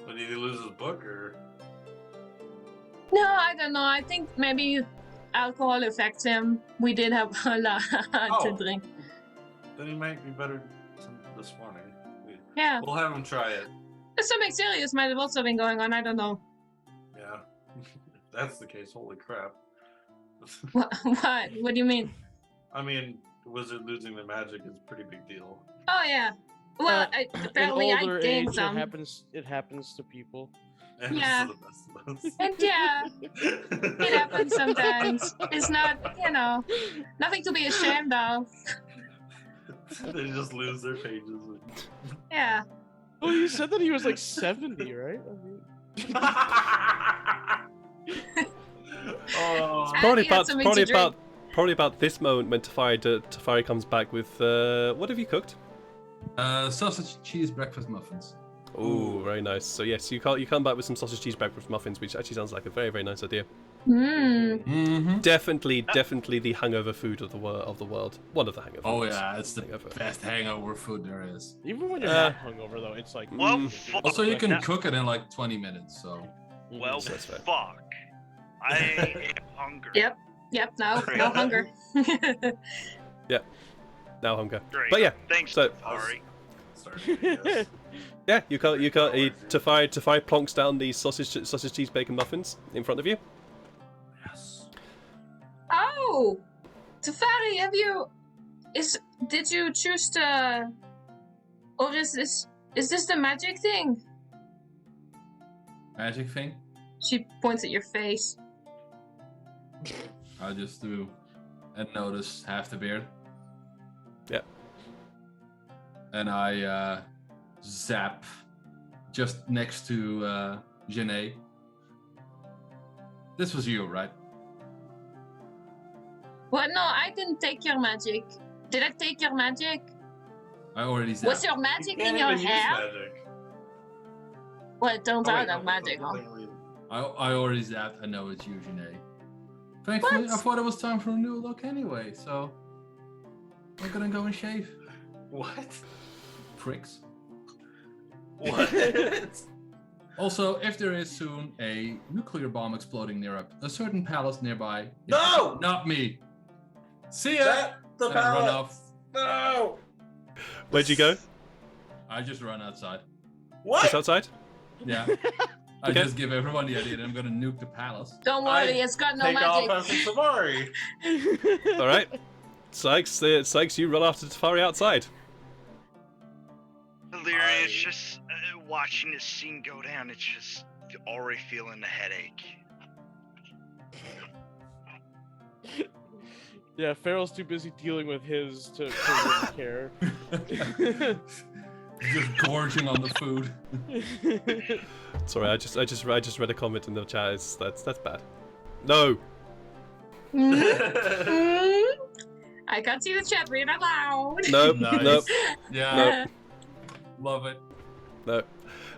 But did he lose his book, or? No, I don't know. I think maybe alcohol affects him. We did have a lot to drink. Then he might be better this morning. Yeah. We'll have him try it. Something serious might have also been going on. I don't know. Yeah. If that's the case, holy crap. What? What do you mean? I mean, wizard losing their magic is a pretty big deal. Oh yeah. Well, apparently in I older gained age, some. It happens to people. And Yeah. this is the best of us. And yeah, it happens sometimes. It's not, nothing to be ashamed of. They just lose their pages. Yeah. Oh, you said that he was like 70, right? Oh. Probably he had something to drink. probably about this moment when Tafari comes back with what have you cooked? Sausage, cheese, breakfast muffins. Ooh, very nice. So yes, you come back with some sausage cheese breakfast muffins, which actually sounds like a very, very nice idea. Mmm. Mm-hmm. Definitely the hangover food of the world. One of the hangover. Oh foods. yeah, it's the Hangover. best hangover food there is. Even when you're not hungover, though, it's like. Well, Also, you can that- cook it in like 20 minutes. So. Well, So that's fair. fuck. I am hungry. Yep. No hunger. Now hunger. Great. But yeah, Thanks, so- Tafari. Starting, yes. yeah, you can't. Tafari plonks down these sausage cheese bacon muffins in front of you. Yes. Oh, Tafari, did you choose to, or is this the magic thing? Magic thing? She points at your face. I just do and notice half the beard. Yeah. And I zap just next to Yannae. This was you, right? What? No, I didn't take your magic. Did I take your magic? I already zapped. Was your magic You in can't your even use hair? magic. Well, it turns Oh, out wait, I no, got magic no, on. wait, wait. I already zapped. I know it's you, Yannae. Thankfully, What? I thought it was time for a new look anyway, so I'm gonna go and shave. What? Pricks. What? Also, if there is soon a nuclear bomb exploding near a certain palace nearby, No! not me. See ya. That the And I run palace. off. No! Where'd you go? I just run outside. What? Just outside. Yeah. I Okay. just give everyone the idea that I'm gonna nuke the palace. Don't worry, it's got no Take off magic. after Safari. All right. Sykes, you run after Tafari outside. Illyria, it's just watching this scene go down. It's just already feeling the headache. Yeah, Farrell's too busy dealing with his to really care. Just gorging on the food. Sorry, I just read a comment in the chat. That's bad. No. I can't see the chat. Read it aloud. Nope. Nice. Nope. Yeah, Nope. love it. No.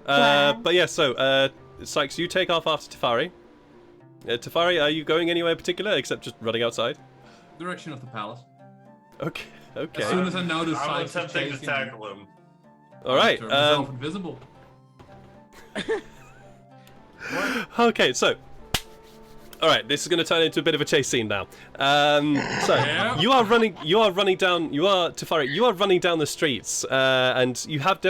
Wow. But yeah, so Sykes, you take off after Tafari. Tafari, are you going anywhere in particular except just running outside? Direction of the palace. Okay. As Okay. soon as I notice I'm Sykes is attempting to chasing tackle him. All right. turn myself invisible. Okay. So. All right. This is going to turn into a bit of a chase scene now. So Yeah. you are running down. Tafari. You are running down the streets, and you have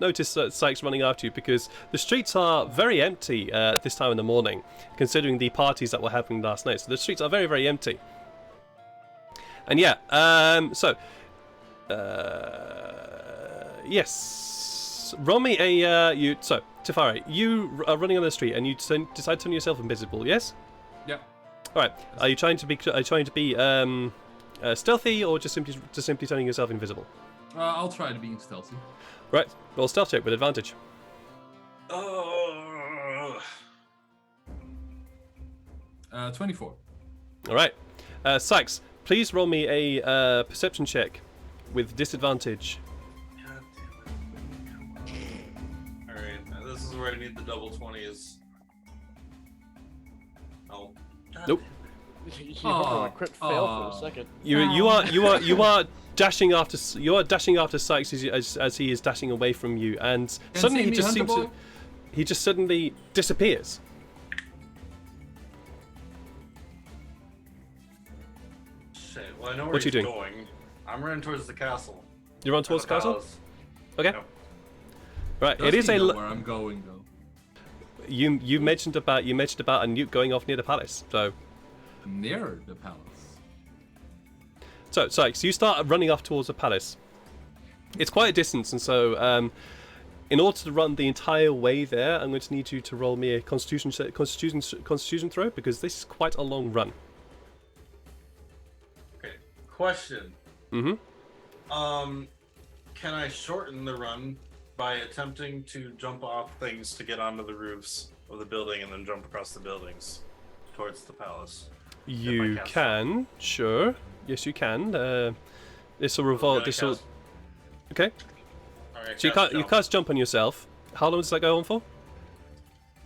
noticed Sykes running after you because the streets are very empty at this time in the morning, considering the parties that were happening last night. So the streets are very, very empty. And yeah, yes. roll me a So Tefari, you are running on the street and you decide to turn yourself invisible. Yes. Yeah. All right. Are you trying to be stealthy or just simply turning yourself invisible? I'll try to be stealthy. Right. Roll stealth check with advantage. 24. All right. Sykes, please roll me a perception check with disadvantage. God damn it. Alright, this is where I need the double 20s. Oh. God Nope. You were a crit fail for a second. You are dashing after Sykes as he is dashing away from you, and suddenly he just seems to. He just suddenly disappears. Shit, well I know where What you he's doing? going. I'm running towards the castle. You run towards the castle? palace. Okay. Yep. Right. Does It is he a. know where I'm going though? You mentioned about a newt going off near the palace. Near the palace. So Sykes, you start running off towards the palace. It's quite a distance, and so in order to run the entire way there, I'm going to need you to roll me a Constitution throw because this is quite a long run. Okay. Question. Mm-hmm. Can I shorten the run by attempting to jump off things to get onto the roofs of the building and then jump across the buildings towards the palace? You can, sure. Yes, you can. This will revolve. This will. Okay. Alright, So you can't jump on yourself. How long does that go on for?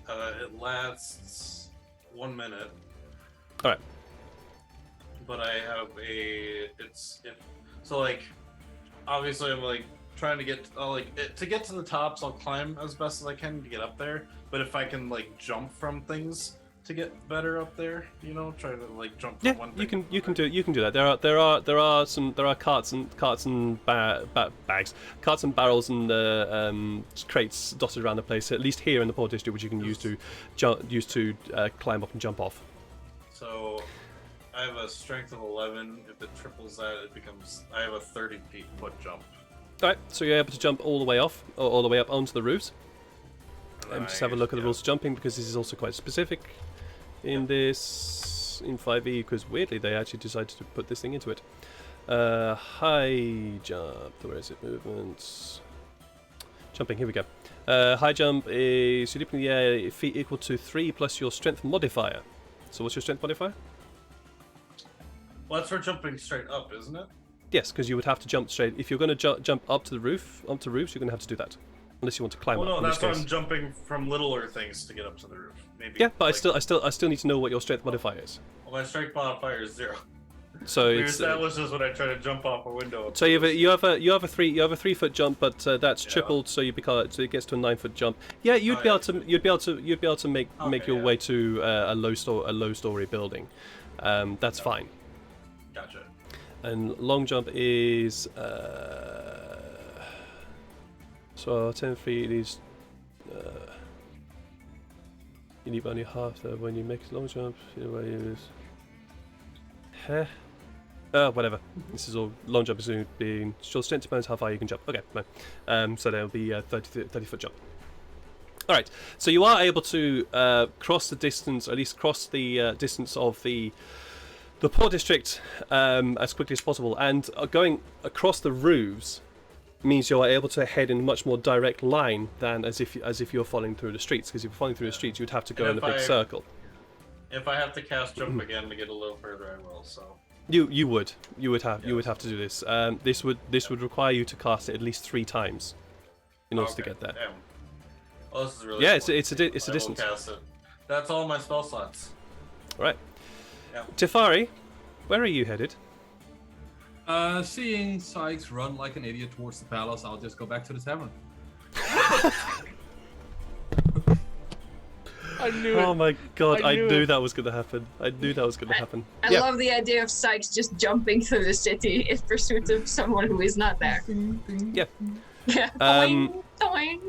It lasts 1 minute. All right. But I have so like obviously I'm like trying to get to get to the tops. I'll climb as best as I can to get up there. But if I can like jump from things to get better up there, you know, try to like jump from one thing. you can do that. There are carts and bags, carts and barrels and crates dotted around the place. At least here in the Port District, which you can use to climb up and jump off. So I have a strength of 11. If it triples that, I have a 30-foot jump. All right, so you're able to jump all the way off, or all the way up onto the roofs. And just have a look at the rules of jumping because this is also quite specific in 5e because weirdly they actually decided to put this thing into it. High jump, where is it? Movements. Jumping, here we go. High jump is you leap in the air, feet equal to 3 plus your strength modifier. So what's your strength modifier? Well, that's for jumping straight up, isn't it? Yes, because you would have to jump straight. If you're going to jump up to the roof, onto roofs, you're going to have to do that. Unless you want to climb up. Well, no, in that's which why case. I'm jumping from littler things to get up to the roof. Maybe. Yeah, but like, I still need to know what your strength modifier is. Well, my strength modifier is 0. So We it's established this when I try to jump off a window. so you have a 3-foot jump, but that's tripled, so it gets to a 9-foot jump. Yeah, you'd be able to make your way to a low story building. That's fine. Gotcha. And long jump is so 10 feet is you need only half that when you make a long jump. Whatever. This is all long jump is going to be short strength depends how far you can jump. Okay, no. So there'll be a 30-foot jump. All right. So you are able to cross the distance, or at least cross the distance of the Port District as quickly as possible, and going across the roofs means you are able to head in a much more direct line than as if you're following through the streets. Because if you're following through the streets, you'd have to go in a big circle. If I have to cast jump again to get a little further, I will. So you would have to do this. This would require you to cast it at least 3 times in order to get there. Damn. Well, this is really Yeah, cool. it's a distance. I will cast it. That's all my spell slots. All right. Yeah. Tefari, where are you headed? Seeing Sykes run like an idiot towards the palace, I'll just go back to the tavern. I knew it. Oh my god, I knew knew it. that was going to happen. I knew that was going to happen. I love the idea of Sykes just jumping through the city in pursuit of someone who is not there. Yeah. Yeah. Um, Doing, doing.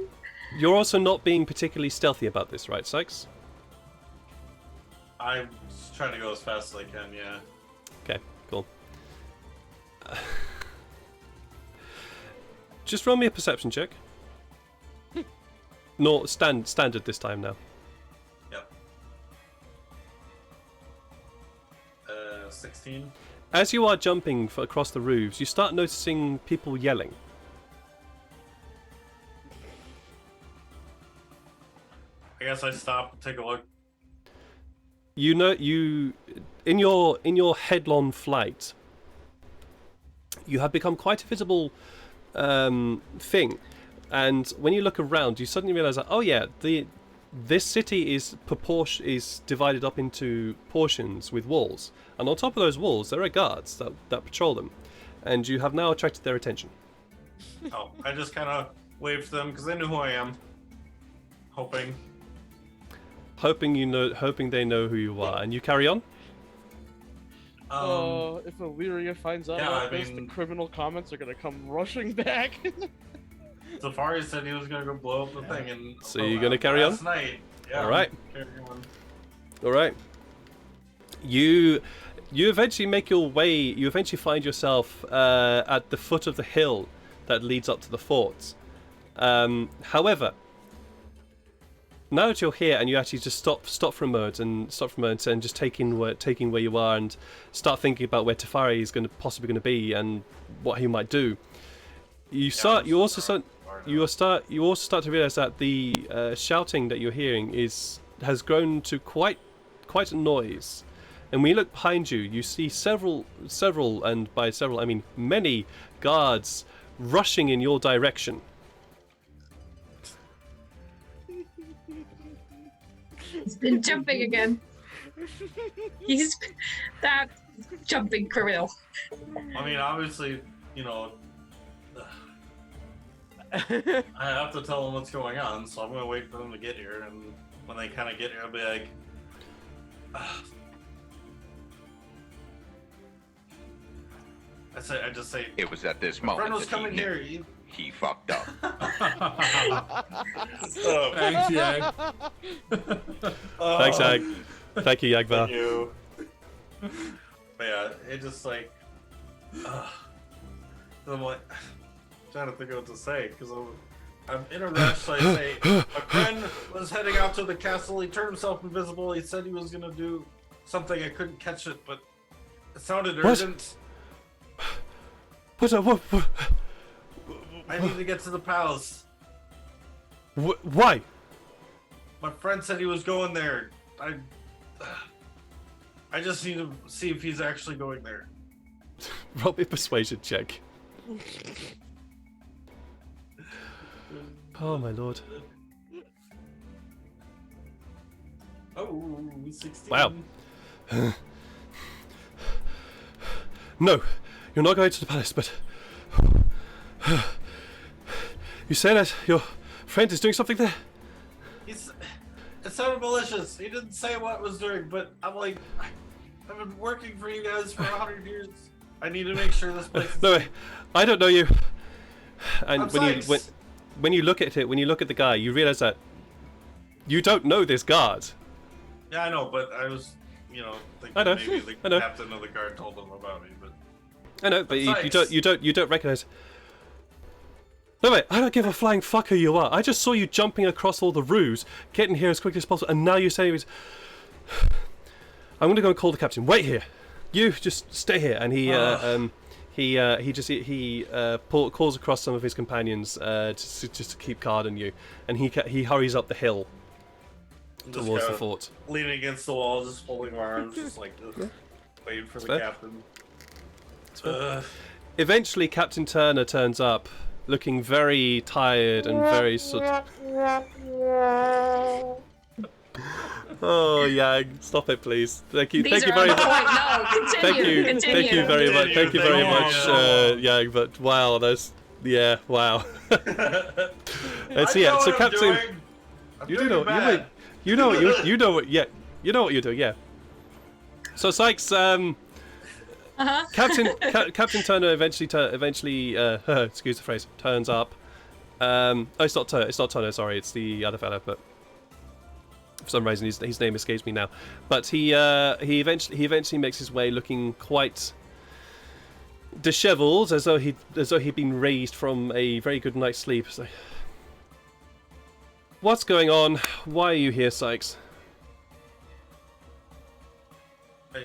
You're also not being particularly stealthy about this, right, Sykes? I'm just trying to go as fast as I can. Yeah. Okay, cool. Just roll me a perception check. standard this time now. Yep. 16. As you are jumping across the roofs, you start noticing people yelling. I guess I stop and take a look. You know, in your headlong flight, you have become quite a visible thing, and when you look around, you suddenly realize that, oh yeah, this city is divided up into portions with walls, and on top of those walls there are guards that patrol them, and you have now attracted their attention. Oh, I just kind of waved to them because they knew who I am. Hoping they know who you are, and you carry on. If Illyria finds out about this, the criminal comments are gonna come rushing back. Safari said he was gonna go blow up the thing, and so you're gonna carry on? Last night. Yeah, all right. Carry on. All right. You eventually make your way. You eventually find yourself at the foot of the hill that leads up to the fort. However, now that you're here and you actually just stop for a moment and just taking where you are and start thinking about where Teferi is possibly going to be and what he might do, you also start to realize that the shouting that you're hearing has grown to quite a noise. And when you look behind you, you see several, and by several I mean many guards rushing in your direction. He's been jumping again. He's that jumping criminal. I mean, obviously, I have to tell them what's going on, so I'm gonna wait for them to get here, and when they kind of get here, I'll be like, I just say, it was at this my moment friend was that coming here. he fucked up. Thanks, Jag. Thanks, Jag. Thank you, Yagvar. Thank you. But yeah, it just like, I'm like, trying to think of what to say, because I'm in a rush, so I say, my friend was heading out to the castle, he turned himself invisible, he said he was gonna do something, I couldn't catch it, but it sounded urgent. What? I need to get to the palace. Why? My friend said he was going there. I just need to see if he's actually going there. Roll me a persuasion check. Oh my lord. Oh, 16. Wow. No, you're not going to the palace, but you say that your friend is doing something there? It sounded malicious. He didn't say what was doing, but I'm like, I've been working for you guys for 100 years. I need to make sure this place is No way, I don't know you. And I'm when you look at it, when you look at the guy, you realize that you don't know this guard. Yeah, I know, but I was, thinking I know. maybe I the know. captain of the guard told them about me, but I know, but Sykes. you don't recognize. No wait, I don't give a flying fuck who you are. I just saw you jumping across all the roofs, getting here as quickly as possible, and now you're saying it was... I'm gonna go and call the captain. Wait here. You just stay here. And he calls across some of his companions just to keep guard on you, and he hurries up the hill just towards the kinda fort. leaning against the wall, just holding my arms, just like waiting for the fair. captain. Eventually, Captain Turner turns up, looking very tired and very sort of... Oh yeah, stop it, please. Thank you very much. No, continue. Thank you very much. Thank you very much, you. But wow, wow. And so I know so what Captain, I'm doing. I'm you doing do know, bad. you know what you know what you're doing, yeah. So Sykes, Captain Turner eventually, excuse the phrase, turns up. It's not Turner. Sorry, it's the other fella. But for some reason, his name escapes me now. But he eventually makes his way, looking quite dishevelled, as though he'd been raised from a very good night's sleep. So, What's going on? Why are you here, Sykes? I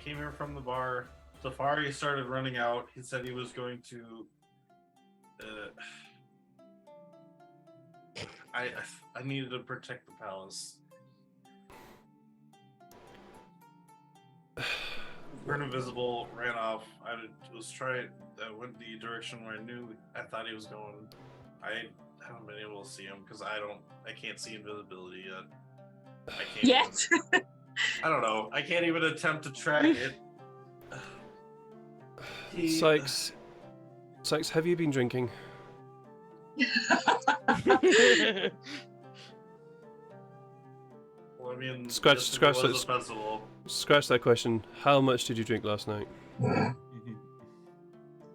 came here from the bar. Safari started running out. He said he was going to. I needed to protect the palace. Turned invisible, ran off. I went the direction where I thought he was going. I haven't been able to see him because I can't see invisibility yet. I can't. Yet? I don't know. I can't even attempt to track it. Sykes, have you been drinking? Well, I mean, Scratch it was that. a festival. Scratch that question. How much did you drink last night?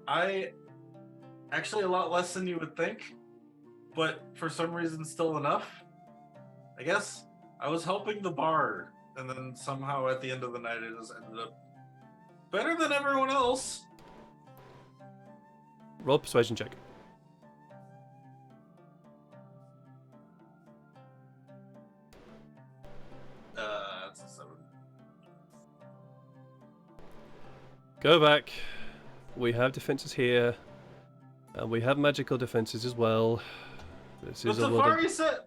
I actually a lot less than you would think, but for some reason still enough. I guess I was helping the bar, and then somehow at the end of the night it just ended up better than everyone else. Roll persuasion check. That's a 7. Go back. We have defenses here, and we have magical defenses as well. This is But a world Safari of, said.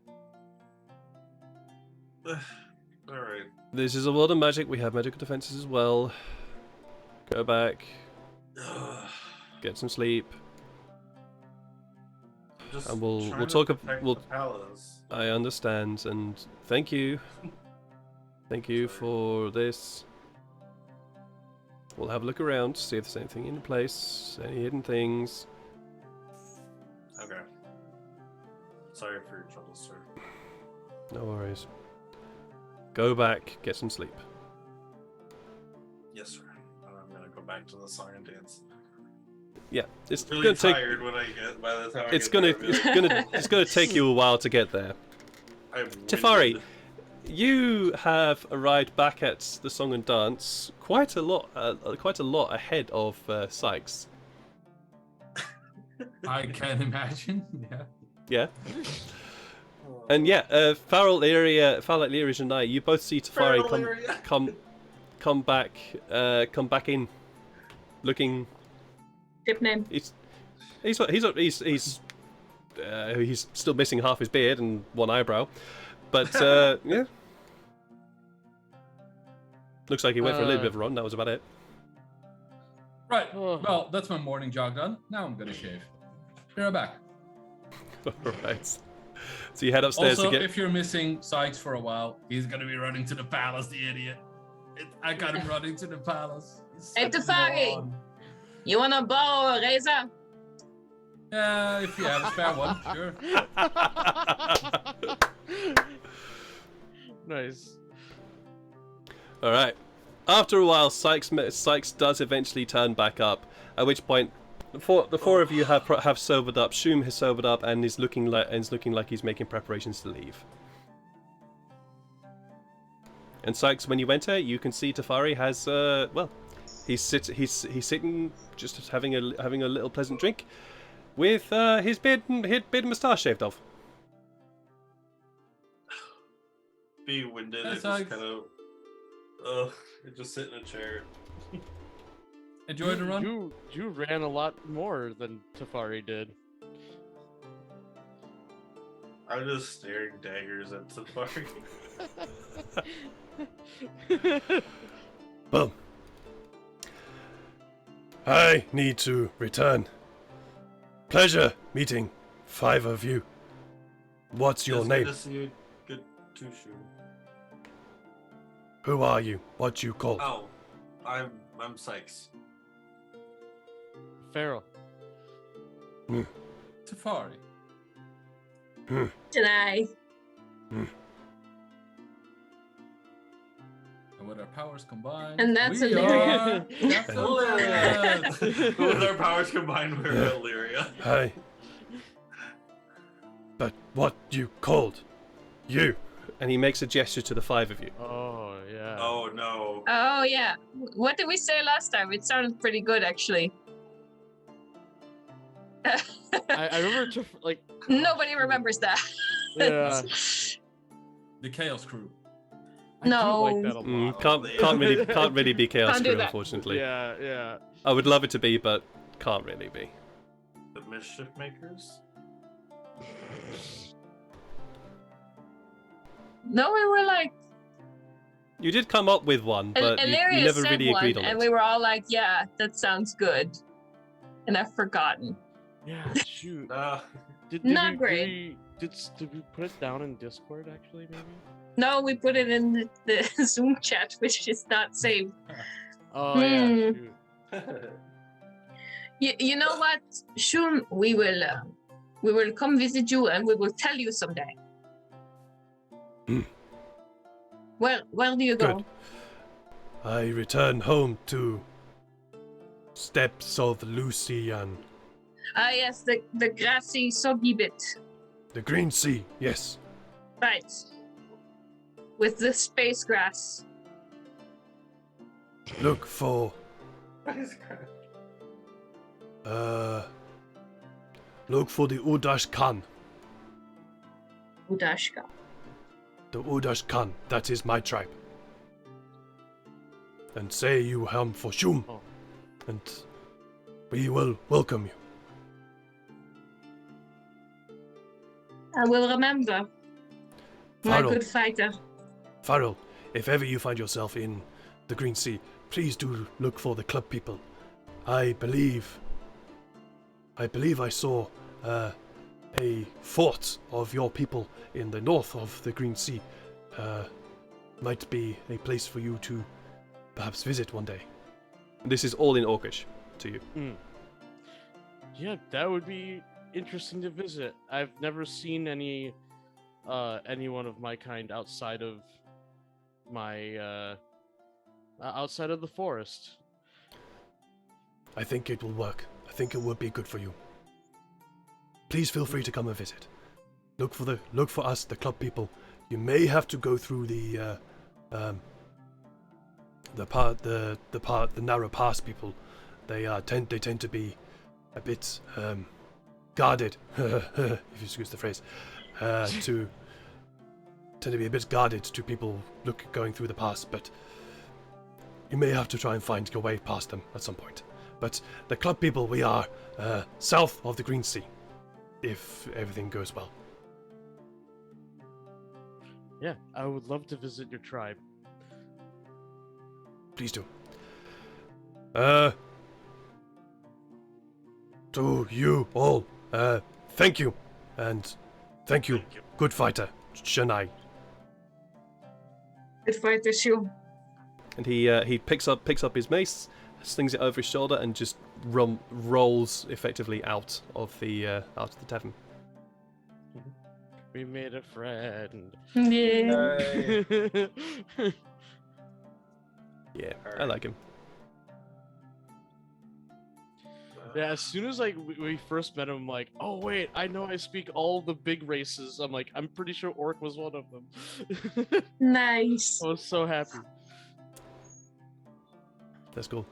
All right. this is a world of magic. We have magical defenses as well. Go back. Get some sleep. Just And we'll trying to talk. protect We'll. the palace. I understand, and thank you. Thank you for this. We'll have a look around, see if there's anything in place, any hidden things. Okay. Sorry for your trouble, sir. No worries. Go back, get some sleep. Yes, sir. I'm gonna go back to the song and dance. Yeah, it's Really gonna take. tired when I get by the time It's I gonna. get there, It's gonna. It's gonna take you a while to get there. I'm Tafari, winded. you have arrived back at the song and dance quite a lot ahead of Sykes. I can imagine. Yeah. Yeah. And yeah, Farrell area, Yannae, you both see Tafari Feral area. come back in, looking. Ship name. He's still missing half his beard and one eyebrow, but yeah. Looks like he went for a little bit of a run. That was about it. Right. Oh. Well, that's my morning jog done. Now I'm gonna shave. Be right back. All right. So you head upstairs Also, to get. if you're missing Sykes for a while, he's gonna be running to the palace, the idiot. I got him running to the palace. He's Hey, such a Tafari! moron. You wanna bow a razor? Yeah, if you have a spare one, sure. Nice. All right. After a while, Sykes does eventually turn back up. At which point, the four of you have sobered up. Shum has sobered up and is looking like he's making preparations to leave. And Sykes, when you enter, you can see Tafari has he's sitting just having a little pleasant drink with his beard and moustache shaved off. Being winded, That I just sucks. kind of. I just sit in a chair. Enjoy the run. You ran a lot more than Tafari did. I'm just staring daggers at Safari. Boom. I need to return. Pleasure meeting 5 of you. What's your It's name? Good to see you. Good to shoot. Who are you? What you called? Oh, I'm Sykes. Farrell. Tafari. Yannae. And with our powers combined, And that's we Illyria. are Captain With our powers combined, we're Illyria. Hi. But what you called? You. And he makes a gesture to the 5 of you. Oh yeah. Oh no. Oh yeah. What did we say last time? It sounded pretty good actually. I remember like Nobody remembers that. Yeah. The Chaos Crew. I do No. like that a lot. Can't really be Chaos Can't do Crew, that. unfortunately. Yeah. I would love it to be, but can't really be. The Mischief Makers? No, we were like, You did come up with one, but you Illyria never said really one, agreed on and it. we were all like, yeah, that sounds good. And I've forgotten. Yeah, shoot. Did Not we, great. Did we put it down in Discord, actually, maybe? No, we put it in the Zoom chat, which is not saved. Oh, yeah, Hmm. shoot. You know what, Shun? We will come visit you, and we will tell you someday. Well, where do you go? Good. I return home to steppes of Lucian. Ah, yes, the grassy, soggy bit. The Green Sea, yes. Right. With the space grass. Look for look for the Udash Khan. Udashka. The Udash Khan, that is my tribe. And say you come for Shum, Oh. and we will welcome you. I will remember. My Farrell, good fighter. Farrell, if ever you find yourself in the Green Sea, please do look for the club people. I believe I saw a fort of your people in the north of the Green Sea. Might be a place for you to perhaps visit one day. This is all in Orcish to you. Yeah, that would be interesting to visit. I've never seen anyone of my kind outside of my outside of the forest. I think it will work. I think it would be good for you. Please feel free to come and visit. Look for us, the club people. You may have to go through the narrow pass people. They tend to be a bit guarded, if you excuse the phrase, tend to be a bit guarded to people going through the pass, but you may have to try and find your way past them at some point. But the club people, we are south of the Green Sea, if everything goes well. Yeah, I would love to visit your tribe. Please do. To you all, thank you, and thank you, good fighter, Yannae. Good fighter, Shun. And he picks up his mace, slings it over his shoulder, and just rolls effectively out of the tavern. We made a friend. Yeah. Yeah, I like him. Yeah, as soon as we first met him, I'm like, oh wait, I know I speak all the big races. I'm like, I'm pretty sure Orc was one of them. Nice. I was so happy. That's cool.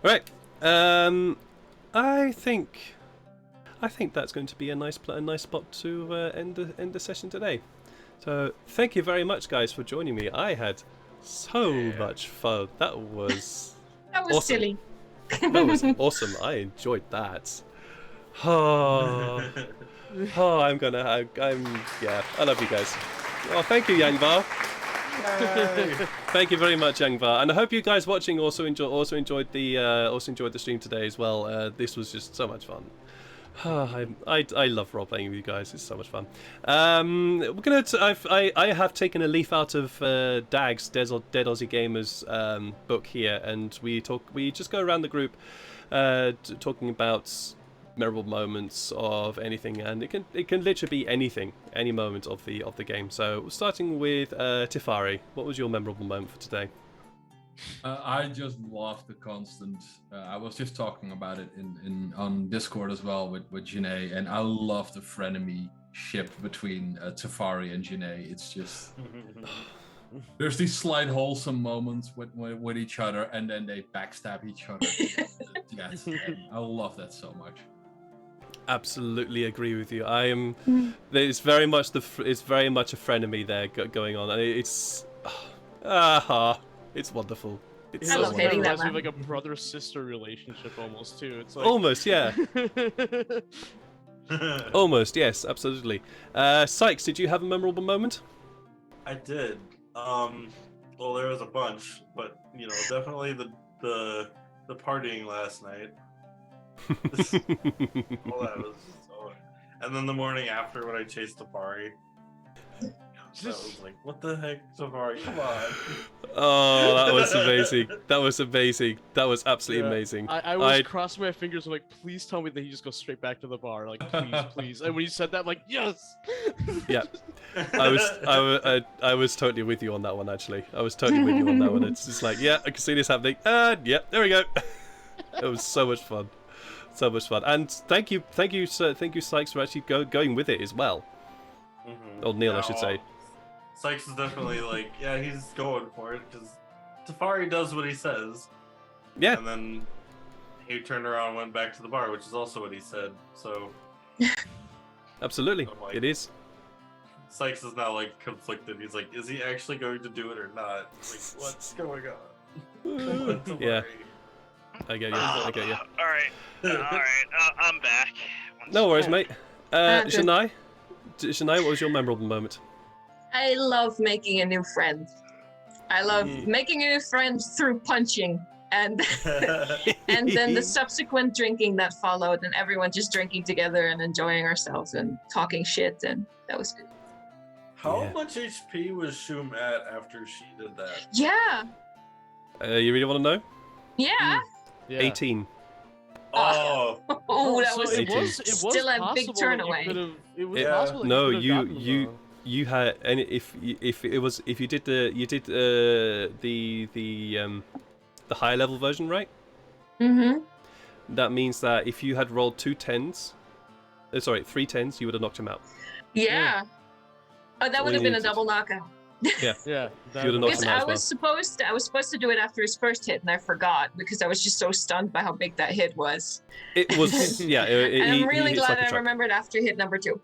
All right. I think that's going to be a nice spot to end the session today. So thank you very much, guys, for joining me. I had so much fun. That was awesome. Silly. That was awesome. I enjoyed that. Oh, I love you guys. Oh, thank you, Yangvar. Thank you very much, Yangvar, and I hope you guys watching also enjoyed the stream today as well. This was just so much fun. I love role playing with you guys. It's so much fun. I have taken a leaf out of Dag's Dead Aussie Gamers book here, and we just go around the group talking about memorable moments of anything, and it can literally be anything, any moment of the game. So starting with Tifari, what was your memorable moment for today? I just love the constant. I was just talking about it on Discord as well with Yannae, and I love the frenemy ship between Tefari and Yannae. It's just there's these slight wholesome moments with each other, and then they backstab each other. Yes, I love that so much. absolutely agree with you. I am. It's very much it's very much a frenemy there going on, and it's it's wonderful. It's I so love hating wonderful. that Reminds me of man. like a brother-sister relationship almost too. It's like Almost, yeah. Almost, yes, absolutely. Sykes, did you have a memorable moment? I did. Well, there was a bunch, but you know, definitely the partying last night. Well, that was so. And then the morning after when I chased Tafari, that was like, what the heck, Tafari? Come on. Oh, that was amazing. That was amazing. That was absolutely Yeah. amazing. I was crossing my fingers. I'm like, please tell me that he just goes straight back to the bar. Like, please, please. And when he said that, I'm like, yes. Yeah. I was totally with you on that one. Actually, I was totally with you on that one. It's just like, yeah, I can see this happening. Yeah, there we go. It was so much fun, so much fun. And thank you, Sykes, for actually going with it as well. Or Neil, I should say. Sykes is definitely like, yeah, he's going for it because Tafari does what he says. Yeah. And then he turned around and went back to the bar, which is also what he said. So. Absolutely, Like, it is. Sykes is now like conflicted. He's like, is he actually going to do it or not? Like, what's going on? Yeah. I get you. All right. I'm back. No worries, mate. Good. Yannae, what was your memorable moment? I love making a new friend. I love making a new friend through punching, and and then the subsequent drinking that followed, and everyone just drinking together and enjoying ourselves and talking shit, and that was good. How much HP was Shum at after she did that? Yeah. You really want to know? Yeah. 18. Oh. Oh, that So was it was still a big possible turn that you away. could've- It was Yeah. possible that No, you could've gotten them, though. you had, and if you did the higher level version, right? Mm-hmm. That means that if you had rolled 3 10s, you would have knocked him out. Yeah. Oh, that would have been a double knockout. Yeah. Yeah. that You'd have knocked Because him out I as well. was supposed to do it after his first hit, and I forgot because I was just so stunned by how big that hit was. It was, yeah. And I'm really hits glad like a I truck. remembered after hit number 2.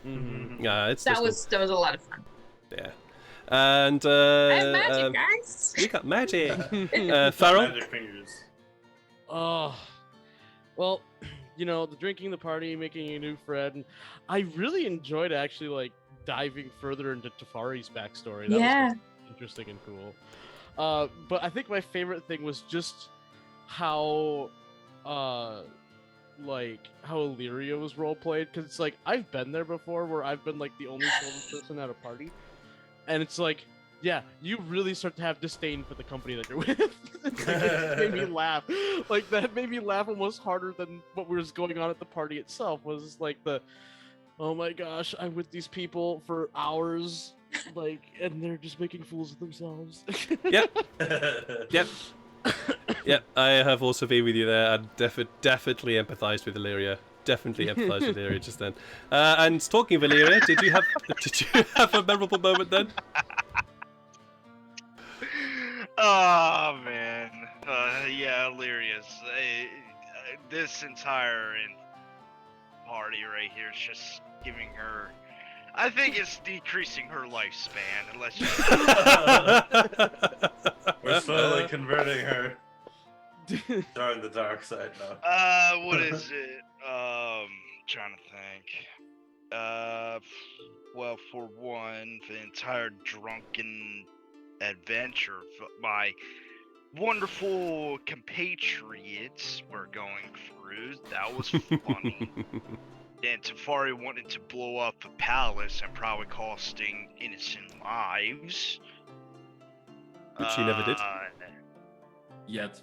Mhm. Yeah, That that's was a lot of fun. cool. Yeah. And I have magic, guys. you got magic. Farrell. Magic fingers. Oh, well, you know, the drinking, the party, making a new friend. I really enjoyed actually like diving further into Tafari's backstory. That Yeah. was interesting and cool. But I think my favorite thing was just how, like how Illyria was role played, because it's like I've been there before where I've been like the only solo person at a party, and it's like, yeah, you really start to have disdain for the company that you're with. It's like, it made me laugh. Like that made me laugh almost harder than what was going on at the party itself. Was like oh my gosh, I'm with these people for hours, like, and they're just making fools of themselves. Yep. Yep. Yep. I have also been with you there, and definitely empathized with Illyria. Definitely empathized with Illyria just then. And talking of Illyria, did you have a memorable moment then? Oh man, yeah, Illyria's. This entire party right here is just giving her. I think it's decreasing her lifespan. Let's just. We're slowly converting her. Join the dark side now. What is it? Trying to think. Well, for one, the entire drunken adventure my wonderful compatriots were going through. That was funny. And Tafari wanted to blow up a palace and probably costing innocent lives. Which she never did. Yet.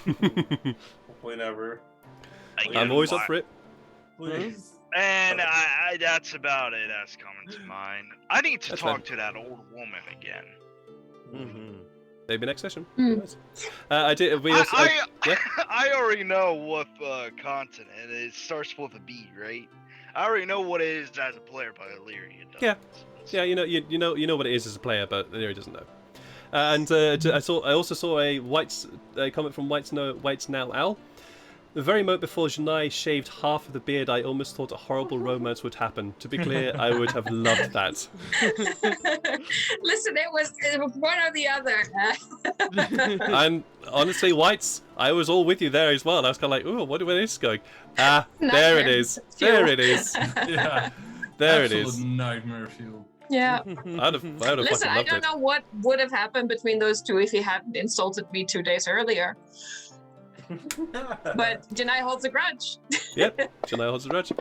Hopefully never. I'm always up for it. Please. And I that's about it that's coming to mind. I need to That's talk fine. to that old woman again. Mm-hmm. Maybe next session. Hmm. Nice. I did. We also. Yeah. I already know what continent it starts with a B, right? I already know what it is as a player, but Illyria doesn't. Yeah. Yeah, you know what it is as a player, but Illyria doesn't know. And I also saw a comment from White's Now Owl. The very moment before Yannae shaved half of the beard, I almost thought a horrible romance would happen. To be clear, I would have loved that. Listen, it was one or the other. And honestly, Whites, I was all with you there as well. I was kind of like, ooh, where is this going? Ah, there it is. There it is. Yeah. There it Absolute is. nightmare fuel. Yeah. I'd have Listen, fucking I loved don't it. know what would have happened between those two if he hadn't insulted me 2 days earlier. But Yannae holds a grudge. Yep, Yannae holds a grudge.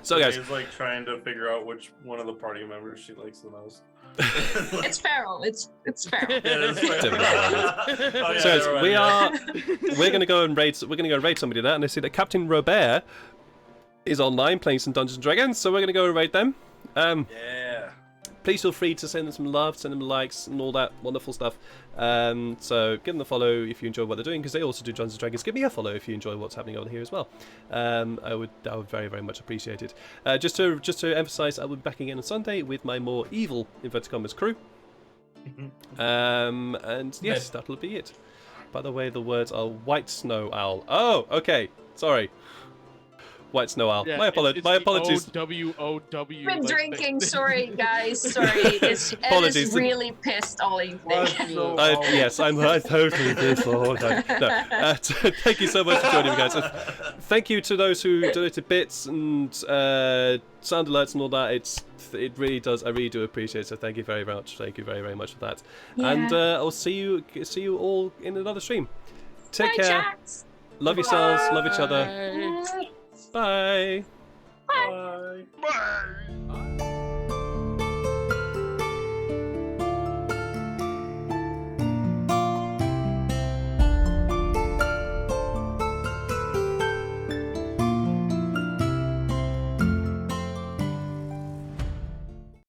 So guys, He's like trying to figure out which one of the party members she likes the most. It's Farrell. It's Farrell. Yeah, that's right. Oh, yeah, so you're right, we yeah. we're gonna go and raid. We're gonna go raid somebody there, and I see that Captain Robert is online playing some Dungeons and Dragons. So we're gonna go and raid them. Yeah. Please feel free to send them some love, send them likes, and all that wonderful stuff. So give them a follow if you enjoy what they're doing, because they also do Dungeons and Dragons. Give me a follow if you enjoy what's happening over here as well. I would very, very much appreciate it. Just to emphasise, I will be back again on Sunday with my more evil inverted commas crew. And yes, that'll be it. By the way, the words are White Snow Owl. Oh, okay. Sorry. White Snow Owl. Yeah, My apologies. O-W-O-W. Been like, drinking. Sorry, guys. Sorry. Ed Apologies. is really pissed all evening. Yes, I'm totally pissed the whole time. No, thank you so much for joining me, guys. Thank you to those who donated bits and sound alerts and all that. It really does. I really do appreciate it. So thank you very much. Thank you very, very much for that. Yeah. And I'll see you all in another stream. Take Bye, care. Jax. Love yourselves. Love each other. Bye. Bye. Bye. Bye. Bye.